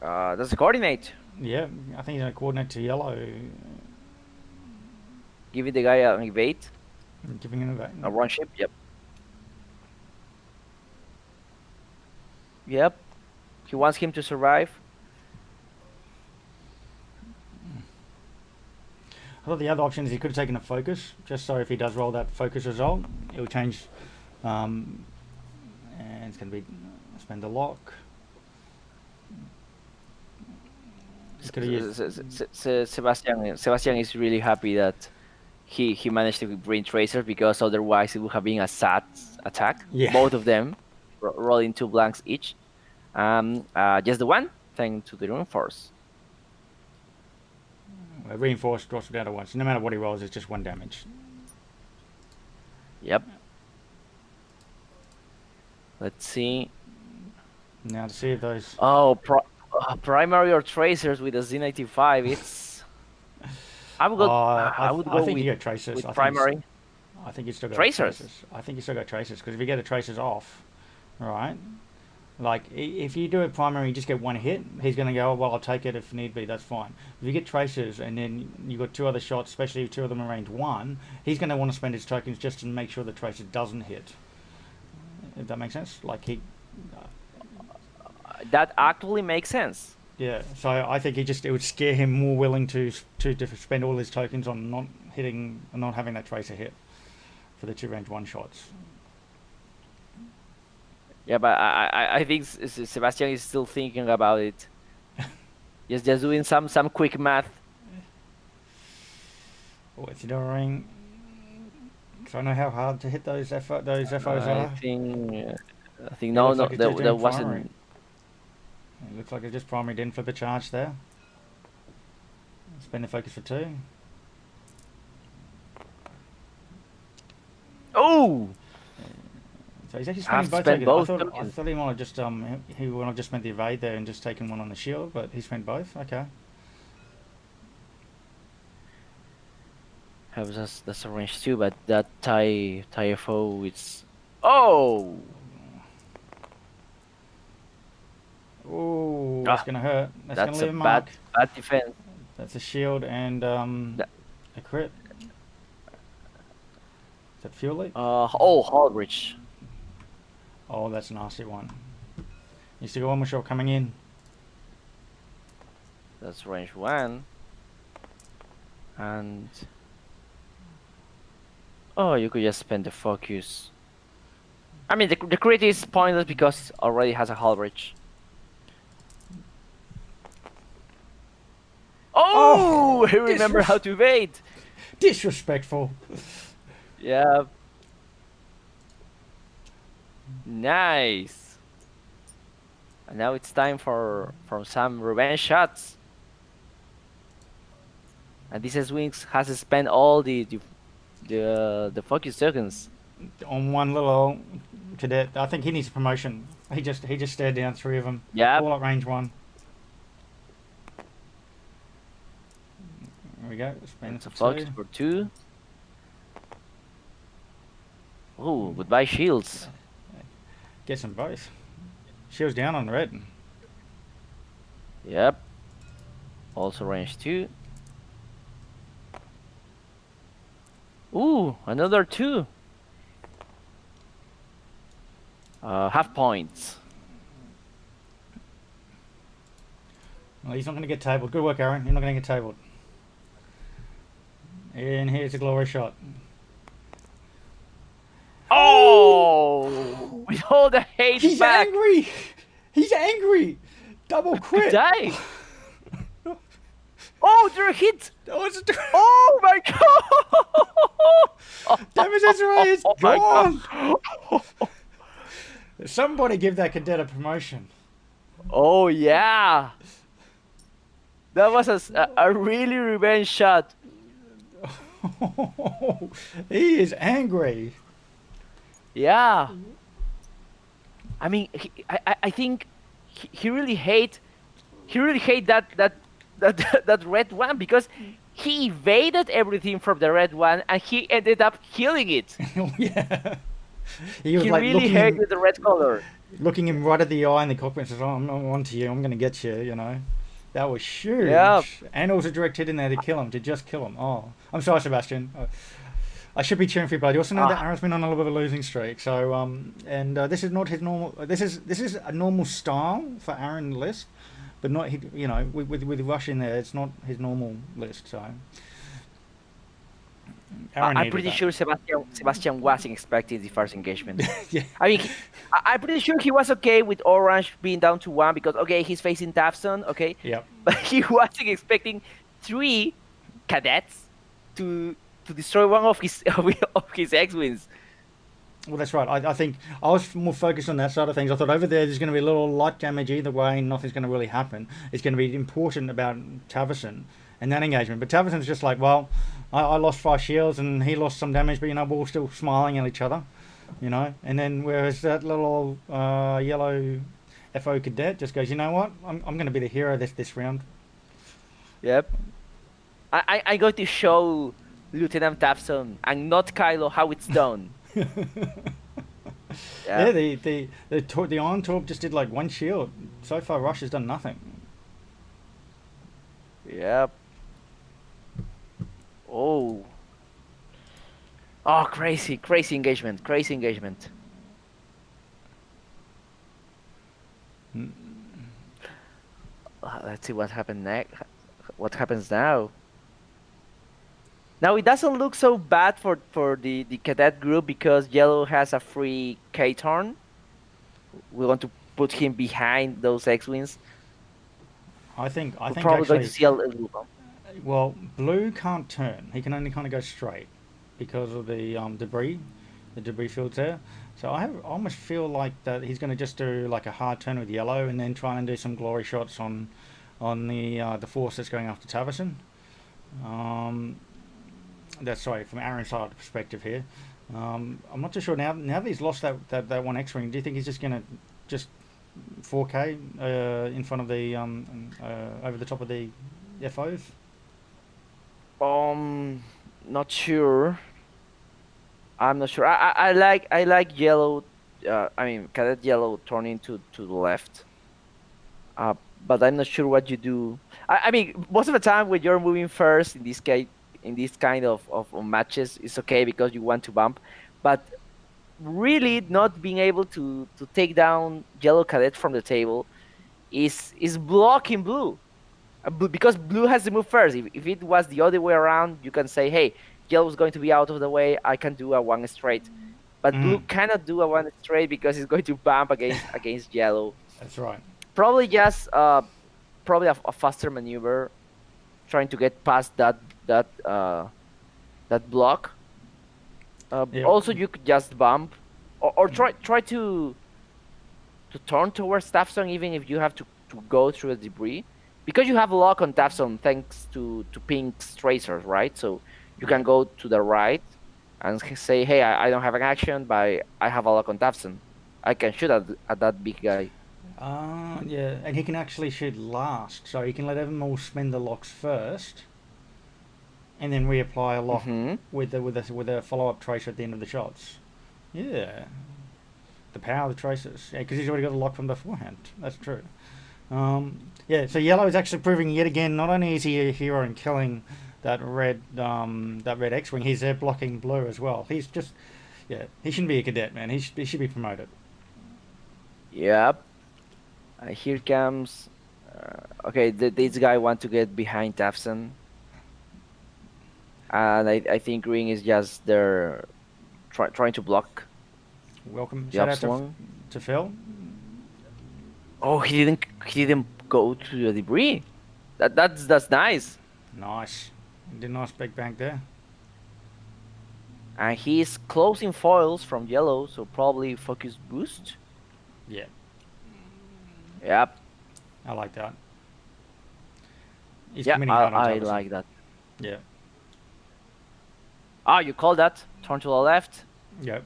That's a coordinate. Yeah, I think he's going to coordinate to yellow. Giving the guy an evade. Giving an evade. A run ship. Yep. Yep. He wants him to survive. I thought the other option is he could have taken a focus, just so if he does roll that focus result, it will change. And it's going to be spend a lock. Sebastian is really happy that he managed to bring Tracer, because otherwise it would have been a sad attack. Yeah. Both of them rolling 2 blanks each. Just the 1, thanks to the reinforce. Reinforced drops down to 1, so no matter what he rolls, it's just 1 damage. Yep. Let's see. Now to see if those... Oh, primary or tracers with a Z95, it's... I would go with you go tracers. With primary. I think you still got tracers. I think you still got tracers, because if you get a tracers off, right? Like, if you do a primary, you just get 1 hit, he's going to go, oh, well, I'll take it if need be, that's fine. If you get tracers and then you've got 2 other shots, especially if 2 of them are range 1, he's going to want to spend his tokens just to make sure the tracer doesn't hit. If that makes sense? Like, that actually makes sense. Yeah, so I think it would scare him more willing to spend all his tokens on not having that tracer hit for the 2 range 1 shots. Yeah, but I think Sebastian is still thinking about it. just doing some quick math. What's he doing? So I know how hard to hit those FOs I are. think It no, looks no, like it's just there doing wasn't. primary. It looks like it's just primary, didn't flip a charge there. Spend the focus for 2. Oh! So he's actually Have spending to both spend tokens. both I tokens. thought he might have just he would have just spent the evade there and just taken one on the shield, but he spent both. Okay. That's a range 2, but that tie FO is. Oh! Oh, that's gonna hurt. That's gonna leave a mark. bad defense. That's a shield and a crit. Is that fuel leak? Hallbridge. Oh, that's a nasty one. You still got one more shot coming in. That's range 1. And you could just spend the focus. I mean, the crit is pointless because it already has a Hallbridge. Oh, he remember how to evade. Disrespectful. Yeah. Nice. And now it's time for some revenge shots. And this Wings has spent all the focus tokens On one little cadet. I think he needs a promotion. He just stared down 3 of them. Yeah. All at range 1. There we go. Spend It's a for focus 2. for 2. Oh, goodbye shields. Gets them both. Shields down on red. Yep. Also range 2. Ooh, another 2. Half points. Well, he's not going to get tabled. Good work, Aaron. You're not going to get tabled. And here's a glory shot. Oh! With all the hate He's back. angry! He's angry! Double crit! Die! Oh, they're hit! Oh, it's Oh my god! Damage Desiree is Oh my gone! God. Somebody give that cadet a promotion. Oh yeah! That was a really revenge shot. He is angry. Yeah. I mean, I think he really hate that red one because he evaded everything from the red one and he ended up killing it. Yeah. He was He like really hated the red color. looking him right at the eye in the cockpit and says, "Oh, I'm on to you. I'm going to get you," you know. That was huge. Yeah. And it was a direct hit in there to kill him, to just kill him. Oh, I'm sorry, Sebastian. I should be cheering for you, but you also know that Aaron's been on a little bit of a losing streak. So, this is not his normal. This is a normal style for Aaron list, but not with Rush in there. It's not his normal list. So, I'm pretty sure Sebastian wasn't expecting the first engagement. Yeah. I mean, I'm pretty sure he was okay with Orange being down to 1 because he's facing Tafson, okay. Yep. But he wasn't expecting 3 cadets to destroy one of his X-wings. Well, that's right. I think I was more focused on that side of things. I thought over there's going to be a little light damage either way, and nothing's going to really happen. It's going to be important about Tavison and that engagement. But Tavison's just like, well, I lost 5 shields and he lost some damage, but we're all still smiling at each other, And then whereas that little yellow FO cadet just goes, you know what? I'm going to be the hero this round. Yep. I'm going to show Lieutenant Tafson and not Kylo how it's done. Yeah, the Iron Torp just did like 1 shield. So far, Rush has done nothing. Yep. Oh, crazy engagement. Let's see what happened next. What happens now? Now it doesn't look so bad for the cadet group because Yellow has a free K-turn. We want to put him behind those X-wings. I think probably actually, going to see a little. Well, Blue can't turn. He can only kind of go straight. because of the debris fields there. So I almost feel like that he's going to just do like a hard turn with yellow and then try and do some glory shots on the force that's going after Tavison. That's sorry from Aaron's side perspective here. I'm not too sure now. Now that he's lost that one X-wing, do you think he's just going to just 4K in front of the over the top of the FOs? Not sure. I'm not sure. I like yellow. I mean, cadet yellow turning to the left. But I'm not sure what you do. I mean, most of the time when you're moving first in this case, in this kind of matches, it's okay because you want to bump. But really, not being able to take down yellow cadet from the table is blocking blue. Because blue has to move first. If it was the other way around, you can say, hey, yellow's going to be out of the way. I can do a one straight. But blue cannot do a one straight because it's going to bump against yellow. That's right. Probably just probably a faster maneuver, trying to get past that block. Yeah. Also, you could just bump, or try to turn towards Tafson even if you have to go through the debris, because you have a lock on Tafson thanks to Pink's tracers, right? So you can go to the right and say, hey, I don't have an action, but I have a lock on Tafson. I can shoot at that big guy. Yeah, and he can actually shoot last, so he can let them all spend the locks first, and then reapply a lock with a follow-up tracer at the end of the shots. Yeah, the power of the tracers. Yeah, because he's already got a lock from beforehand. That's true. Yeah, so yellow is actually proving yet again not only is he a hero in killing that red X-wing, he's there blocking blue as well. He's just, yeah, he shouldn't be a cadet, man. He should be promoted. Yep. Here comes. Okay, this guy want to get behind Tafson, and I think Green is just there, trying to block. Welcome. The Shout out upswing. to Phil. Oh, he didn't go to the debris. That's nice. Nice. Did a nice big bank there. And he's closing foils from yellow, so probably focus boost. Yeah. Yep. I like that. He's Yeah, committing hard on I Tavison. like that. Yeah. Ah, you call that? Turn to the left. Yep.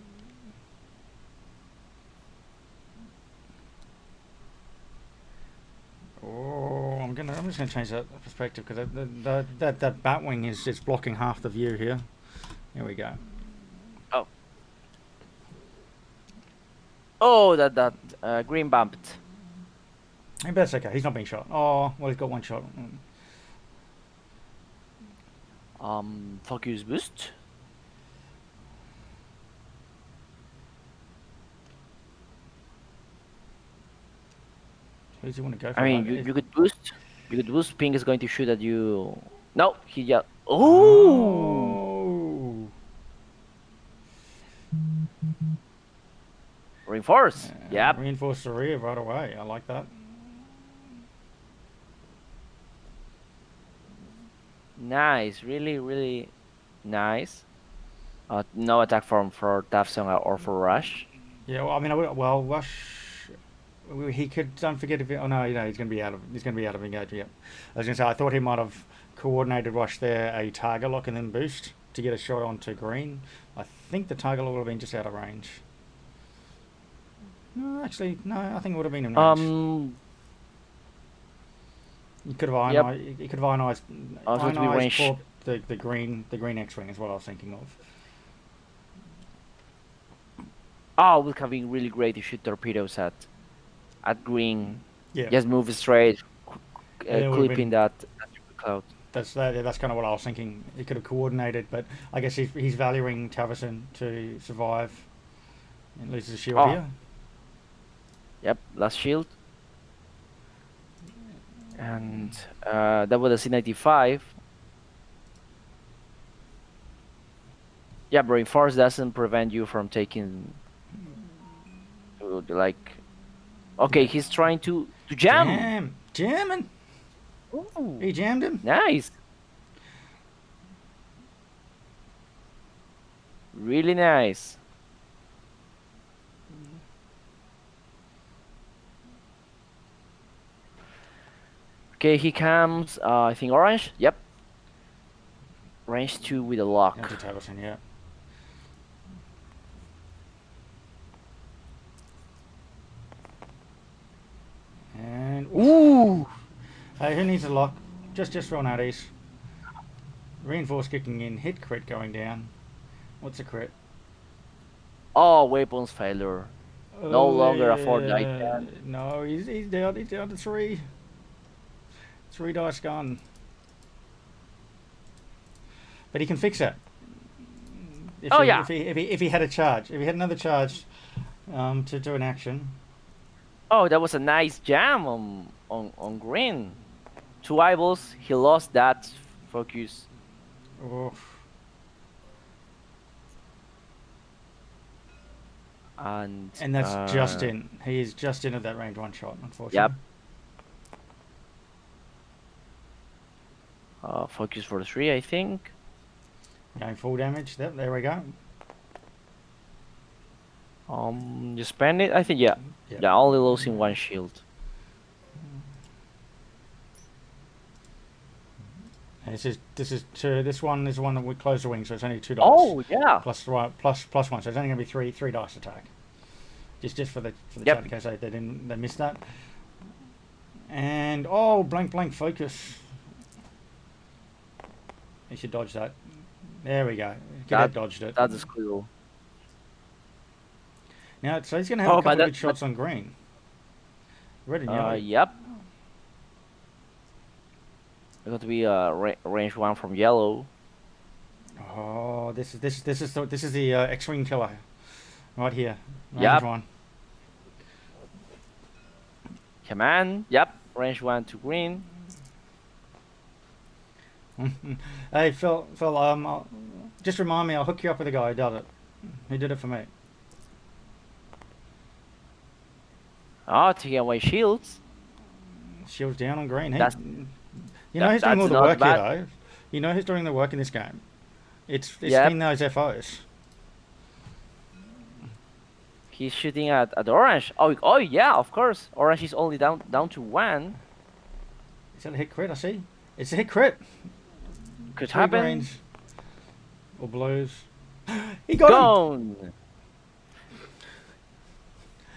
Oh, I'm just gonna change that perspective because that Batwing is just blocking half the view here. Here we go. Oh, that green bumped. Maybe that's okay. He's not being shot. Oh, well, he's got one shot. Focus boost. Who does he want to go for? I mean, you could boost. You could boost. Pink is going to shoot at you. No, he just. Oh. Reinforce. Yep. Reinforce the rear right away. I like that. Nice. Really, really nice. No attack for Tafson or for Rush. Yeah. Well, I mean, Rush. He could. Don't forget if. Oh no, he's going to be out of. He's going to be out of engagement. Yeah. I was going to say. I thought he might have coordinated Rush there, a target lock and then boost to get a shot onto green. I think the target lock would have been just out of range. No, actually, no. I think it would have been in range. You could have ionized. Yep. You could have ionized. For the green X-wing is what I was thinking of. Oh, it would have been really great to shoot torpedoes at green. Yeah. Just move straight, clipping that cloud. That's kind of what I was thinking. He could have coordinated, but I guess he's valuing Tavison to survive. And loses a shield here. Yep, last shield. And that was a C95. Yeah, reinforce doesn't prevent you from taking like. Okay, he's trying to jam. Jamming. Ooh. He jammed him. Nice. Really nice. Okay, he comes. I think orange. Yep. Range 2 with a lock. Empty Tableton, yeah. And Ooh. hey, who needs a lock? Just roll out east. Reinforce kicking in, hit crit going down. What's a crit? Oh, weapons failure. No longer afford the item. No, he's down. He's down to 3. 3 dice gone. But he can fix it. If he had a charge, if he had another charge, to do an action. Oh, that was a nice jam on green. 2 eyeballs. He lost that focus. Oh. And that's just in. He is just in at that range 1 shot, unfortunately. Yep. Focus for 3, I think. Going full damage. Yep, there we go. You spend it. I think yeah. Yeah, only losing 1 shield. And this one is the one that we close the wing, so it's only 2 dice. Oh yeah. Plus 1, so it's only going to be 3 dice attack. Just for the chat in case they missed that. And blank focus. You should dodge that. There we go. Cadet dodged it. That is cool. Now, so he's going to have a couple of good shots on green. Red and yellow. Yep. It's going to be range 1 from yellow. Oh, this is the X-wing killer, right here. Range yep. 1. Command. Yep. Range 1 to green. Hey Phil, just remind me. I'll hook you up with a guy who did it. He did it for me. Oh, taking away shields. Shields down on green. Who's doing all the work here, though. You know who's doing the work in this game. It's been those FOs. He's shooting at orange. Oh yeah, of course. Orange is only down to 1. Is that a hit crit? I see. It's a hit crit. Could happen. Greens or blues. He got him.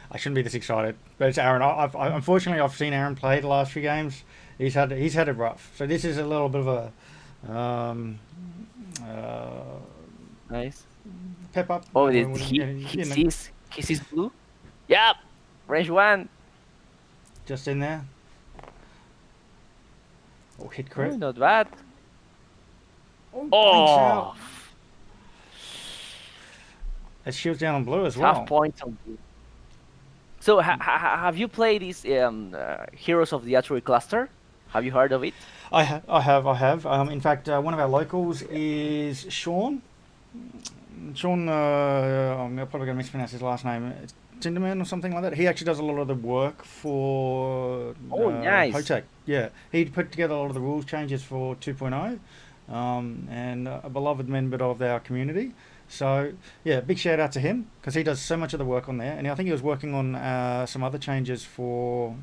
I shouldn't be this excited, but it's Aaron. Unfortunately, I've seen Aaron play the last few games. He's had it rough. So this is a little bit of a nice pep up. Oh, he sees blue. Yep, range 1. Just in there. Oh, hit crit. Oh, not bad. Oh. It shields down on blue as well. Half point on blue. So have you played this Heroes of the Archery Cluster? Have you heard of it? I have. In fact, one of our locals is Sean. Sean, I'm probably going to mispronounce his last name. Tinderman or something like that. He actually does a lot of the work for nice. Hotech. Yeah, he put together a lot of the rules changes for 2.0, and a beloved member of our community. So yeah, big shout out to him because he does so much of the work on there, and I think he was working on some other changes for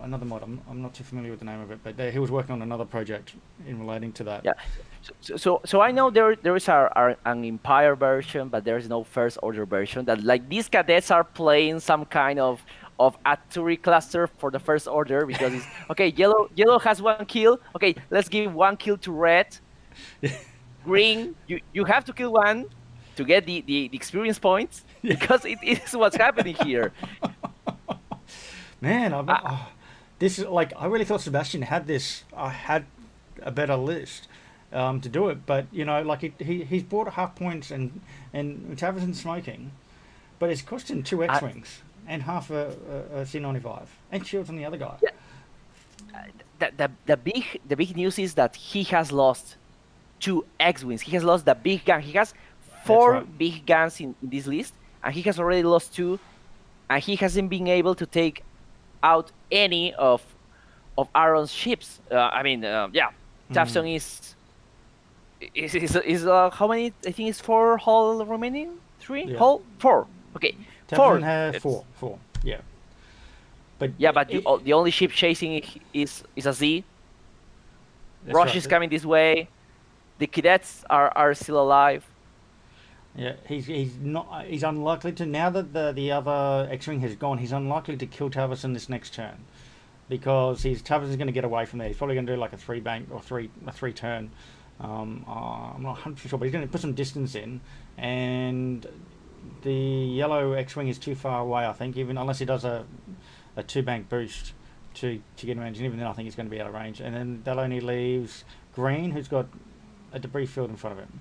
another mod. I'm not too familiar with the name of it, but he was working on another project in relating to that. Yeah. So I know there is an Empire version, but there is no First Order version. That like these cadets are playing some kind of archery cluster for the First Order because it's okay. Yellow has 1 kill. Okay, let's give 1 kill to red. Green, you have to kill 1 to get the experience points because it is what's happening here. Man, this is like I really thought Sebastian had this. I had a better list to do it, but like he's bought half points and Taverson smoking, but it's cost him 2 X-wings and half a C95 and shields on the other guy. Yeah. The big news is that he has lost 2 X-wings. He has lost the big gun. He has 4 big guns in this list, and he has already lost 2, and he hasn't been able to take out any of Aaron's ships. Tafson is how many? I think it's 4 hull remaining. 3 Yeah. hull 4. Okay, Tavern 4. has It's- 4. Yeah. But Yeah, but it, the only ship chasing is a Z. that's Rush right. is coming this way. The cadets are still alive. Yeah, he's not. He's unlikely to, now that the other X-wing has gone. He's unlikely to kill Tavison this next turn, because Tavison's going to get away from there. He's probably going to do like a 3 bank or a 3 turn. I'm not 100% sure, but he's going to put some distance in, and the yellow X-wing is too far away. I think, even unless he does a 2 bank boost to get in range, and even then I think he's going to be out of range. And then that only leaves green, who's got a debris field in front of him.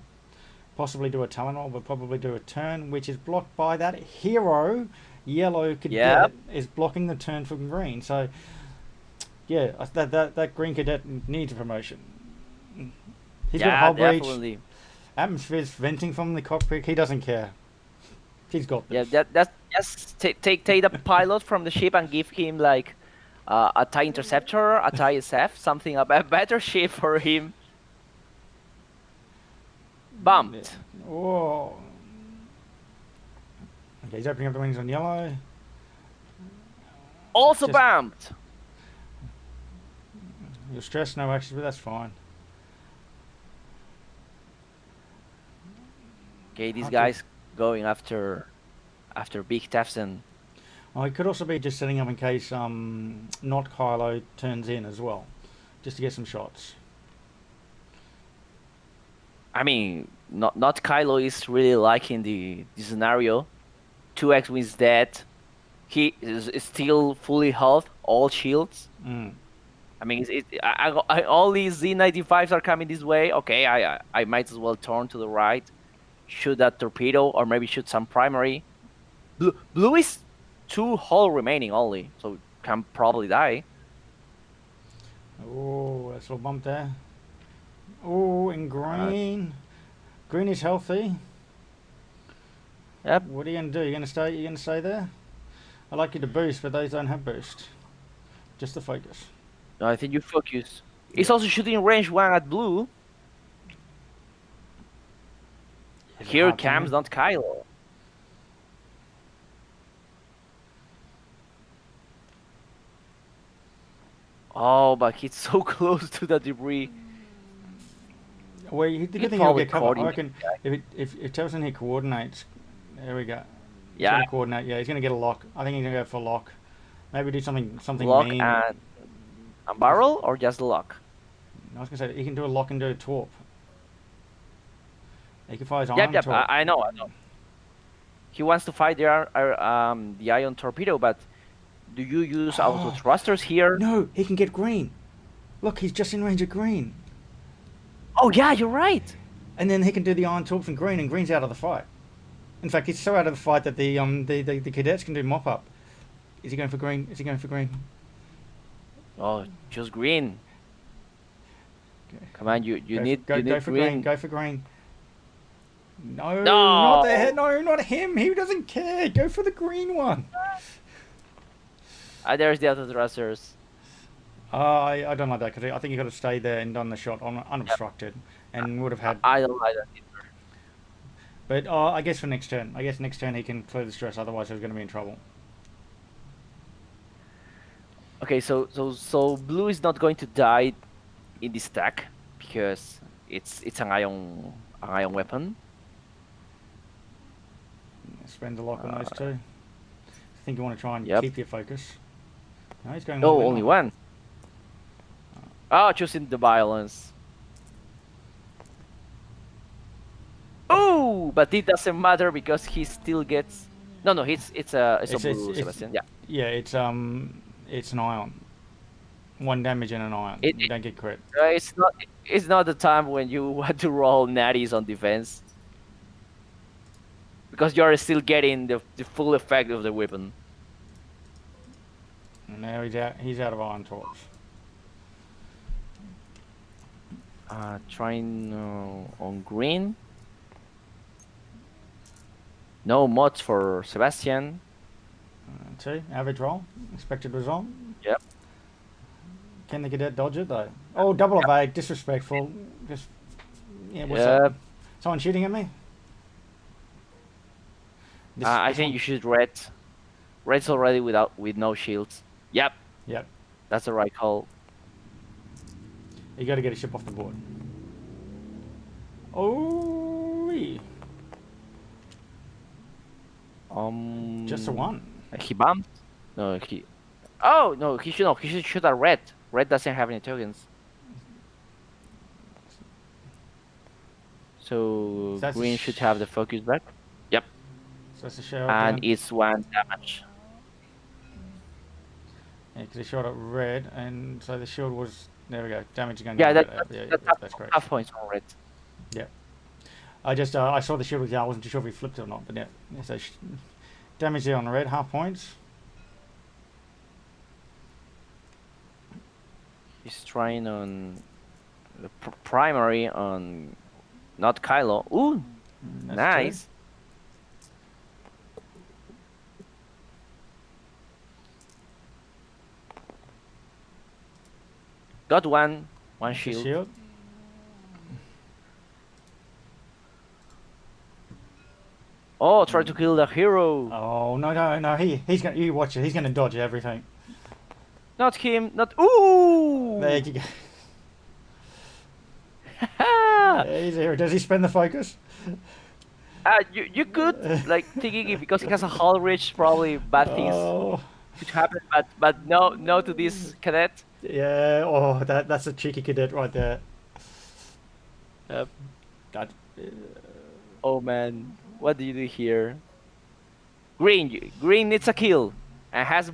Possibly do a Talonol, but probably do a turn, which is blocked by that hero. Yellow cadet is blocking the turn for green. So, yeah, that green cadet needs a promotion. He's got hull breach. Definitely. Atmosphere's venting from the cockpit. He doesn't care. He's got this. Yeah, that's just take the pilot from the ship and give him like a TIE interceptor, a TIE SF, something a better ship for him. Bumped. Oh. Okay, he's opening up the wings on yellow. Also Just- bumped. You're stressed, no action, but that's fine. Okay, these Okay. guys going after Big Tefson. Oh, it could also be just setting up in case not Kylo turns in as well, just to get some shots. I mean, not Kylo is really liking the scenario. 2 X-wings dead. He is still fully health, all shields. Mm. I mean, all these Z95s are coming this way. Okay, I might as well turn to the right, shoot that torpedo, or maybe shoot some primary. Blue is 2 hull remaining only, so can probably die. Oh, that's a little bump there. Oh, and green. Green is healthy. Yep. What are you gonna do? You gonna stay there? I like you to boost, but those don't have boost. Just the focus. No, I think you focus. He's also shooting range 1 at blue. Here comes not Kylo. Oh, but he's so close to the debris. Well, the good thing he'll get covered. I reckon if Towson here coordinates, there we go. He's Yeah. gonna coordinate. Yeah, he's gonna get a lock. I think he's gonna go for lock. Maybe do something Lock mean. and a barrel or just the lock? I was gonna say he can do a lock and do a torp. He can fire his ion Yep. torp. I know. He wants to fight the ion torpedo, but do you use auto thrusters here? No, he can get green. Look, he's just in range of green. Oh yeah, you're right. And then he can do the iron torp from green, and green's out of the fight. In fact, he's so out of the fight that the cadets can do mop up. Is he going for green? Is he going for green? Oh, choose green. Okay. Come on, you need for green. Go for green. No, No. not the head. No, not him. He doesn't care. Go for the green one. There's the auto thrusters. I don't like that because I think you got to stay there and done the shot unobstructed, and would have had. I don't like that either. But I guess for next turn, he can clear the stress. Otherwise, he's going to be in trouble. Okay, so blue is not going to die in this stack because it's an ion weapon. Spend a lock on those two. I think you want to try and keep your focus. No, he's going. No, only one. Oh, choosing the violence. Oh, but it doesn't matter because he still gets. No, it's a blue, Sebastian. Yeah. Yeah, it's an ion. 1 damage and an ion. You don't get crit. It's not the time when you want to roll natties on defense. Because you're still getting the full effect of the weapon. And now he's out of iron torch. Trying on green. No mods for Sebastian. 2, average roll. Expected result. Yep. Can the cadet dodge it though? Oh, double evade, disrespectful. Just Yeah, what's that? Someone shooting at me? I think you should red. Red's already with no shields. Yep. Yep. That's the right call. You got to get a ship off the board. Oh. Just a one. He bumped. No, he. Oh no, he should He should shoot at red. Red doesn't have any tokens. So green should have the focus back. Yep. So that's a shot. And it's 1 damage. Yeah, because he shot at red, and so the shield was. There we go. Damage again. Yeah, that's great. Half points on red. Yeah. I just I saw the shield was I wasn't too sure if he flipped it or not, but yeah. So damage there on the red, half points. He's trying on the primary on not Kylo. Ooh, nice. True. Got one shield. Oh, try to kill the hero. Oh no! He's gonna. You watch it. He's gonna dodge everything. Not him. Not. Ooh. There you go. He's here. Does he spend the focus? You could like thinking because he has a hull reach, probably bad things could happen. But no to this cadet. Yeah. Oh, that's a cheeky cadet right there. Yep. God. Oh man, what do you do here? Green needs a kill and has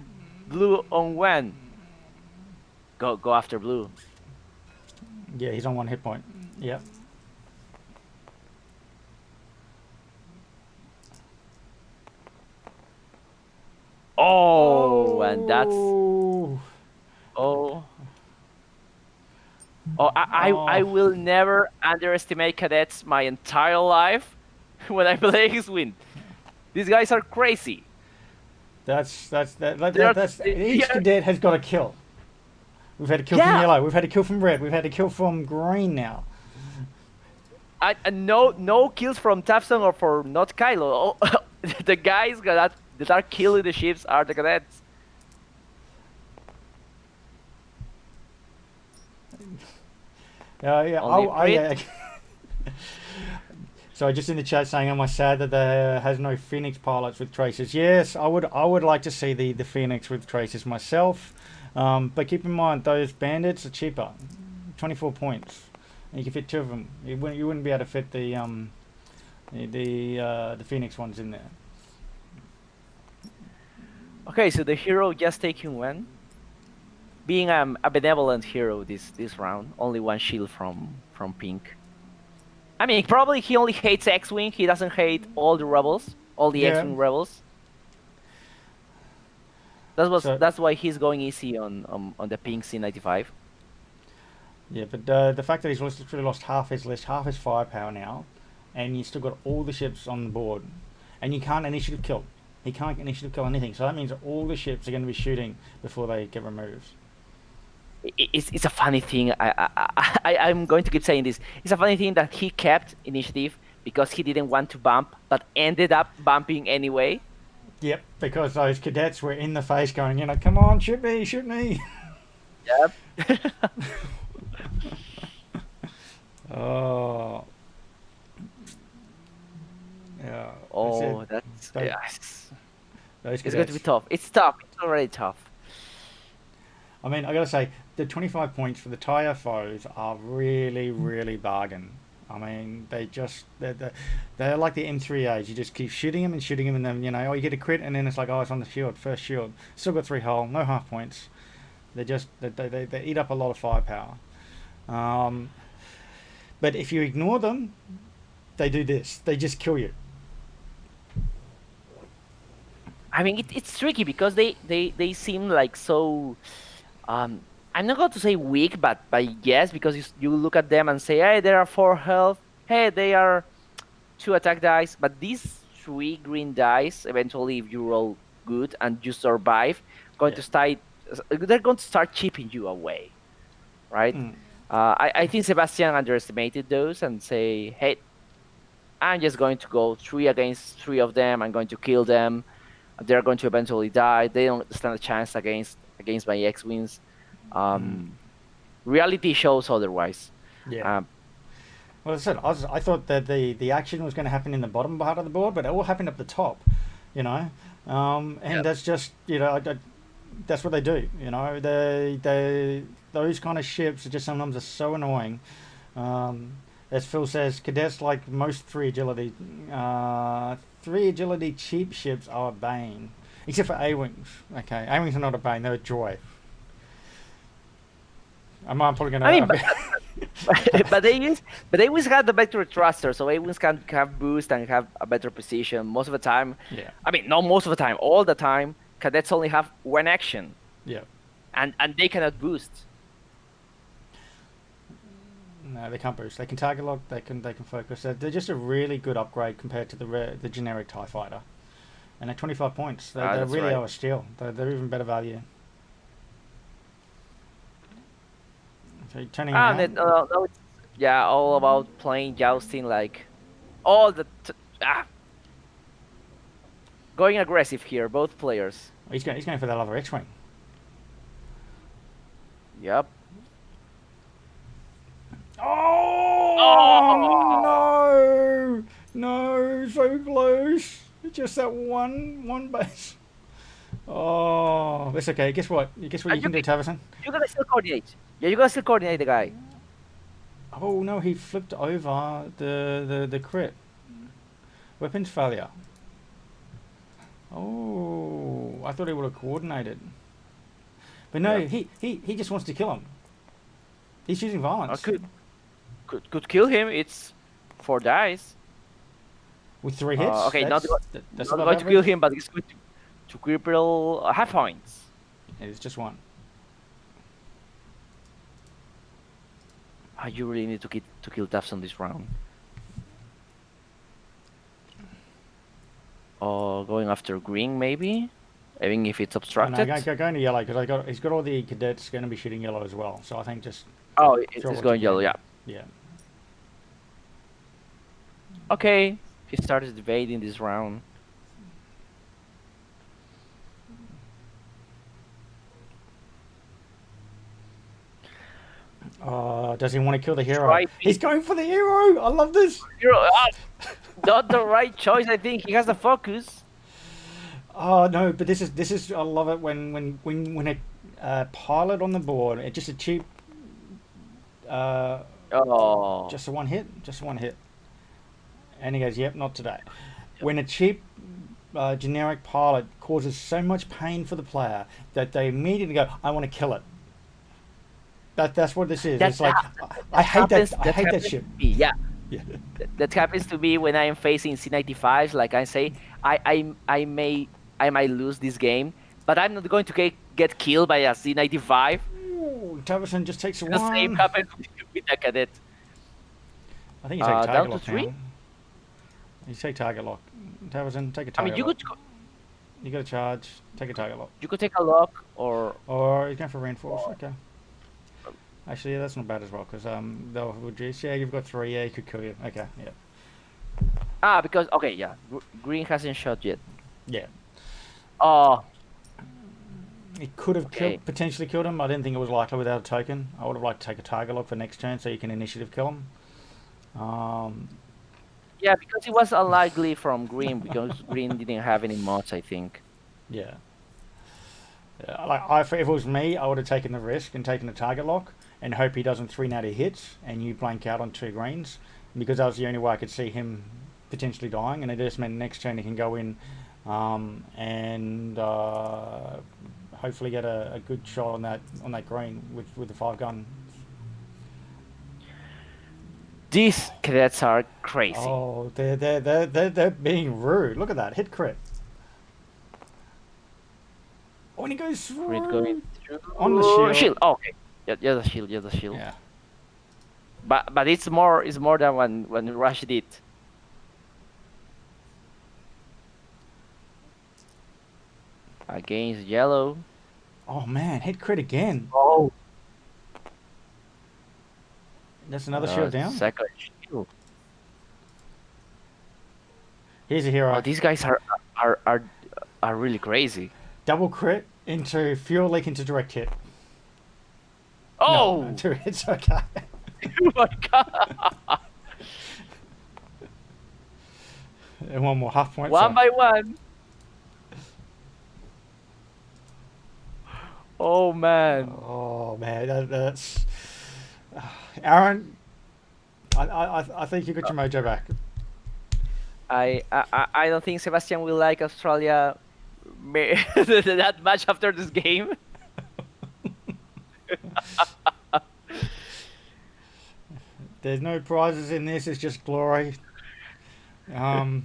blue on one. Go after blue. Yeah, he's on 1 hit point. Yep. Oh, and that's I will never underestimate cadets my entire life when I play X-Wing. These guys are crazy. That's each cadet has got a kill. We've had a kill from yellow. We've had a kill from red. We've had a kill from green now. No kills from Tapson or for not Kylo. Oh, the guys that are killing the ships are the cadets. Yeah. So just in the chat saying, am I sad that there has no Phoenix pilots with tracers? Yes, I would like to see the Phoenix with tracers myself. But keep in mind, those bandits are cheaper. 24 points. And you can fit 2 of them. You wouldn't be able to fit the Phoenix ones in there. Okay, so the hero just taking 1. Being a benevolent hero this round, only 1 shield from pink. I mean, probably he only hates X-Wing. He doesn't hate all the rebels, all the X-Wing rebels. That's why he's going easy on the pink C95. Yeah, but the fact that he's literally lost half his list, half his firepower now, and you still got all the ships on the board, and you can't initiative kill. He can't initiative kill anything, so that means that all the ships are going to be shooting before they get removed. It's a funny thing. I'm going to keep saying this. It's a funny thing that he kept initiative because he didn't want to bump, but ended up bumping anyway. Yep, because those cadets were in the face going, come on, shoot me. Yep. Oh. Yeah. Oh, it's going to be tough. It's tough. It's already tough. I mean, I gotta say, the 25 points for the TIE foes are really, really bargain. I mean, they're like the M3As. You just keep shooting them, and then you get a crit, and then it's like, it's on the shield, first shield. Still got 3 hull, no half points. They eat up a lot of firepower. But if you ignore them, they do this. They just kill you. I mean, it's tricky because they seem like so. I'm not going to say weak, but yes, because you look at them and say, hey, there are 4 health. Hey, they are 2 attack dice. But these 3 green dice, eventually, if you roll good and you survive, they're going to start chipping you away, right? I think Sebastian underestimated those and say, hey, I'm just going to go 3 against 3 of them. I'm going to kill them. They're going to eventually die. They don't stand a chance against my X-Wings. Reality shows otherwise. Yeah. Well, as I said, I thought that the action was going to happen in the bottom part of the board, but it all happened up the top, you know. And that's just, you know, that's what they do, you know. Those kind of ships are just sometimes are so annoying. As Phil says, cadets like most 3 agility cheap ships are a bane, except for A-wings. Okay, A-wings are not a bane; they're a joy. I'm probably gonna. I mean, but they always have the better thruster, so A-wings can have boost and have a better position most of the time. Yeah. I mean, not most of the time, all the time. Cadets only have 1 action. Yeah. And they cannot boost. No, they can't boost. They can target lock. They can focus. They're just a really good upgrade compared to the generic TIE fighter. And at 25 points, they really are a steal. They're even better value. So you're turning around. No, it's, yeah, all about playing jousting, like all the going aggressive here, both players. He's going for that other X-wing. Yep. Oh, no, so close. Just that one base. Oh, that's okay. Guess what? You can do, Tavison? You gotta still coordinate. Yeah, you gotta still coordinate the guy. Oh no, he flipped over the crit. Weapons failure. Oh, I thought he would have coordinated. But no, he just wants to kill him. He's using violence. Could kill him. It's 4 dice. With 3 hits? Okay, that's not going to kill him, but he's going to cripple half points. It's just 1. You really need to kill Tafson this round. Or going after green, maybe? Even if it's obstructed? No, going to yellow, because he's got all the cadets going to be shooting yellow as well. So I think just... Oh, it's going yellow, yeah. Yeah. Okay, he started evading this round. Does he want to kill the hero? He's going for the hero! I love this! Hero, not the right choice, I think. He has the focus. Oh no, but this is I love it when a pilot on the board, it's just a cheap just a one hit. And he goes, yep, not today. Yep. When a cheap generic pilot causes so much pain for the player that they immediately go, I want to kill it. That's what this is. It's like I hate that ship. Yeah. That happens to me when I am facing C95s. Like I say, I might lose this game, but I'm not going to get killed by a C95. Ooh, Tavison just takes one. The same happened with the cadet. I think you take target down lock to 3. now. You take target lock. Tavison, take a target. I mean, you lock. You got to charge. Take a target lock. You could take a lock or he's going for reinforce. Okay. Actually, yeah, that's not bad as well, because they'll reduce. Yeah, you've got 3. Yeah, he could kill you. Okay, yeah. Because okay, yeah, green hasn't shot yet. Yeah. Oh. It could have potentially killed him. I didn't think it was likely without a token. I would have liked to take a target lock for next turn so you can initiative kill him. Yeah, because it was unlikely from green because green didn't have any mods, I think. Yeah. If it was me, I would have taken the risk and taken the target lock and hope he doesn't 3 natty hits and you blank out on 2 greens, because that was the only way I could see him potentially dying, and it just meant next turn he can go in and hopefully get a good shot on that green with the 5 gun. These cadets are crazy. Oh, they're being rude. Look at that hit crit. Oh, and he goes through. Going through. On the shield. Oh, okay. Yeah, the shield. Yeah. But it's more than when Rush did. Against yellow. Oh man, hit crit again. Oh. That's another shield down. Second shield. Here's a hero. Oh, these guys are really crazy. Double crit into fuel leak into direct hit. Oh! No, 2 hits, okay. Oh my god! And one more half point. One by one. Oh man. Oh man, that's Aaron. I think you got your mojo back. I don't think Sebastian will like Australia that much after this game. There's no prizes in this. It's just glory. And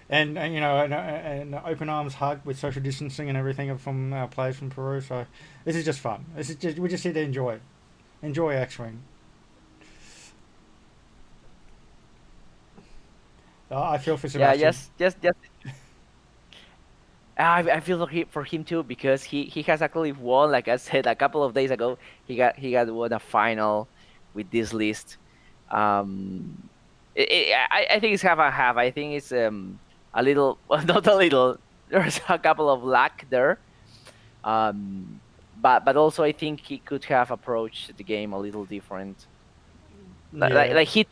you know, an open arms hug with social distancing and everything from our players from Peru. So this is just fun. This is just, we're just here to enjoy X-Wing. I feel for Sebastian. Yeah, just. I feel for him too because he has actually won. Like I said a couple of days ago, he got won a final with this list. I think it's half and half. I think it's a little, well, not a little. There's a couple of luck there, but also I think he could have approached the game a little different. Like he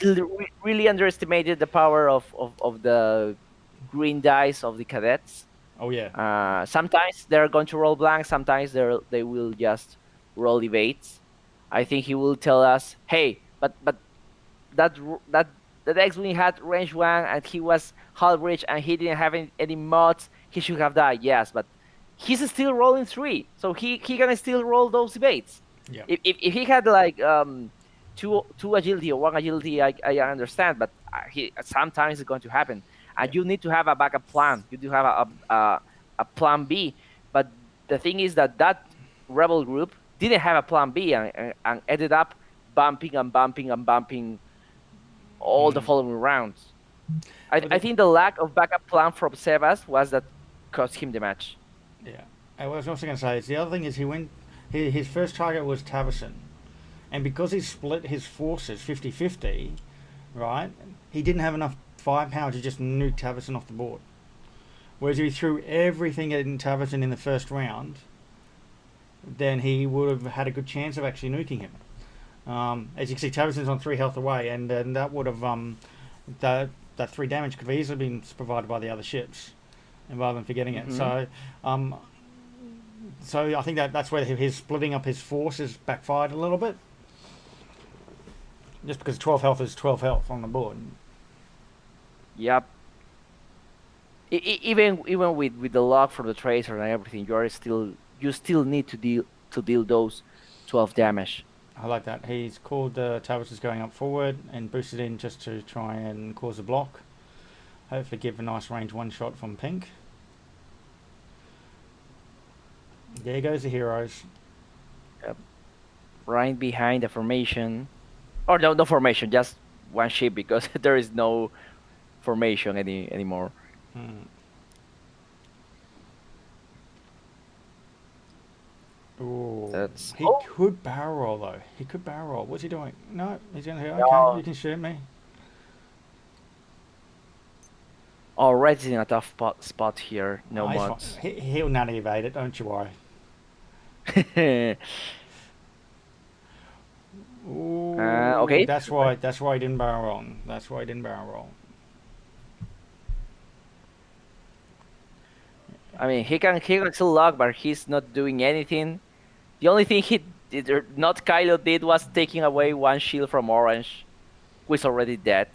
really underestimated the power of the green dice of the cadets. Oh yeah. Sometimes they're going to roll blank. Sometimes they will just roll evades. I think he will tell us, hey, but that X-Wing had range 1 and he was hull breach and he didn't have any mods. He should have died, yes, but he's still rolling 3, so he can still roll those evades. Yeah. If he had like two agility or 1 agility, I understand, but sometimes it's going to happen, and you need to have a backup plan. You do have a plan B, but the thing is that rebel group didn't have a plan B and ended up bumping all the following rounds. I think the lack of backup plan from Sebas was that cost him the match. Yeah. I was also going to say, the other thing is his first target was Tavison. And because he split his forces 50-50, right, he didn't have enough firepower to just nuke Tavison off the board. Whereas if he threw everything at Tavison in the first round, then he would have had a good chance of actually nuking him. As you can see, Tavison's on 3 health away, and that would have that 3 damage could have easily been provided by the other ships, and rather than forgetting it. So I think that's where his splitting up his forces backfired a little bit. Just because 12 health is 12 health on the board. Yep. Even with the lock from the tracer and everything, you still need to deal those 12 damage. I like that. He's called Tavis is going up forward and boosted in just to try and cause a block. Hopefully give a nice range 1 shot from pink. There goes the heroes. Yep. Right behind the formation. Or no formation, just 1 ship because there is no formation anymore. Ooh. He could barrel roll though. He could barrel roll. What's he doing? No, he's going to okay, no. You can shoot me. Oh, Red's in a tough spot here. No mods. He'll not evade it, don't you worry. Ooh, okay. That's why he didn't barrel roll. That's why he didn't barrel roll. I mean, he can still log, but he's not doing anything. The only thing he did, or not Kylo did, was taking away 1 shield from Orange, who is already dead.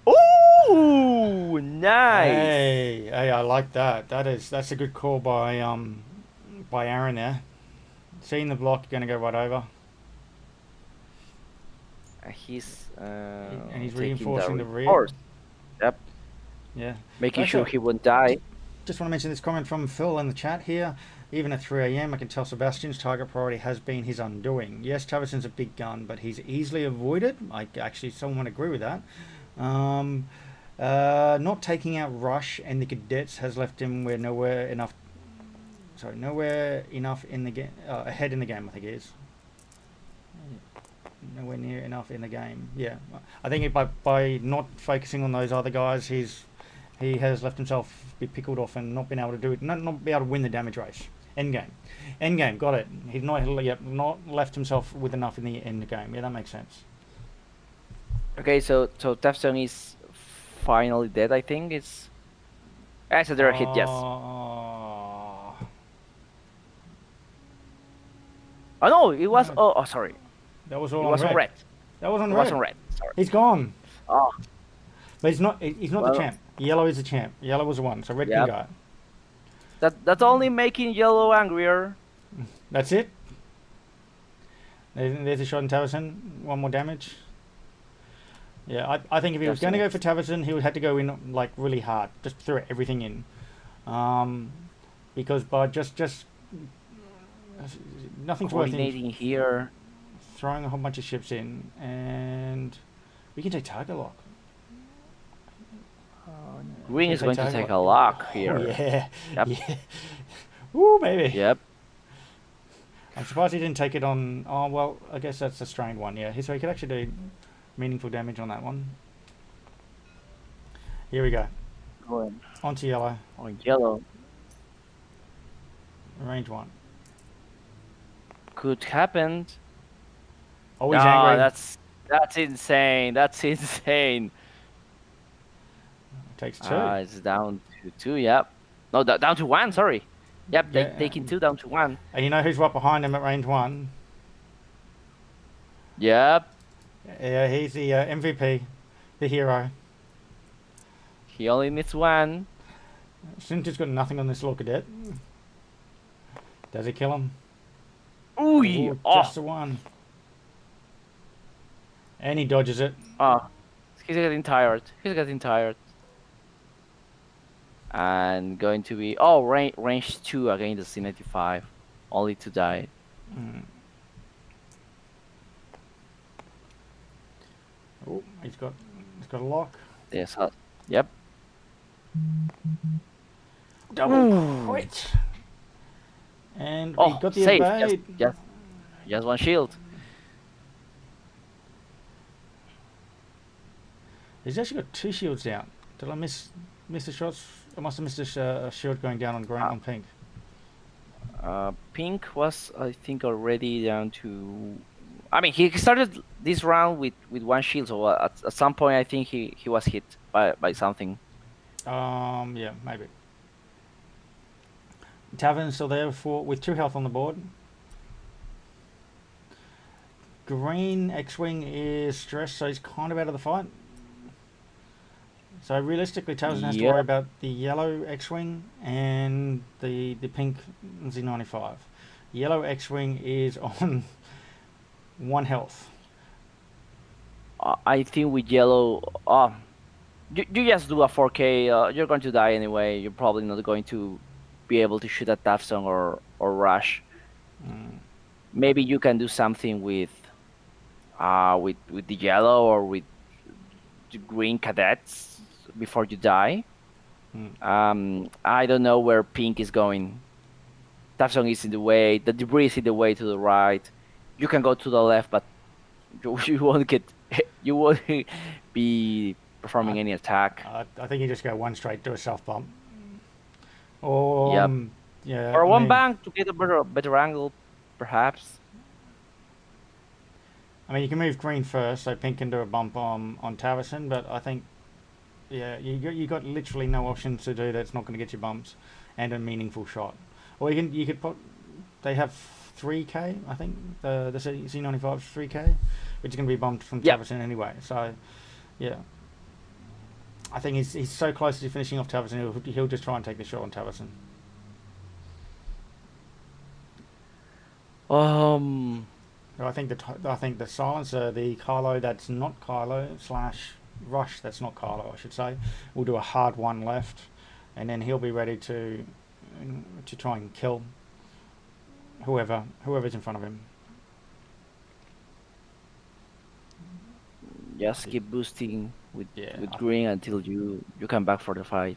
Ooh, nice. Hey, I like that. That's a good call by Aaron there. Seeing the block, you're gonna go right over. He's reinforcing the rear. Yep. Yeah. Making sure he won't die. Just want to mention this comment from Phil in the chat here. Even at 3 a.m, I can tell Sebastian's target priority has been his undoing. Yes, Tavison's a big gun, but he's easily avoided. I actually somewhat agree with that. Not taking out Rush and the cadets has left him nowhere enough in the game. Ahead in the game, I think it is. nowhere near enough in the game. Yeah, I think by not focusing on those other guys, he has left himself be pickled off and not been able to do it, not be able to win the damage race. End game, got it. He's not left himself with enough in the end game. Yeah, that makes sense. Okay, so Tefson is finally dead. I think it's. So they're hit. Yes. Oh no, it was. No. Oh, sorry. That was all It on was on red. That was on It red. was on red. Sorry. He's gone. Oh. But he's not the champ. Yellow is the champ. Yellow was the one, so red can go. That's only making yellow angrier. That's it. There's a shot in Tavison. One more damage. Yeah, I think if he was going to go for Tavison, he would have to go in like really hard, just throw everything in, because by just nothing's worth coordinating here. Throwing a whole bunch of ships in, and we can take target lock. Green is going to take a lock here. Oh, yeah. Yep. Yeah. Ooh, maybe. Yep. I'm surprised he didn't take it on. Oh well, I guess that's a strained one. Yeah, so he could actually do meaningful damage on that one. Here we go. Onto yellow. On yellow. Range 1. Could happen. Oh, he's angry. That's insane. That's insane. Takes 2. It's down to 2. Yep. No, down to 1. Sorry. Yep. Yeah. Taking 2 down to 1. And you know who's right behind him at range 1? Yep. Yeah, he's the MVP, the hero. He only needs 1. Sinter's got nothing on this little cadet. Does he kill him? Ooh, just the 1. And he dodges it. Oh, he's getting tired. And going to be range 2 against the C95, only to die. Oh, he's got a lock. Yes. Yep. Double crit. And he got the save. evade. Just 1 shield. He's actually got 2 shields down. Did I miss the shots? I must have missed a shield going down on green on pink. Pink was, I think, already down to. I mean, he started this round with 1 shield, so at some point I think he was hit by something. Yeah, maybe. Tavern's still there with 2 health on the board. Green X-Wing is stressed, so he's kind of out of the fight. So realistically, Towson has to worry about the yellow X-Wing and the pink Z95. Yellow X-Wing is on 1 health. I think with yellow, you just do a 4K. You're going to die anyway. You're probably not going to be able to shoot at Tafson or Rush. Maybe you can do something with the yellow or with the green cadets before you die. I don't know where pink is going. Tafson is in the way. The debris is in the way to the right. You can go to the left, but you won't be performing any attack. I think you just go 1 straight to a self bump. Or yeah, or 1 bank to get a better angle, perhaps. I mean, you can move green first, so pink can do a bump on Tavison, but I think, yeah, you got literally no options to do that's not going to get you bumps and a meaningful shot. Or you could put. They have 3K, I think. The C95 is 3K, which is going to be bumped from Tavison anyway. So, yeah. I think he's so close to finishing off Tavison, he'll just try and take the shot on Tavison. I think the silencer, the Kylo that's not Kylo / Rush that's not Kylo, I should say, will do a hard 1 left, and then he'll be ready to try and kill whoever's in front of him. Just keep boosting with green until you come back for the fight.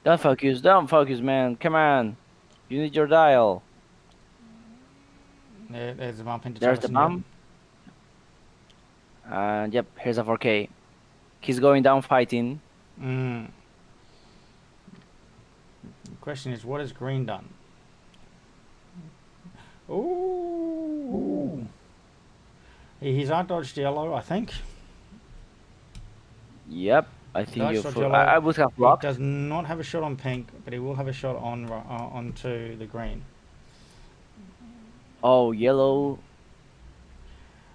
Don't focus, man. Come on. You need your dial. There's the bump into There's the Jefferson, bump. And yep, here's a 4K. He's going down fighting. The question is, what has green done? Ooh. He's out-dodged yellow, I think. Yep, I think Dodge you. dodge yellow. I would have He blocked. does not have a shot on pink, but he will have a shot on onto the green. Oh, yellow.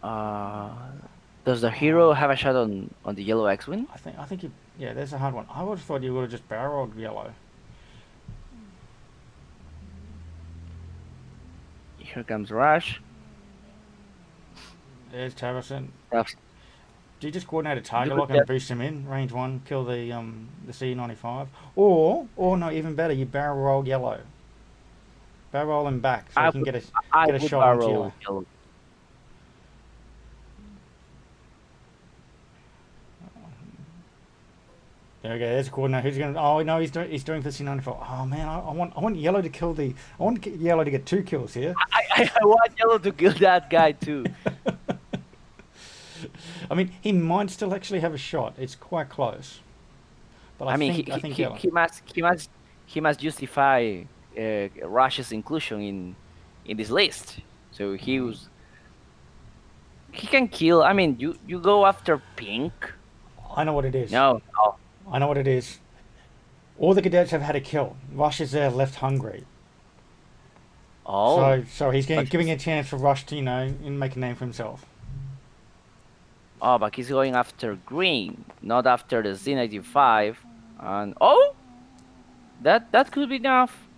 Does the hero have a shot on the yellow X-wing? I think he, yeah, there's a hard one. I would have thought you would have just barreled yellow. Here comes Rush. There's Jefferson. Perhaps. Do you just coordinate a target could lock and boost him in range 1, kill the C95, or no, even better, you barrel roll yellow. Barrel roll him back so he can get a shot onto yellow. There we go. There's a coordinate. Who's going? Oh no, he's doing for C94. Oh man, I want yellow to kill the. I want yellow to get 2 kills here. I want yellow to kill that guy too. I mean, he might still actually have a shot. It's quite close. But I think yellow. He must justify Rush's inclusion in this list. So he can kill. I mean, you go after pink. I know what it is. No. I know what it is. All the cadets have had a kill. Rush is there, left hungry. Oh. So he's giving a chance for Rush to make a name for himself. Oh, but he's going after green, not after the Z95. And that could be enough.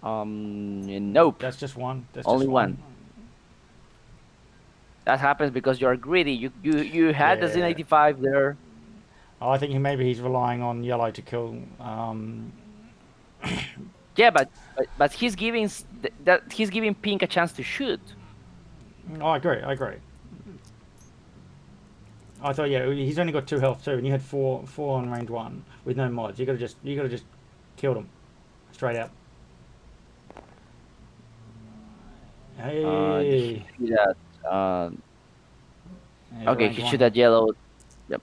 Nope. That's just one. That's only just one. That happens because you're greedy. You had the Z95 there. Oh, I think maybe he's relying on yellow to kill. Yeah, but he's giving he's giving pink a chance to shoot. Oh, I agree. I thought he's only got 2 health too, and you had 4 on range 1 with no mods. You gotta just kill them straight out. Hey. Okay, he shoot at yellow. Yep.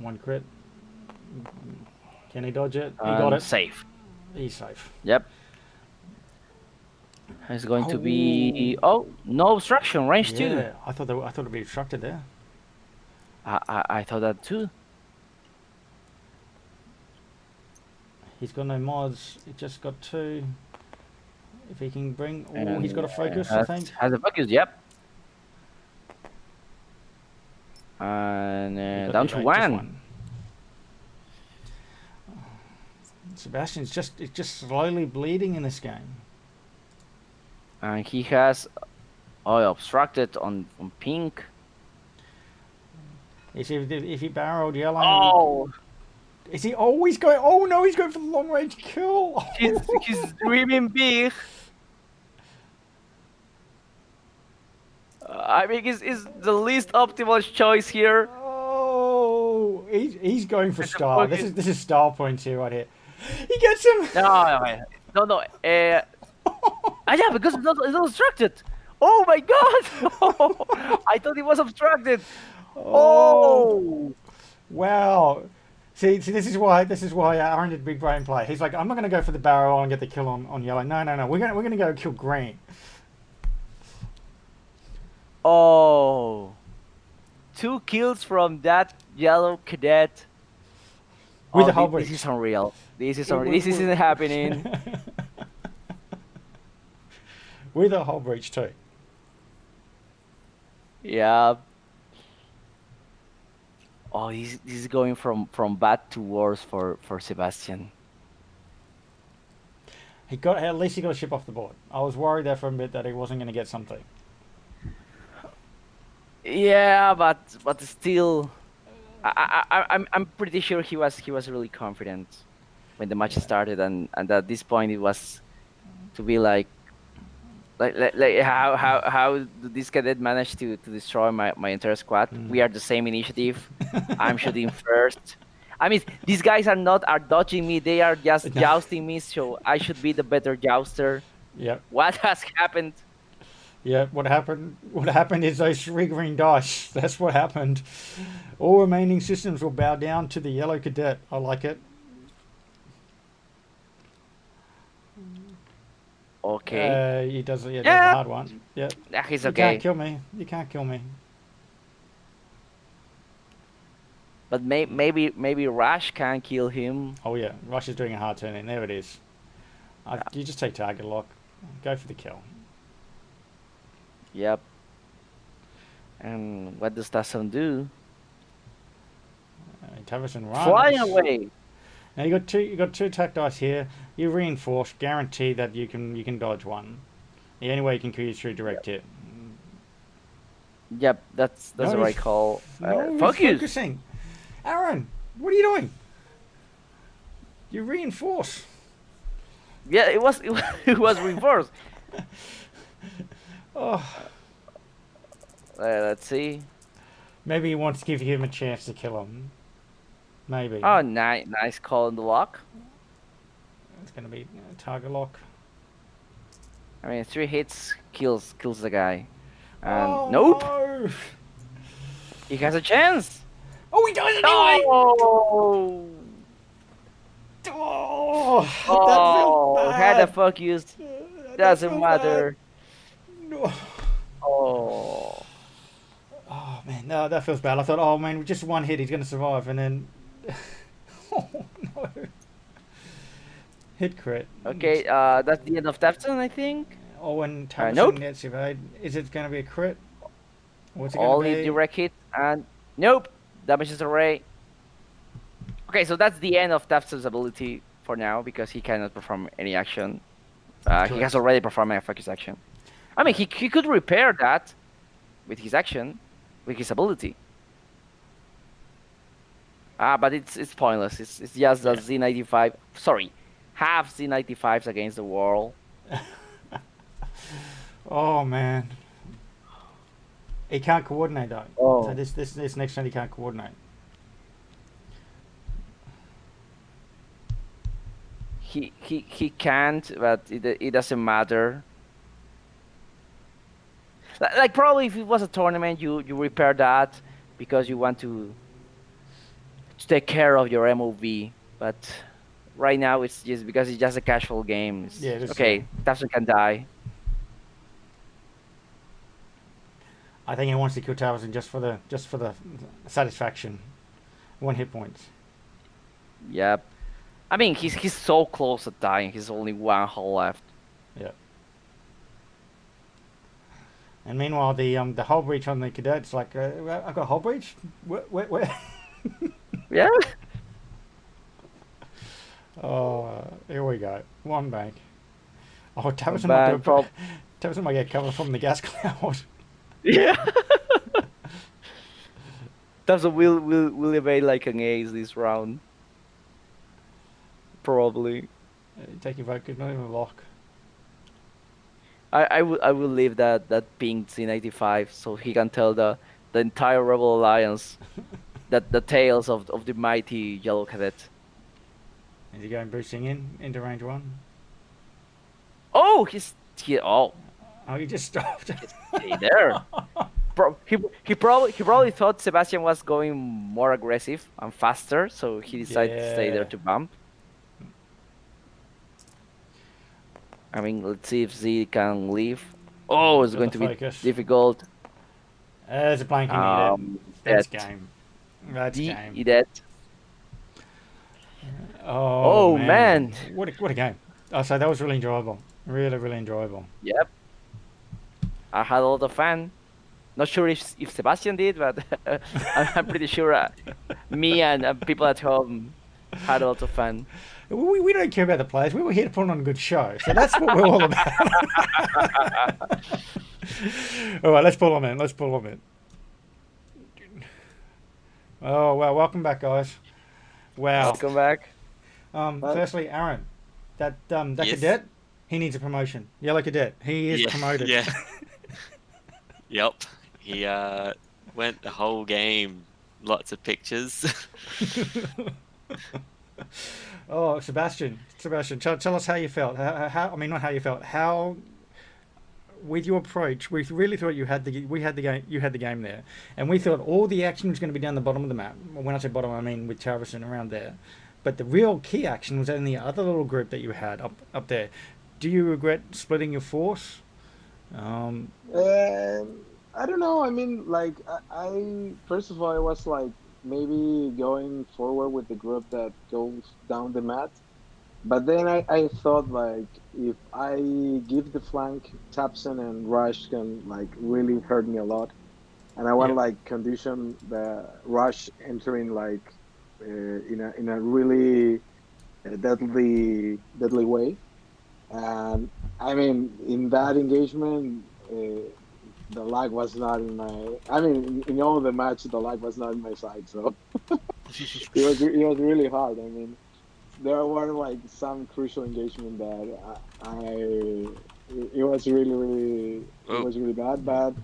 1 crit. Can he dodge it? He got it. Safe. He's safe. Yep. It's going to be no obstruction, range 2. Yeah, I thought it'd be obstructed there. I thought that too. He's got no mods. He just got 2. If he can bring, he's got a focus. I think has a focus. Yep. And down to 1. Sebastian's just slowly bleeding in this game. And he has obstructed on pink. If he barreled yellow. Oh. Is he always going? Oh no, he's going for the long range kill. He's dreaming big. I mean, is the least optimal choice here. Oh, he's going for style. This is style points here, right here. He gets him. No. Yeah, because it's not obstructed. Oh my god! I thought it was obstructed. Oh. Wow. See, this is why Aaron did big brain play. He's like, I'm not going to go for the barrel and get the kill on yellow. No. We're going to go kill green. Oh. 2 kills from that yellow cadet. With the whole breach. This is unreal. This isn't happening. With a whole breach too. Yeah. Oh, this is going from bad to worse for Sebastian. At least he got a ship off the board. I was worried there for a bit that he wasn't going to get something. Yeah, but still, I'm pretty sure he was really confident when the match started, and at this point it was to be like how did this cadet manage to destroy my entire squad? We are the same initiative. I'm shooting first. I mean, these guys are dodging me. They are just No. jousting me. So I should be the better jouster. Yep. What has happened? Yeah, what happened? What happened is those 3 green dice. That's what happened. All remaining systems will bow down to the yellow cadet. I like it. Okay. He does. Yeah, Yeah. that's a hard one. Yeah. He's You okay. can't kill me. You can't kill me. But maybe Rash can kill him. Oh yeah, Rush is doing a hard turn in. There it is. You just take target lock. Go for the kill. Yep. And what does Tasson do? Tavison runs. Flying away. Now you got two attack dice here. You reinforce, guarantee that you can dodge one. The only way you can kill you is through direct hit. Yep, that's No, the right call. No, he's Focus. focusing. Aaron, what are you doing? You reinforce. Yeah, it was it was reversed. Oh, Let's see. maybe he wants to give him a chance to kill him. Maybe. Oh, nice call in the lock. It's going to be target lock. I mean, 3 hits kills the guy. And Oh, nope, no. he has a chance. Oh, he does it anyway. Oh, Oh, oh, that had a feels bad. focus. That Doesn't feels matter. bad. No. Oh, Oh man, no, that feels bad. I thought, oh man, with just one hit, he's going to survive, and then, oh no, hit crit. okay. That's the end of Tefton, I think. Oh, and Tavison nope. nets evade. Is it going to be a crit? What's it going to Only be? direct hit and nope. Damages array. Okay, so that's the end of Tefton's ability for now because he cannot perform any action. He has already performed a focus action. I mean, he could repair that with his action, with his ability. But it's pointless. It's just a Z95. Sorry, half Z95s against the wall. Oh man, he can't coordinate though. Oh. So this next turn he can't coordinate. He can't, but it doesn't matter. Like probably if it was a tournament, you repair that because you want to take care of your MOV. But right now it's just because it's just a casual game. Yeah, it is, okay, Tafson can die. I think he wants to kill Tavison just for the satisfaction. 1 hit points. Yep. I mean, he's so close to dying. He's only 1 hull left. Yeah. And meanwhile, the hull breach on the cadet's like, I've got hull breach. Where? Yeah. Oh, here we go. 1 bank. Oh, Tavison might get covered from the gas cloud. Yeah. Tafson will evade like an ace this round. Probably. Take your vote. Not even a lock. I will leave that pink C95 so he can tell the entire Rebel Alliance that the tales of the mighty Yellow Cadet. Is he going boosting into range 1? Oh, Oh, he just stopped. Stay there. He probably thought Sebastian was going more aggressive and faster, so he decided to stay there to bump. I mean, let's see if Z can leave. Oh, it's going to be difficult. There's a blank needed. That's game. That's game. Dead. Oh man. What a game. Oh, so that was really enjoyable. Really enjoyable. Yep. I had a lot of fun. Not sure if Sebastian did, but I'm pretty sure me and people at home had a lot of fun. We don't care about the players. We were here to put on a good show. So that's what we're all about. All right, let's pull them in. Oh, wow. Welcome back, guys. Wow. Welcome back. Firstly, Aaron, that Yes. cadet, he needs a promotion. Yellow cadet, he is promoted. Yeah. Yep. He went the whole game, lots of pictures. Oh, Sebastian, tell us how you felt. I mean, not how you felt. How with your approach, we really thought you had the game. You had the game there, and we thought all the action was going to be down the bottom of the map. When I say bottom, I mean with Tarvison around there. But the real key action was in the other little group that you had up there. Do you regret splitting your force? I don't know. I mean, like, I first of all, I was like maybe going forward with the group that goes down the mat. But then I thought like if I give the flank, Tapson and Rush can like really hurt me a lot, and I want Yeah. like condition the Rush entering like in a really deadly way. And I mean, in that engagement, the lag was not in my. I mean, in all the match, the lag was not in my side, so it was really hard. I mean, there were like some crucial engagement that it was Oh, really bad. But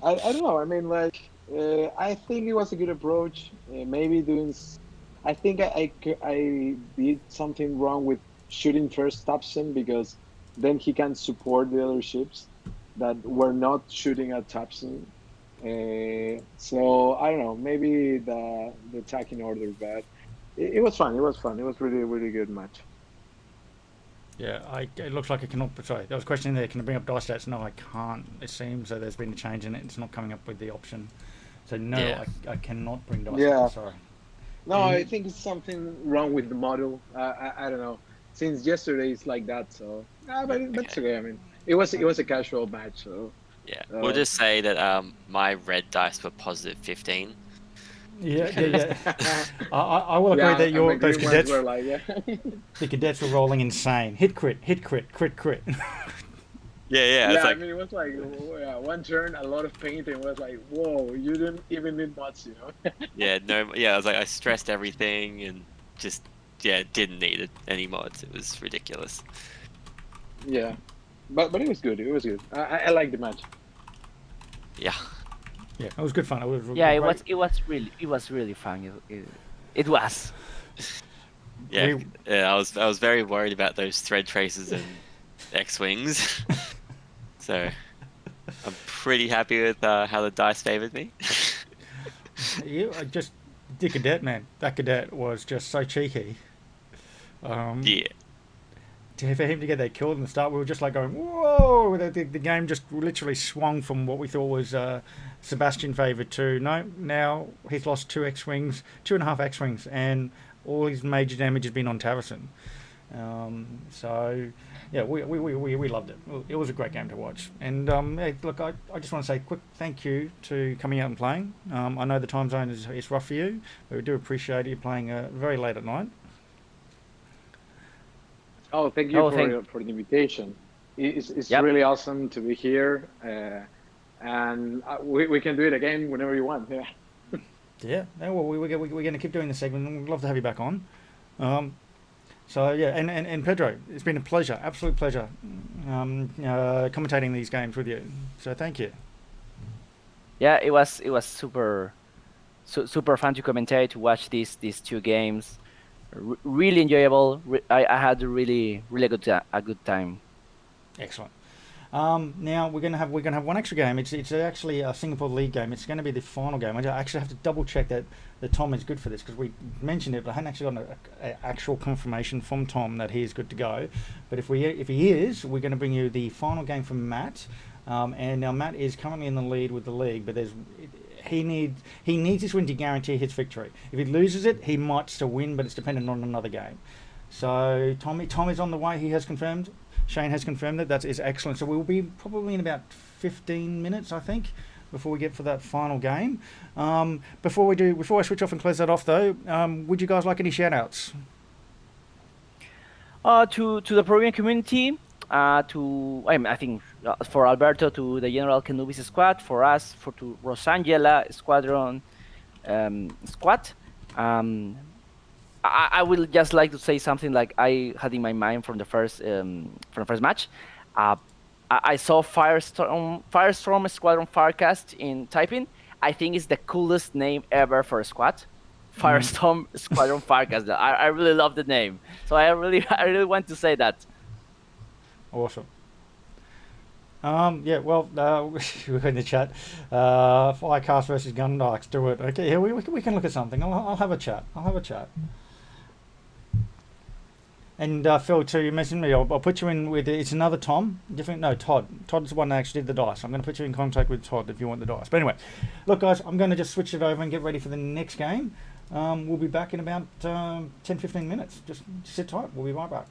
I don't know. I mean, like I think it was a good approach. Maybe I think I did something wrong with shooting first Thompson because then he can support the other ships that were not shooting at Thompson. So I don't know. Maybe the attacking order, but it was fun. It was fun. It was really good match. Yeah, it looks like it cannot. Sorry, there was a question in there. Can I bring up dice stats? No, I can't. It seems that there's been a change in it. It's not coming up with the option. So no, yeah. I cannot bring dice Yeah. stats. Sorry. No, And I think it's something wrong with the model. I don't know. Since yesterday it's like that, so but that's Okay. okay. I mean, it was a casual match, so Yeah. We'll just say that my red dice were positive 15. yeah. I will agree yeah, that and my those green ones cadets, were like, yeah. the cadets were rolling insane. Hit crit. Yeah. Yeah, It's I like mean, it was like one turn, a lot of paint, and it was like, whoa, you didn't even need much, you know? I was like I stressed everything and just didn't need it any mods. It was ridiculous. Yeah, but it was good. It was good. I like the match. Yeah. Yeah, it was good fun. It was Yeah, great. it was really fun. It was. Yeah. I was very worried about those thread traces and X-wings. So I'm pretty happy with how the dice favored me. I just the cadet man. That cadet was just so cheeky. Yeah. For him to get that kill in the start, we were just like going, whoa! The game just literally swung from what we thought was Sebastian favoured to no. Now he's lost 2.5 X-wings, and all his major damage has been on Tarrison. So yeah, we loved it. It was a great game to watch. And hey, look, I just want to say a quick thank you to coming out and playing. I know the time zone is rough for you, but we do appreciate you playing very late at night. Oh, thank you for the invitation. It's really awesome to be here, and we can do it again whenever you want. Yeah. Yeah. Well, we're going to keep doing this segment, and we'd love to have you back on. So yeah, and Pedro, it's been a pleasure, absolute pleasure, commentating these games with you. So thank you. Yeah, it was super fun to commentate, to watch these two games. Really enjoyable. I had a really a good time. Excellent. Now we're gonna have one extra game. It's actually a Singapore League game. It's going to be the final game. I actually have to double check that Tom is good for this because we mentioned it, but I hadn't actually gotten an actual confirmation from Tom that he is good to go. But if he is, we're going to bring you the final game from Matt. And now Matt is currently in the lead with the league, but he needs this win to guarantee his victory. If he loses it, he might still win, but it's dependent on another game. So Tom is on the way. He has confirmed. Shane has confirmed that is excellent. So we'll be probably in about 15 minutes, I think, before we get for that final game. Before I switch off and close that off, though, would you guys like any shout-outs? To the Peruvian community, I think for Alberto, to the General Kenubis squad, for us, to Rosangela Squadron squad. I will just like to say something like I had in my mind from the first match. I saw Firestorm Squadron Firecast in typing. I think it's the coolest name ever for a squad. Firestorm Squadron Farcaster. I really love the name, so I really want to say that. Awesome. Yeah, well, we're in the chat. Firecast versus Gundikes, do it. Okay, yeah, we can look at something. I'll have a chat. And Phil, too, you mentioned me. I'll put you in with, it's another Tom. Todd. Todd's the one that actually did the dice. I'm going to put you in contact with Todd if you want the dice. But anyway, look, guys, I'm going to just switch it over and get ready for the next game. We'll be back in about 10-15 minutes. Just sit tight. We'll be right back.